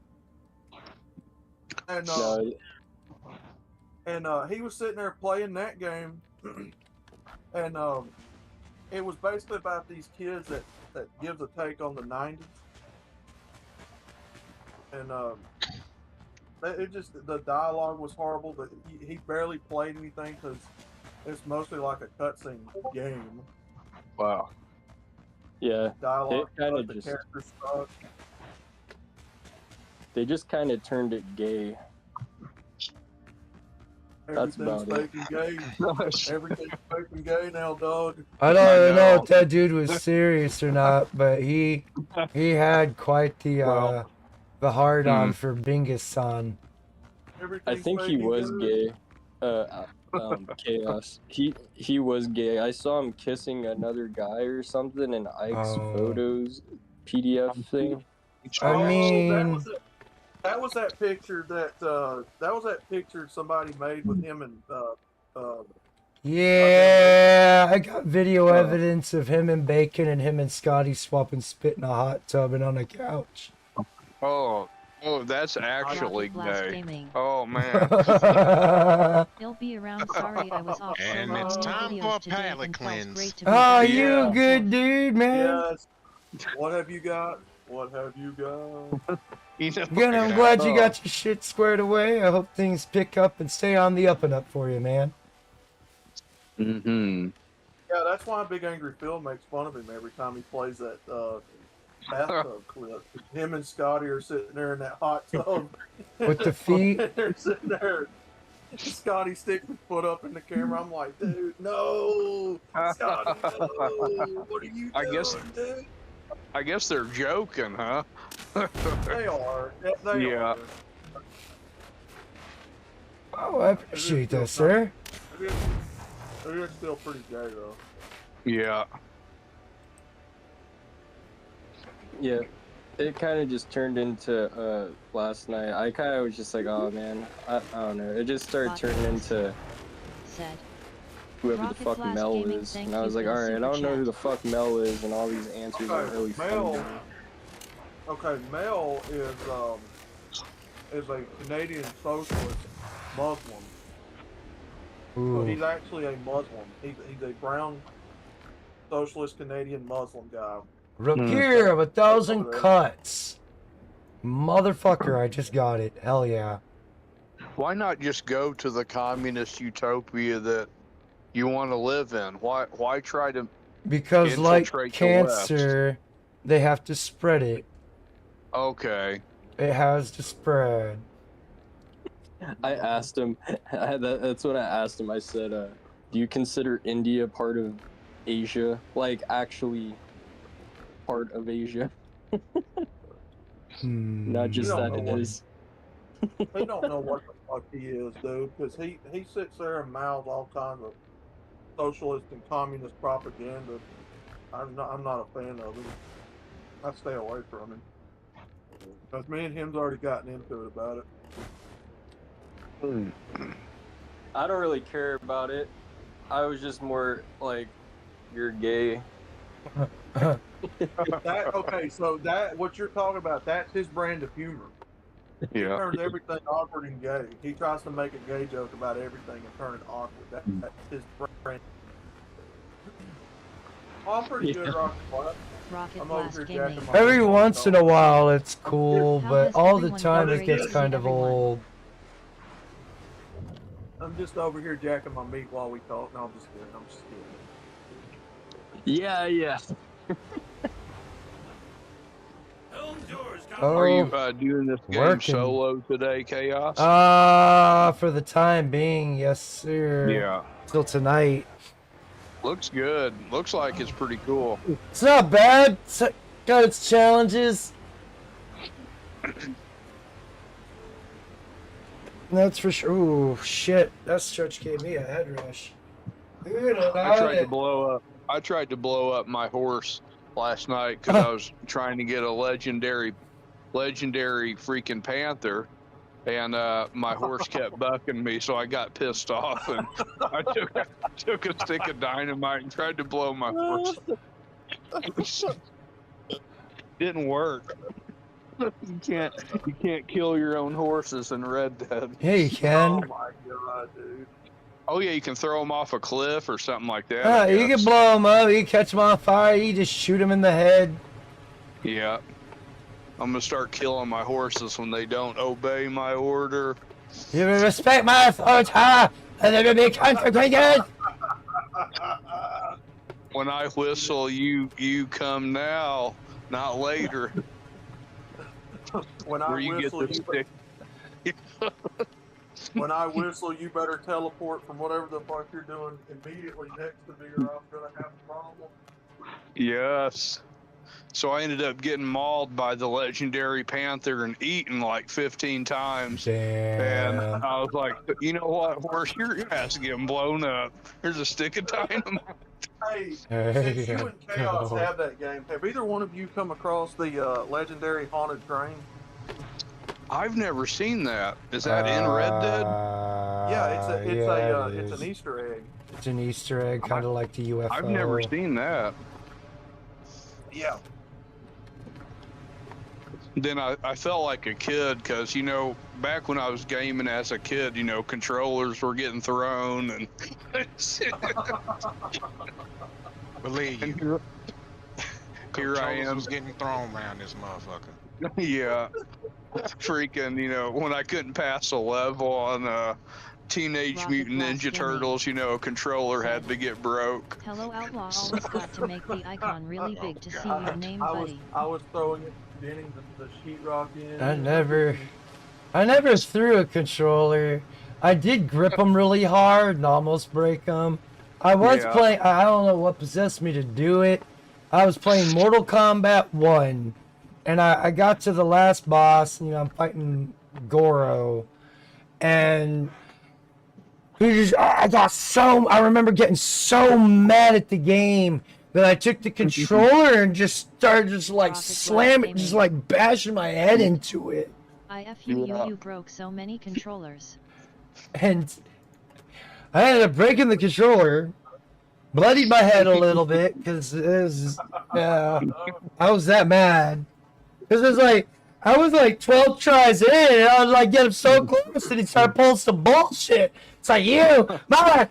And no, he was sitting there playing that game, and it was basically about these kids that gives a take on the '90s, and it just the dialogue was horrible. But he barely played anything because it's mostly like a cutscene game. Wow. yeah. Dialogue, It kinda sucked, the just- characters suck. They just kind of turned it gay. That's Everything's about it. fake and gay. Everything's fake and gay now, dog. I don't I even know know. if that dude was serious or not, but he had quite the hard on for Bingus-san. I Everything's think he fake and was gay. Chaos. He was gay. I saw him kissing another guy or something in Ike's Oh. photos PDF thing. I mean, that was that picture that picture somebody made with him and yeah, I got video evidence of him and Bacon and him and Scotty swapping spit in a hot tub and on a couch. Oh, that's actually Rocket Blast gay. Gaming. Oh man. He'll be around. Sorry, I was off. And filming it's new time videos for a today palate and felt cleanse. great to be Oh, back. you Yeah. good dude, man. yes. What have you got? What have you got? You know, Good, I'm glad you got your shit squared away. I hope things pick up and stay on the up and up for you, man. Mm-hmm. Yeah, that's why Big Angry Phil makes fun of him every time he plays that bathtub clip. Him and Scotty are sitting there in that hot tub. With the feet. They're sitting there. Scotty sticks his foot up in the camera. I'm like, dude, no. Scotty, no. What are you doing, I guess- dude? I guess they're joking, huh? They are. They Yeah. are. Oh, I appreciate that, sir. It is still pretty gay, though. Yeah. Yeah. It kind of just turned into last night. I kind of was just like, oh man, I don't know. It just started turning into Said. whoever Rocket the fuck Blast Mel Gaming, is, thank and I you was for like, the all right, I super don't know chat. who the fuck Mel is, and all these answers aren't Okay, really funny. Mel. to me. Okay, Mel is a Canadian socialist Muslim. So Ooh. he's actually a Muslim. He's a brown socialist Canadian Muslim guy. Repair of 1,000 cuts. Motherfucker, I just got it. Hell yeah. Why not just go to the communist utopia that you want to live in? Why try to Because like infiltrate the West? cancer, they have to spread it. Okay. It has to spread. I asked him. That's what I asked him. I said, "Do you consider India part of Asia? Like actually part of Asia, not just that it is." He don't know what the fuck he is, dude. Because he sits there and mouths all kinds of socialist and communist propaganda. I'm not a fan of him. I stay away from him. Because me and him's already gotten into it about it. I don't really care about it. I was just more like, you're gay. Okay, so that what you're talking about, that's his brand of humor. He Yeah. turns everything awkward and gay. He tries to make a gay joke about everything and turn it awkward. That's his brand. I'm pretty good rocket blast. Rocket I'm over Blast here Gaming. jacking my Every feet once off. in a while it's cool, How but has all the everyone time been it gets raising kind of everyone? old. I'm just over here jacking my meat while we talk. No, I'm just kidding. I'm just kidding. Yeah. Are you Oh, doing this game working. solo today, Chaos? for the time being, yes sir. Yeah. Till tonight. Looks good. Looks like it's pretty cool. It's not bad. It's got its challenges. That's for sure. Ooh, shit. That stretch gave me a head rush. Dude, I tried to blow up my horse last night because I was trying to get a legendary freaking panther, and my horse kept bucking me, so I got pissed off and I took a stick of dynamite and tried to blow my horse. Didn't work. You can't kill your own horses in Red Dead. Yeah, you Oh can. my god, dude. Oh yeah, you can throw them off a cliff or something like that. I You guess. can blow them up. You can catch them on fire. You just shoot them in the head. Yeah. I'm gonna start killing my horses when they don't obey my order. You will respect my authority, and there will be consequences. When I whistle, you come now, not later. When I Where you get whistle, the you stick. when I whistle, you better teleport from whatever the fuck you're doing immediately next to me, or I'm gonna have a problem. Yes. So I ended up getting mauled by the legendary panther and eaten like 15 times. Damn. And I was like, you know what, horse, your ass is getting blown up. Here's a stick of dynamite. Hey, There since you you and Chaos go. have that game, have either one of you come across the legendary haunted train? I've never seen that. Is that in Red Dead? Yeah, it it's an is. Easter egg. It's an Easter egg, kind of like the UFO. I've never seen that. Yeah. Then I felt like a kid because, you know, back when I was gaming as a kid, you know, controllers were getting thrown and Believe you. here I Controllers am. was getting thrown around this motherfucker. Yeah. Freaking, you know, when I couldn't pass a level on Teenage Rocket Mutant Blast Ninja Gaming. Turtles, you know, a controller had to get broke. Hello Outlaw always got to make the icon really big to see your name, I buddy. was throwing it, getting the sheetrock in. I never threw a controller. I did grip them really hard and almost break them. I was Yeah. playing. I don't know what possessed me to do it. I was playing Mortal Kombat 1, and I got to the last boss. And, you know, I'm fighting Goro, and I remember getting so mad at the game that I took the controller and just started Rocket slamming, Blast just like bashing my head into it. You broke so many controllers. And I ended up breaking the controller, bloodied my head a little bit because I was that mad. Because I was like 12 tries in, and I was like getting so close, and he started pulling some bullshit. It's like you, mother,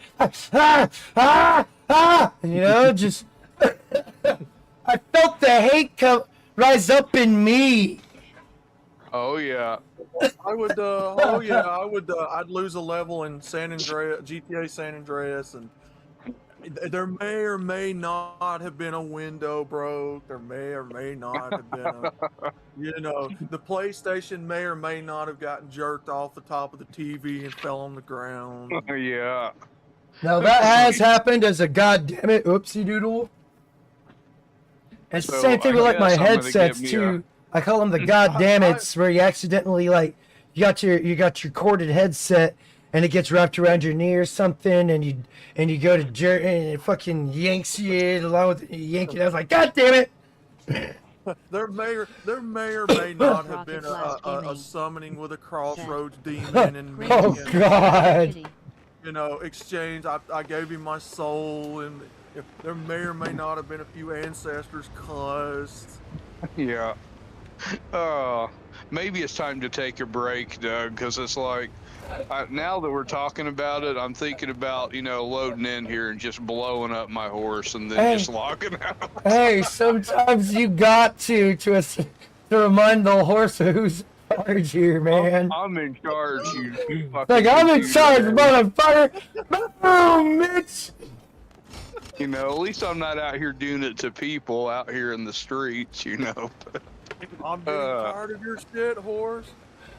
you know, just I felt the hate come rise up in me. Oh yeah. I would, oh yeah, I would, I'd lose a level in San Andreas, GTA San Andreas, and there may or may not have been a window broke. There may or may not have been a, you know, the PlayStation may or may not have gotten jerked off the top of the TV and fell on the ground. Yeah. Now that has happened as a goddamn it oopsie doodle. And it's the So, same thing with I like my guess I'm gonna headsets give me too. I call them the goddammits, where you accidentally like you got your corded headset and it gets wrapped around your knee or something, and you go to jerk and it fucking yanks you along with yanking. I was like, God damn it! There may or may not have been a summoning with a crossroads demon and me. Oh God! You know, exchange. I gave him my soul, and there may or may not have been a few ancestors cussed. Yeah. Maybe it's time to take a break, Doug, because it's like, now that we're talking about it, I'm thinking about, you know, loading in here and just blowing up my horse and then just logging out. Hey, sometimes you got to remind the horse who's in charge here, man. I'm in charge, you fucking Like, I'm in charge, motherfucker! Boom, Mitch! You know, at least I'm not out here doing it to people out here in the streets, you know. I'm getting tired of your shit, horse.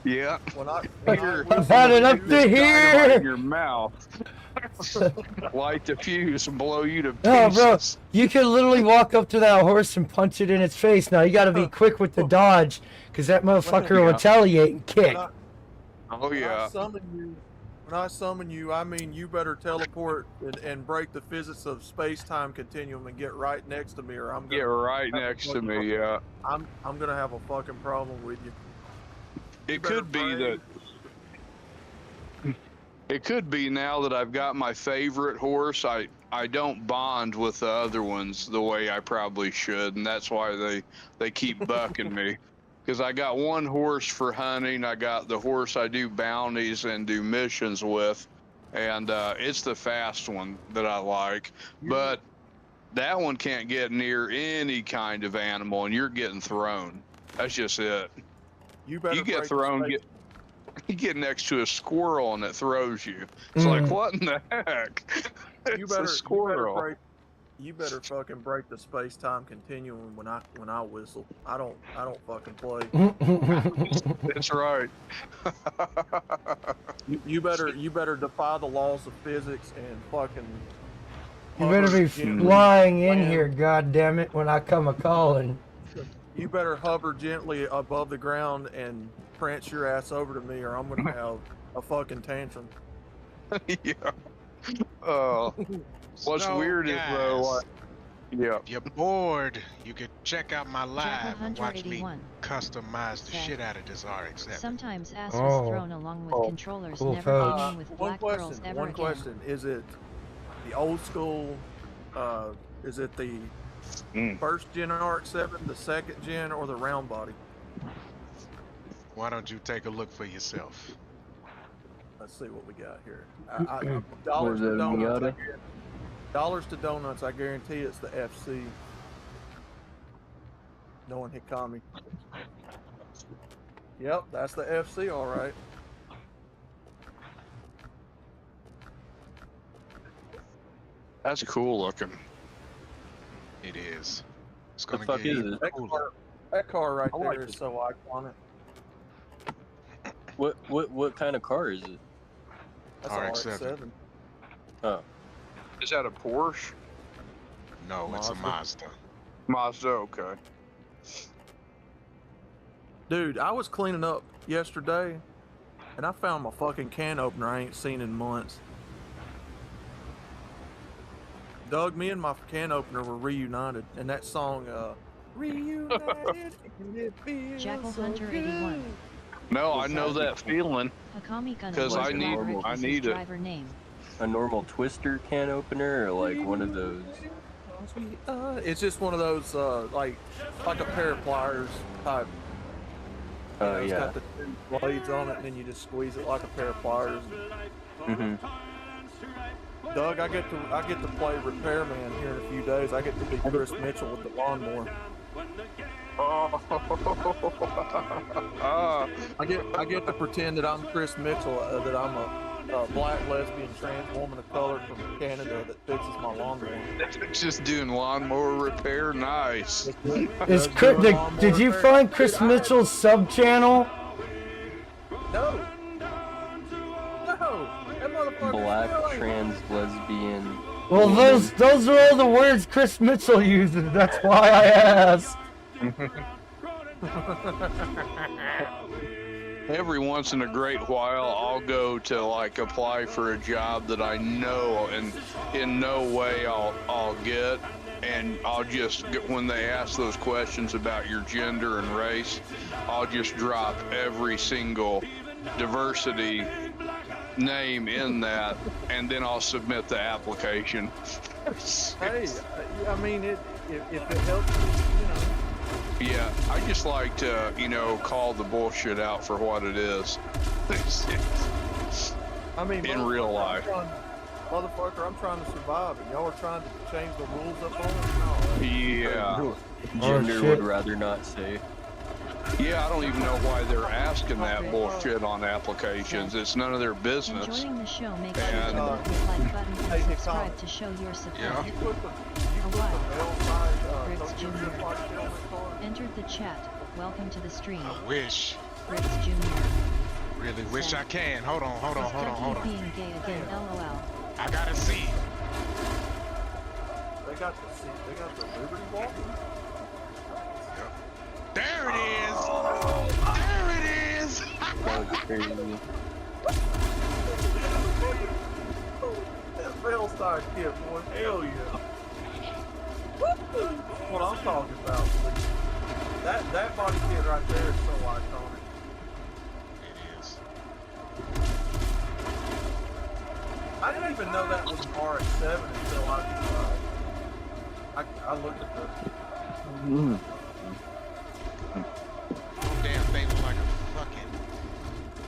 Yeah. When I had it up to here. In your mouth. Light the fuse and blow you to pieces. No, bro, you can literally walk up to that horse and punch it in its face. Now you got to be quick with the dodge, because that motherfucker will retaliate and kick. Oh yeah. When I summon you, I mean you better teleport and break the physics of space-time continuum and get right next to me, or I'm gonna get right next to me. Yeah. I'm gonna have a fucking problem with you. It could be that. It could be now that I've got my favorite horse, I don't bond with the other ones the way I probably should, and that's why they keep bucking me. Because I got one horse for hunting, I got the horse I do bounties and do missions with, and it's the fast one that I like. But that one can't get near any kind of animal, and you're getting thrown. That's just it. You get thrown, you get next to a squirrel and it throws you. It's like, what in the heck? It's a squirrel. You better fucking break the space-time continuum when I whistle. I don't fucking play. That's right. you better defy the laws of physics and fucking. You better be flying in here, goddammit, when I come a calling. You better hover gently above the ground and prance your ass over to me, or I'm gonna have a fucking tantrum. Yeah. What's weird is though, if you're bored, you could check out my live and watch me customize the shit out of this RX-7. Sometimes ass was thrown along with controllers, cool never gaming with black girls ever One again. question: is it the old school? Is it the first gen RX-7, the second gen, or the round body? Why don't you take a look for yourself? Let's see what we got here. Dollars to donuts. I guarantee it's the FC. No one hit Kami. Yep, that's the FC, all right. That's cool looking. It is. It's gonna fuck get is even it? cooler. That car right there is so iconic. What kind of car is it? That's RX-7. RX-7. Oh. Is that a Porsche? No, it's a Mazda. Mazda, okay. Dude, I was cleaning up yesterday, and I found my fucking can opener I ain't seen in months. Doug, me and my can opener were reunited, and that song, Reunited, and it feels Jackal so Hunter good. 81. No, I know that feeling. Hakami Gunner 'Cause was I need- elaborate I as need his it. driver name. A normal twister can opener, or like one of those? It's just one of those, like a pair of pliers type. Oh It's yeah. got the two blades on it, and then you just squeeze it like a pair of pliers. Doug, I get to play repairman here in a few days. I get to be Chris Mitchell with the lawnmower. I get to pretend that I'm Chris Mitchell, that I'm a black lesbian trans woman of color from Canada that fixes my lawnmower. Just doing lawnmower repair, nice. Did you find Chris Mitchell's sub channel? No. That motherfucker. Black trans lesbian. Well, those are all the words Chris Mitchell uses. That's why I asked. Every once in a great while, I'll go to like apply for a job that I know and in no way I'll get, and I'll just when they ask those questions about your gender and race, I'll just drop every single diversity name in that, and then I'll submit the application. Hey, I mean, if it helps you, you know. Yeah, I just like to, call the bullshit out for what it is. I mean, in real life. Motherfucker, I'm trying to survive, and y'all are trying to change the rules up on us? No. Yeah. Gender would rather not say. Yeah, I don't even know why they're asking that bullshit on applications. It's none of their business. Enjoying the show, make sure to hit the like button and subscribe to show your support. Yeah. Briggs Jr. entered the chat. Welcome to the stream. I wish. Briggs Jr. Really wish I can. Hold on. Being gay again, LOL. I gotta see. They got the Liberty Walk. There it is! There it is! That was crazy. That Bellstar kid, boy, hell yeah. What I'm talking about. That body kit right there is so iconic. It is. I didn't even know that was an RX-7 until I looked at the... Damn thing was like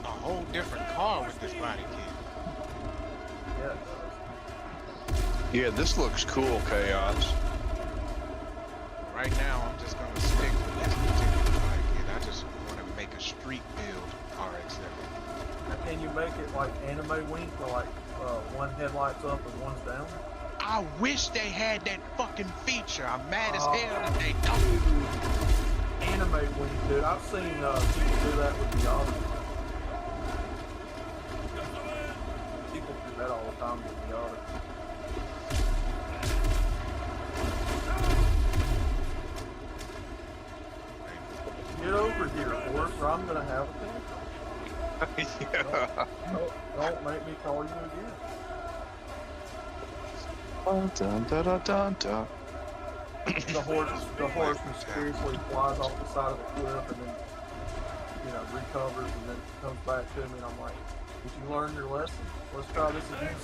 a whole different car with this body kit. Yeah, this looks cool, Chaos. Right now, I'm just gonna stick with this particular body kit. I just want to make a street build RX-7. Can you make it like anime wing for like one headlight's up and one's down? I wish they had that fucking feature. I'm mad as hell that they don't. Anime wing, dude. I've seen people do that with the auto. People do that all the time with the auto. Get over here, horse, or I'm gonna have a tantrum. Yeah. Don't make me call you again. The horse mysteriously flies off the side of the cliff and then, recovers and then comes back to me and I'm like, did you learn your lesson? Let's try this again.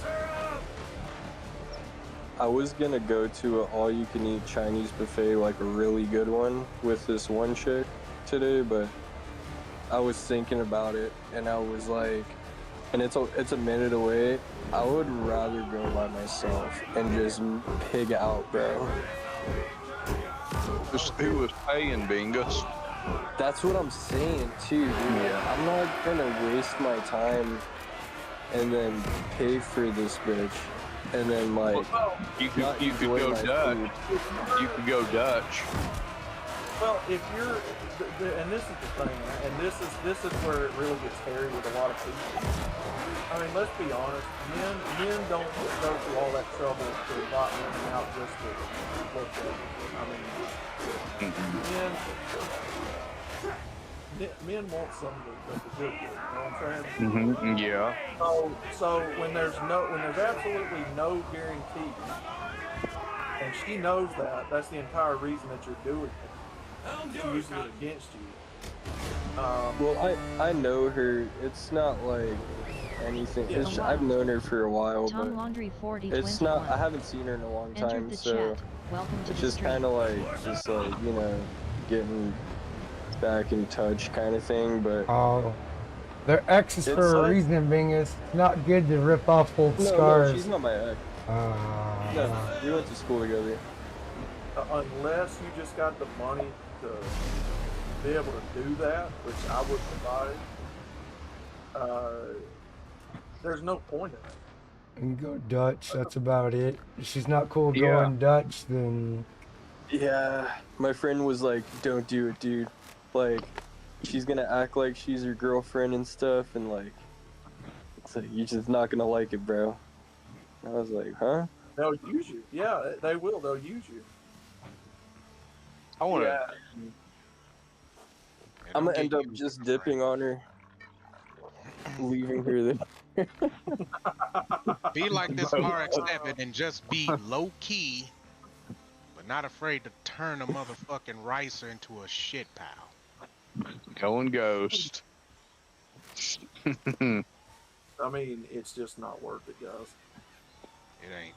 I was gonna go to an all-you-can-eat Chinese buffet, like a really good one, with this one chick today, but I was thinking about it and I was like, and it's a minute away. I would rather go by myself and just pig out, bro. Who was paying, Bingus? That's what I'm saying too, dude. Yeah. I'm not gonna waste my time and then pay for this bitch and then like you could go Dutch. You could go Dutch. Well, if you're, and this is the thing, and this is where it really gets hairy with a lot of people. I mean, let's be honest, men don't go through all that trouble to invite women out just to look at them. I mean, men want something to do with, you know what I'm saying? Yeah. So when there's absolutely no guarantee, and she knows that, that's the entire reason that you're doing it. She uses it against you. Well, I know her. It's not like anything. Yeah. I've known her for a while, Tom but Laundry 40 it's not. I haven't seen her in a long time, the so chat. Welcome to it's the just stream. kind of like getting back in touch kind of thing, but Oh, they're exes It's for a like- reason, Bingus. It's not good to rip off old no, scars. she's not my ex. No, we went to school together. Unless you just got the money to be able to do that, which I would provide, there's no point in it. And go Dutch, that's about it. If she's not cool Yeah. going Dutch, then Yeah, my friend was like, "Don't do it, dude. Like, she's gonna act like she's your girlfriend and stuff, and like, it's like you're just not gonna like it, bro." I was like, "Huh?" They'll use you. Yeah, they will. They'll use you. I want to. Yeah. I'm gonna end up just dipping on her, leaving her there. Be like this RX-7 and just be low key, but not afraid to turn a motherfucking ricer into a shit pile. Going ghost. I mean, it's just not worth it, guys. It ain't.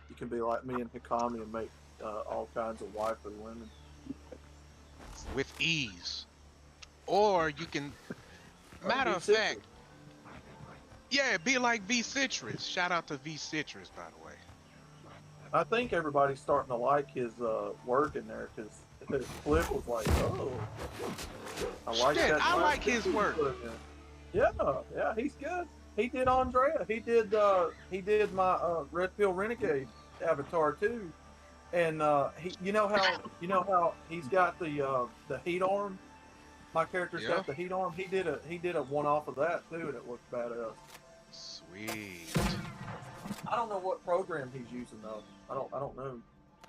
You can be like me and Hikami and make all kinds of waifu women. With ease. Or you can, matter of V-Citrus. fact, yeah, be like V-Citrus. Shout out to V-Citrus, by the way. I think everybody's starting to like his work in there because his flip was like, oh, I like Shit, that. I last like his picture work. you put in. Yeah, he's good. He did Andrea. He did my Red Pill Renegade avatar too. And he, you know how he's got the heat arm. My character's got the heat arm. He did a one off of that too, and it looked badass. Sweet. I don't know what program he's using though. I don't know.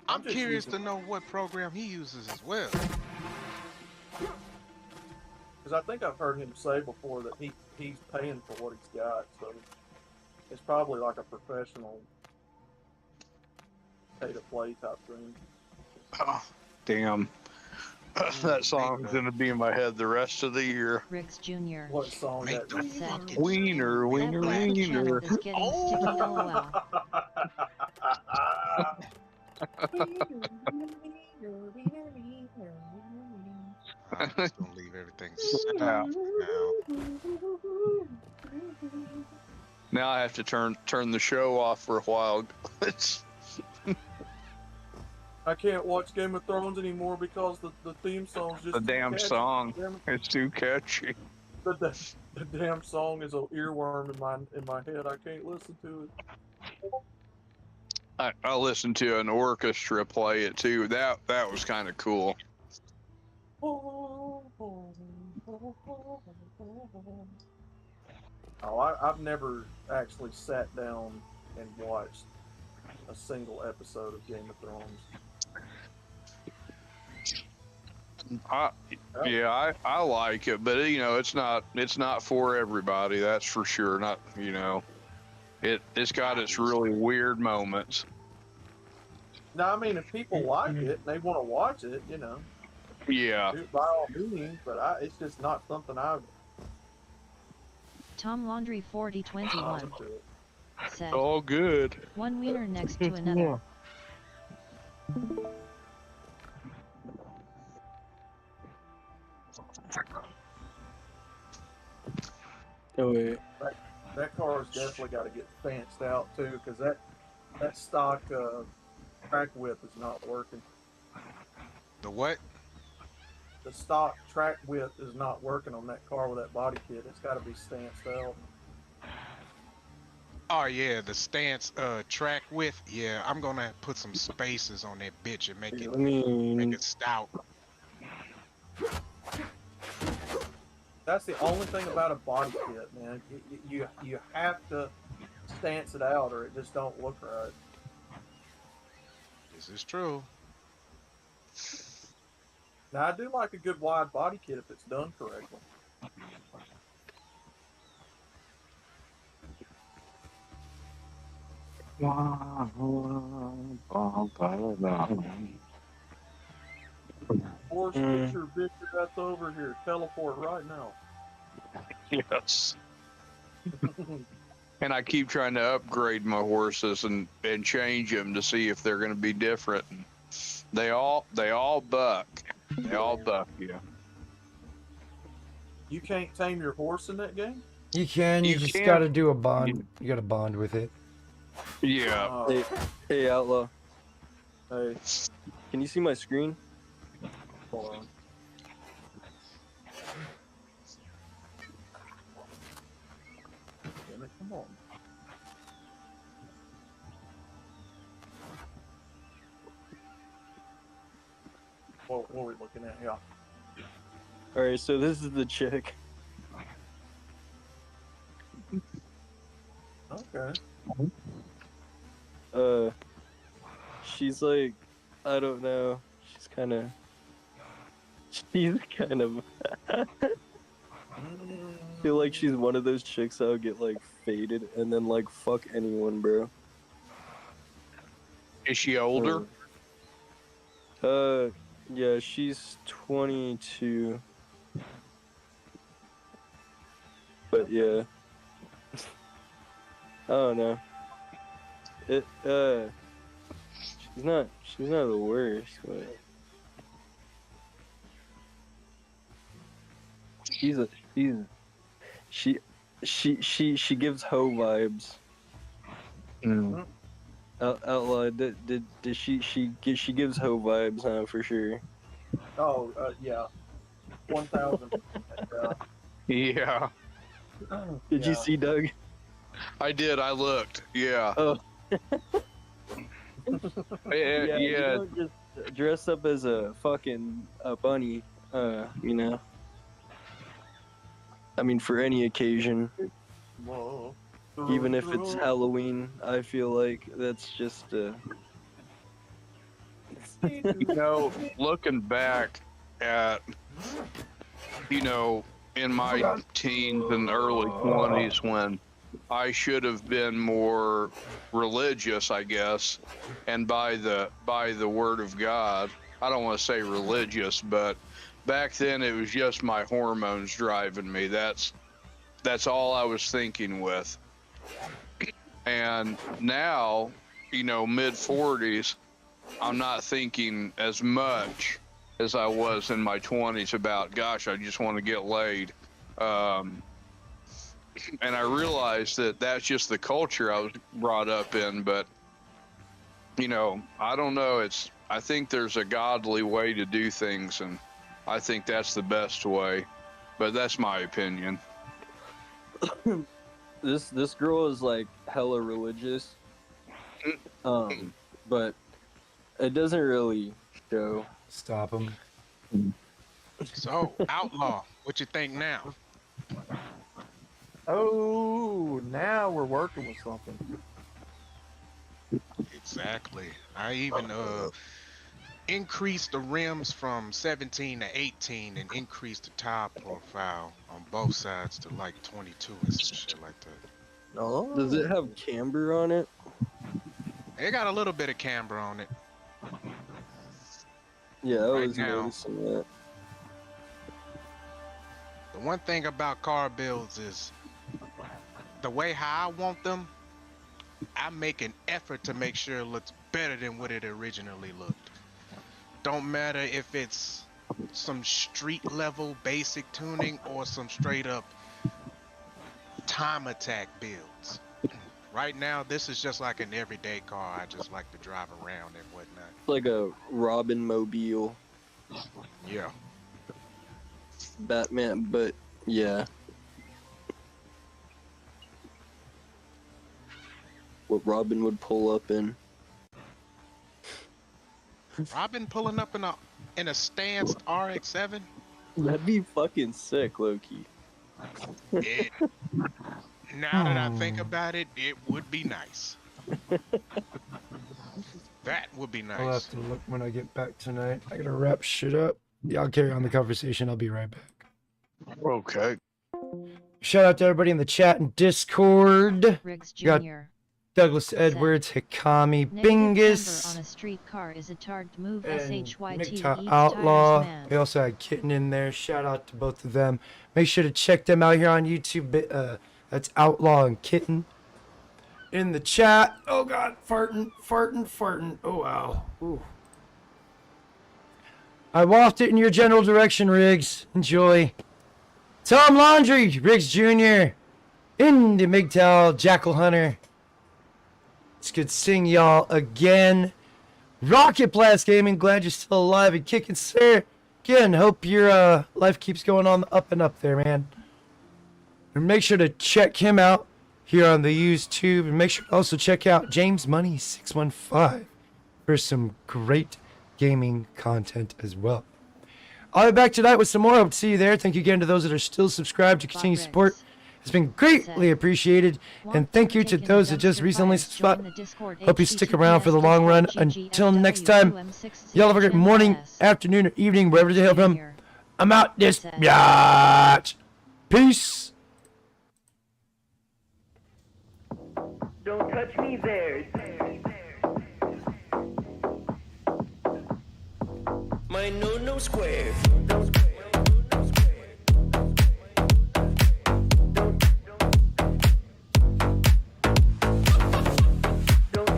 I'm just curious using- to know what program he uses as well. Because I think I've heard him say before that he's paying for what he's got, so it's probably like a professional pay-to-play type thing. Oh, damn. That song's gonna be in my head the rest of the year. Rix Jr. What song Make that? the Said, fucking Wiener, wiener, "That black channel wiener. is getting sticky, lol." I'm just gonna leave everything set out now. Now I have to turn the show off for a while. I can't watch Game of Thrones anymore because the theme song's just The too damn catchy. song. Damn it. It's too catchy. The damn song is an earworm in my head. I can't listen to it. I listened to an orchestra play it too. That was kind of cool. Oh, I've never actually sat down and watched a single episode of Game of Thrones. I like it, but you know, it's not for everybody. That's for sure. Not, you know, it's got its really weird moments. Now, I mean, if people like it and they want to watch it, you know, Yeah. by all means. But it's just not something I've Tom Laundry 4021 to it. said, All good. "One wiener next to another." Oh wait. That car's definitely got to get fenced out too, because that stock track width is not working. The what? The stock track width is not working on that car with that body kit. It's got to be stanced out. Oh yeah, the stance track width. Yeah, I'm gonna put some spaces on that bitch and make it stout. That's the only thing about a body kit, man. You have to stance it out, or it just don't look right. This is true. Now I do like a good wide body kit if it's done correctly. Horse, get your bitch ass over here. Teleport right now. Yes. And I keep trying to upgrade my horses and change them to see if they're going to be different. They all buck. They all buck you. You can't tame your horse in that game? You can. You just can't- got to do a bond. You got to bond with it. Yeah. Hey, Outlaw. Hey, can you see my screen? Hold on. Damn it, come on. What are we looking at here? Alright, so this is the chick. Okay. She's like, I don't know. She's kind of. I feel like she's one of those chicks that'll get like faded and then like fuck anyone, bro. Is she older? Yeah, she's 22. But yeah. I don't know. She's not the worst, but she gives hoe vibes. Outlaw, did she gives hoe vibes, huh, for sure. Oh, yeah. 1,000. Yeah. Did you see Doug? I did. I looked. Yeah. Oh. Yeah. You don't just dress up as a fucking bunny, you know. I mean, for any occasion. Whoa. Even if it's Halloween, I feel like that's just You know, looking back at, you know, in my teens and early 20s when I should have been more religious, I guess, and by the word of God. I don't want to say religious, but back then it was just my hormones driving me. That's all I was thinking with. And now, you know, mid 40s, I'm not thinking as much as I was in my 20s about, gosh, I just want to get laid. And I realized that that's just the culture I was brought up in. But, you know, I don't know. I think there's a godly way to do things, and I think that's the best way. But that's my opinion. This girl is like hella religious, but it doesn't really show. Stop him. So, Outlaw, what you think now? Oh, now we're working with something. Exactly. I even increased the rims from 17 to 18 and increased the tire profile on both sides to like 22 and some shit like that. Oh. Does it have camber on it? It got a little bit of camber on it. Yeah, I Right was now. noticing that. The one thing about car builds is the way how I want them, I make an effort to make sure it looks better than what it originally looked. Don't matter if it's some street level basic tuning or some straight up time attack builds. Right now, this is just like an everyday car. I just like to drive around and whatnot. Like a Robin Mobile. Yeah. Batman, but yeah. What Robin would pull up in. Robin pulling up in a stanced RX-7? That'd be fucking sick, Loki. Now that I think about it, it would be nice. That would be I'll nice. have to look when I get back tonight. I gotta wrap shit up. Yeah, I'll carry on the conversation. I'll be right back. Okay. Shout out to everybody in the chat and Discord. Riggs We got Jr. Douglas Edwards, Hikami, Negative Bingus, camber on a street car is a target move. and SHYT Nick eats Outlaw. tires, man. We also had Kitten in there. Shout out to both of them. Make sure to check them out here on YouTube. That's Outlaw and Kitten. In the chat. Oh god, farting. Oh wow. Ooh. I waft it in your general direction, Riggs. Enjoy. Tom Laundry, Riggs Jr. Into MGTOW, Jackal Hunter. It's good seeing y'all again. Rocket Blast Gaming, glad you're still alive and kicking, sir. Again, hope your life keeps going on the up and up there, man. And make sure to check him out here on the YouTube. And make sure to also check out James Money 615 for some great gaming content as well. I'll be back tonight with some more. Hope to see you there. Thank you again to those that are still subscribed. Your continued support has been greatly appreciated. And thank you to those that just recently subscribed. Hope you stick around for the long run. Until next time, y'all have a great morning, afternoon, or evening, wherever you hail from. I'm out this biatch. Peace. Don't touch me there. My no square. Don't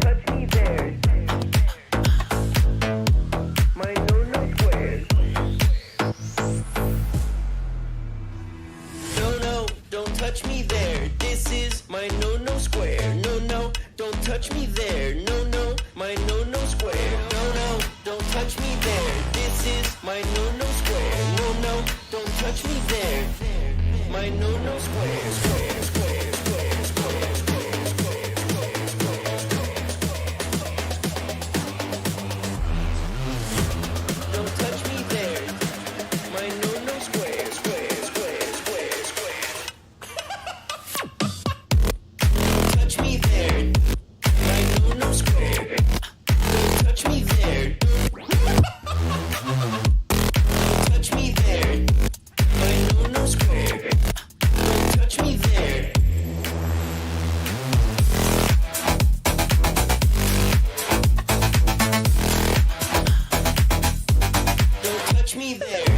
touch me there. My no square. No, don't touch me there. This is my no square. No, don't touch me there. No, my no square. No, don't touch me there. This is my no square. No, don't touch me there. My no square. Don't touch me there. My no square. Don't touch me there. My no square. Don't touch me there. Don't touch me there. My no square. Don't touch me there. Don't touch me there.